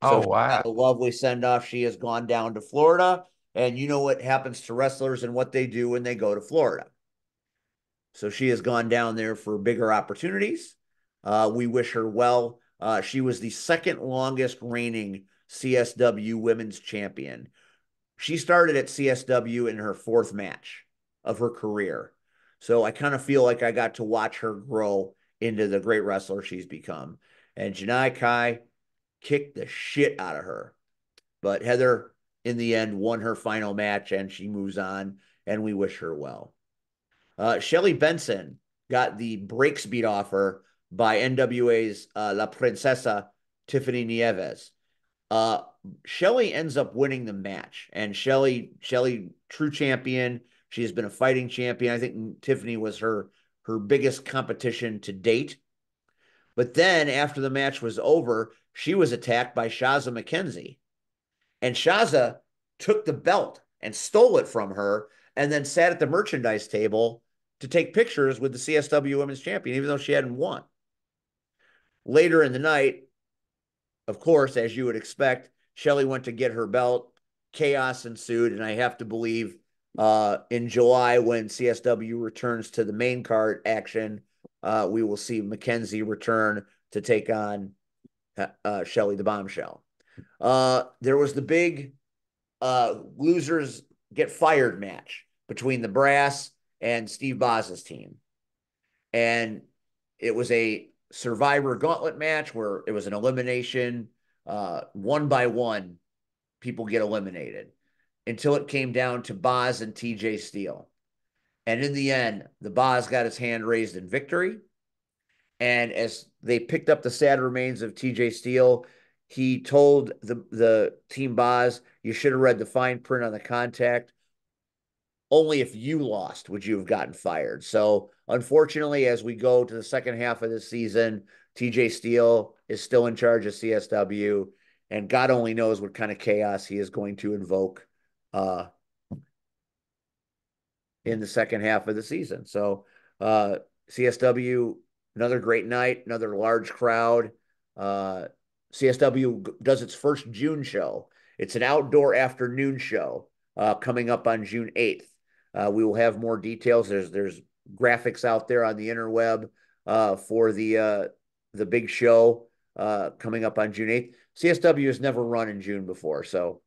So Oh, she got wow. a lovely send off. She has gone down to Florida, and you know what happens to wrestlers and what they do when they go to Florida. So she has gone down there for bigger opportunities. We wish her well. She was the second longest reigning CSW women's champion. She started at CSW in her fourth match of her career. So I kind of feel like I got to watch her grow into the great wrestler she's become. And Janai Kai kicked the shit out of her. But Heather, in the end, won her final match and she moves on, and we wish her well. Shelly Benson got the brakes beat off her by NWA's La Princesa Tiffany Nieves. Uh, Shelly ends up winning the match, and Shelly, true champion. She has been a fighting champion. I think Tiffany was her biggest competition to date. But then after the match was over, she was attacked by Shaza McKenzie, and Shaza took the belt and stole it from her, and then sat at the merchandise table to take pictures with the CSW Women's Champion, even though she hadn't won. Later in the night, of course, as you would expect, Shelly went to get her belt. Chaos ensued, and I have to believe In July, when CSW returns to the main card action, we will see Mackenzie return to take on Shelly the Bombshell. There was the big losers get fired match between the Brass and Steve Boz's team. And it was a Survivor Gauntlet match where it was an elimination, one by one, people get eliminated until it came down to Boz and TJ Steele. And in the end, the Boz got his hand raised in victory. And as they picked up the sad remains of TJ Steele, he told the team Boz, you should have read the fine print on the contact. Only if you lost would you have gotten fired. So, unfortunately, as we go to the second half of the season, TJ Steele is still in charge of CSW, and God only knows what kind of chaos he is going to invoke in the second half of the season. So, CSW, another great night, another large crowd. CSW does its first June show. It's an outdoor afternoon show coming up on June 8th. We will have more details. There's graphics out there on the interweb for the big show coming up on June 8th. CSW has never run in June before, so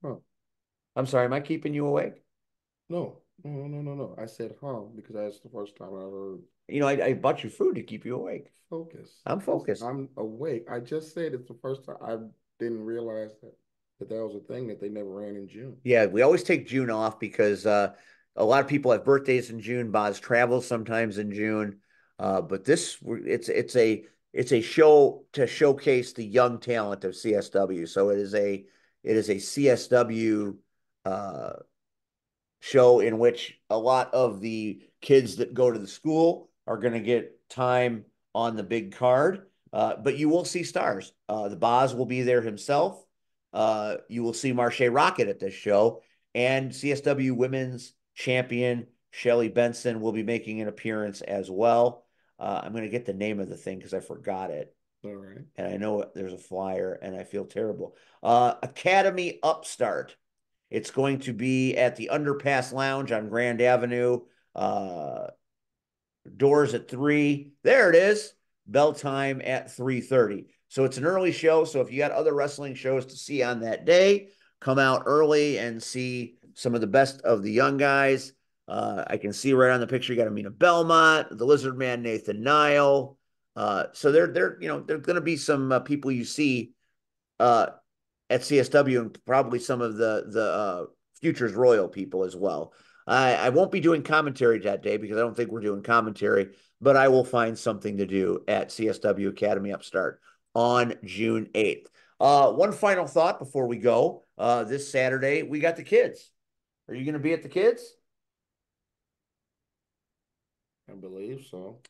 I'm sorry. Am I keeping you awake? No, no. I said, huh, because that's the first time I heard. I bought you food to keep you awake. Focus. I'm focused. I'm awake. I just said it's the first time. I didn't realize that was a thing that they never ran in June. Yeah, we always take June off because a lot of people have birthdays in June. Boz travels sometimes in June, but it's a show to showcase the young talent of CSW. So it is a CSW uh, show in which a lot of the kids that go to the school are going to get time on the big card. But you will see stars. The Boz will be there himself. You will see Marche Rocket at this show, and CSW Women's Champion Shelly Benson will be making an appearance as well. I'm going to get the name of the thing because I forgot it. All right. And I know there's a flyer, and I feel terrible. Academy Upstart. It's going to be at the Underpass Lounge on Grand Avenue. Doors at 3. There it is. Bell time at 3:30. So it's an early show. So if you got other wrestling shows to see on that day, come out early and see some of the best of the young guys. I can see right on the picture you got Amina Belmont, the Lizard Man Nathan Nile. So there's going to be some people you see uh, at CSW and probably some of the Futures Royal people as well. I won't be doing commentary that day because I don't think we're doing commentary, but I will find something to do at CSW Academy Upstart on June 8th. One final thought before we go. This Saturday, we got the kids. Are you going to be at the kids? I believe so.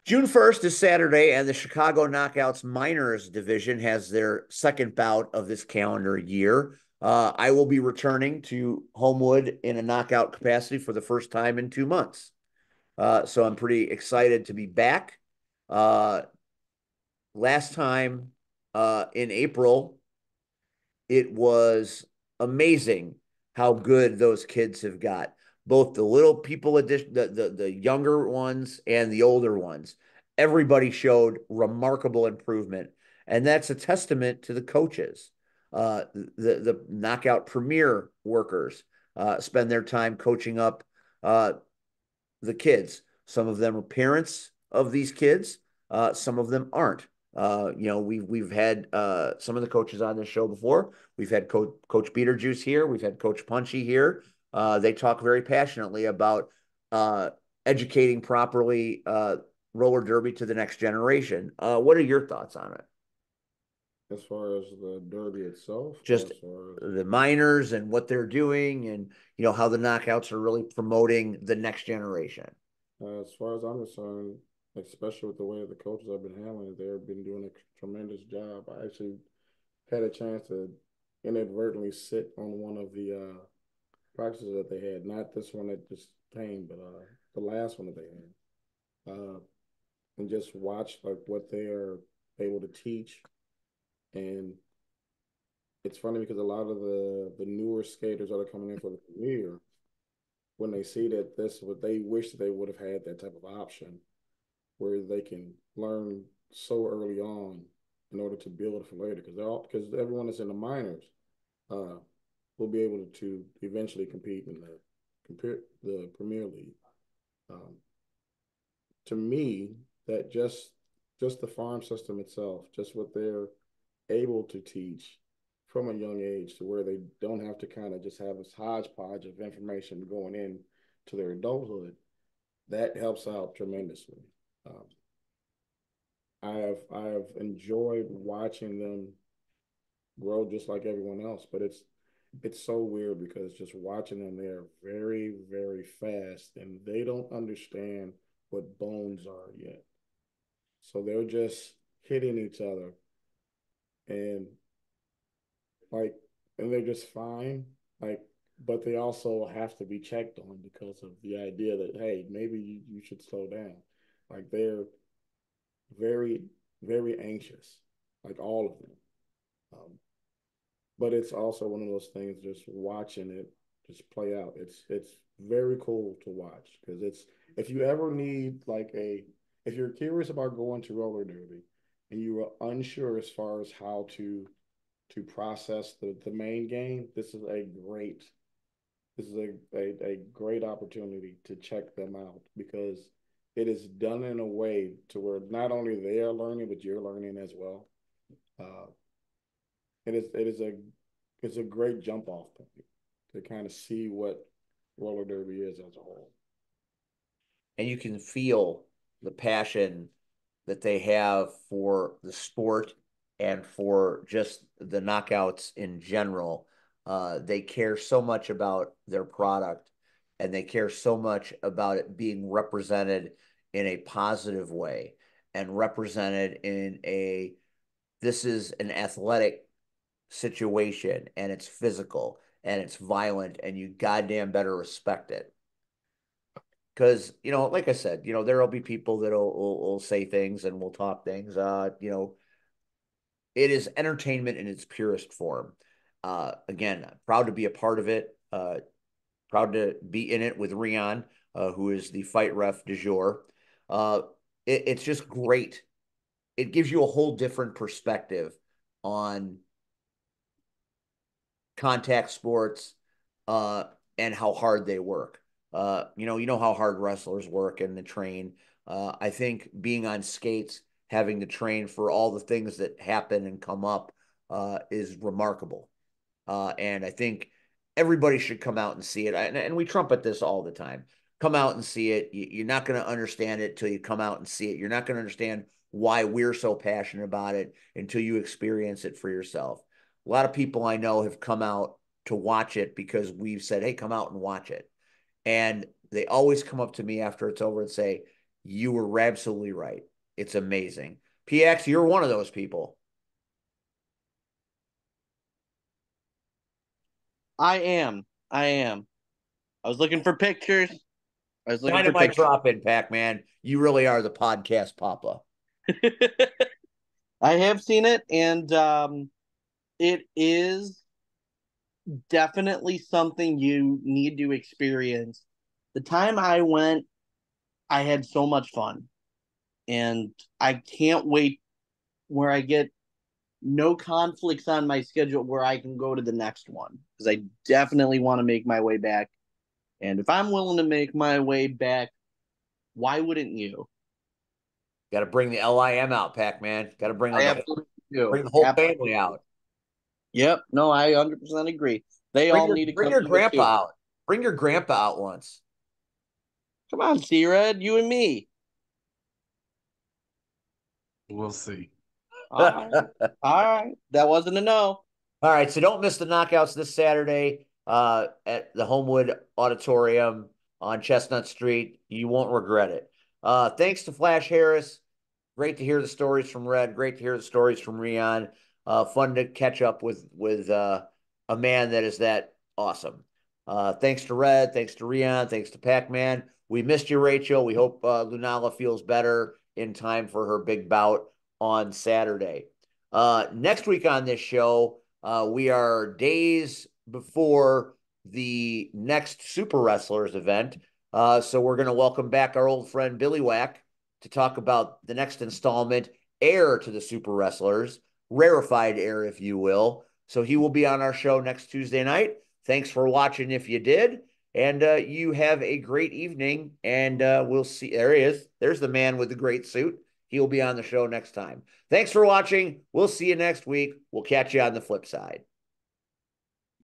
June 1st is Saturday, and the Chicago Knockouts Minors Division has their second bout of this calendar year. I will be returning to Homewood in a knockout capacity for the first time in 2 months. So I'm pretty excited to be back. Last time in April, it was amazing how good those kids have got. Both the little people edition, the younger ones and the older ones. Everybody showed remarkable improvement, and that's a testament to the coaches. The knockout premier workers spend their time coaching up the kids. Some of them are parents of these kids. Some of them aren't. We've had some of the coaches on this show before. We've had Coach Beetlejuice here. We've had Coach Punchy here. They talk very passionately about educating properly roller derby to the next generation. What are your thoughts on it? As far as the derby itself, Just the minors and what they're doing, and how the knockouts are really promoting the next generation. As far as I'm concerned, especially with the way the coaches have been handling it, they've been doing a tremendous job. I actually had a chance to inadvertently sit on one of the practices that they had, not this one that just came, but the last one that they had, and just watch like what they are able to teach. And it's funny because a lot of the newer skaters that are coming in for the career, when they see that that's what they wish that they would have had that type of option where they can learn so early on in order to build for later because everyone that's in the minors uh, will be able to eventually compete in the Premier League. Um, to me, that just the farm system itself, just what they're able to teach from a young age to where they don't have to kind of just have this hodgepodge of information going in to their adulthood, that helps out tremendously. Um, I have enjoyed watching them grow just like everyone else, but it's so weird because just watching them, they're very, very fast and they don't understand what bones are yet. So they're just hitting each other and like and they're just fine. Like, but they also have to be checked on because of the idea that hey, maybe you should slow down. Like they're very, very anxious, like all of them. But it's also one of those things just watching it just play out. It's very cool to watch because it's if you ever need like a if you're curious about going to roller derby and you are unsure as far as how to process the main game, this is a great opportunity to check them out because it is done in a way to where not only they are learning but you're learning as well. Uh, it is it's a great jump off point to kind of see what roller derby is as a whole. And you can feel the passion that they have for the sport and for just the knockouts in general. They care so much about their product and they care so much about it being represented in a positive way and represented in a this is an athletic situation and it's physical and it's violent and you goddamn better respect it. Because, like I said, there'll be people that will say things and will talk things. It is entertainment in its purest form. Again, proud to be a part of it. Proud to be in it with Rion, who is the fight ref du jour. Uh, it's just great. It gives you a whole different perspective on contact sports, uh, and how hard they work. You know how hard wrestlers work and the train. I think being on skates, having to train for all the things that happen and come up, is remarkable. And I think everybody should come out and see it. And we trumpet this all the time. Come out and see it. You're not going to understand it till you come out and see it. You're not going to understand why we're so passionate about it until you experience it for yourself. A lot of people I know have come out to watch it because we've said, hey, come out and watch it. And they always come up to me after it's over and say, you were absolutely right. It's amazing. PX, you're one of those people. I am. I am. I was looking for pictures. I was looking for Dynamite pictures. drop in, Pac Man. You really are the podcast papa. I have seen it, and it is definitely something you need to experience. The time I went, I had so much fun, and I can't wait where I get no conflicts on my schedule where I can go to the next one because I definitely want to make my way back. And if I'm willing to make my way back, why wouldn't you? Got to bring the LIM out, Pac Man. Got to I absolutely do. bring the whole family out. Yep. No, I 100% agree. They Bring all your need to bring come your do it grandpa too. out. Bring your grandpa out once. Come on, C-Red, you and me. We'll see. All right. All right. That wasn't a no. All right, so don't miss the knockouts this Saturday at the Homewood Auditorium on Chestnut Street. You won't regret it. Thanks to Flash Harris. Great to hear the stories from Red. Great to hear the stories from Rion. Fun to catch up with a man that is that awesome. Thanks to Red. Thanks to Rion. Thanks to Pac-Man. We missed you, Rachel. We hope Lunala feels better in time for her big bout on Saturday. Next week on this show, we are days before the next Super Wrestlers event. So we're going to welcome back our old friend Billy Wack to talk about the next installment, Heir to the Super Wrestlers, rarefied heir, if you will. So he will be on our show next Tuesday night. Thanks for watching if you did. And you have a great evening. And we'll see. There he is. There's the man with the great suit. He'll be on the show next time. Thanks for watching. We'll see you next week. We'll catch you on the flip side.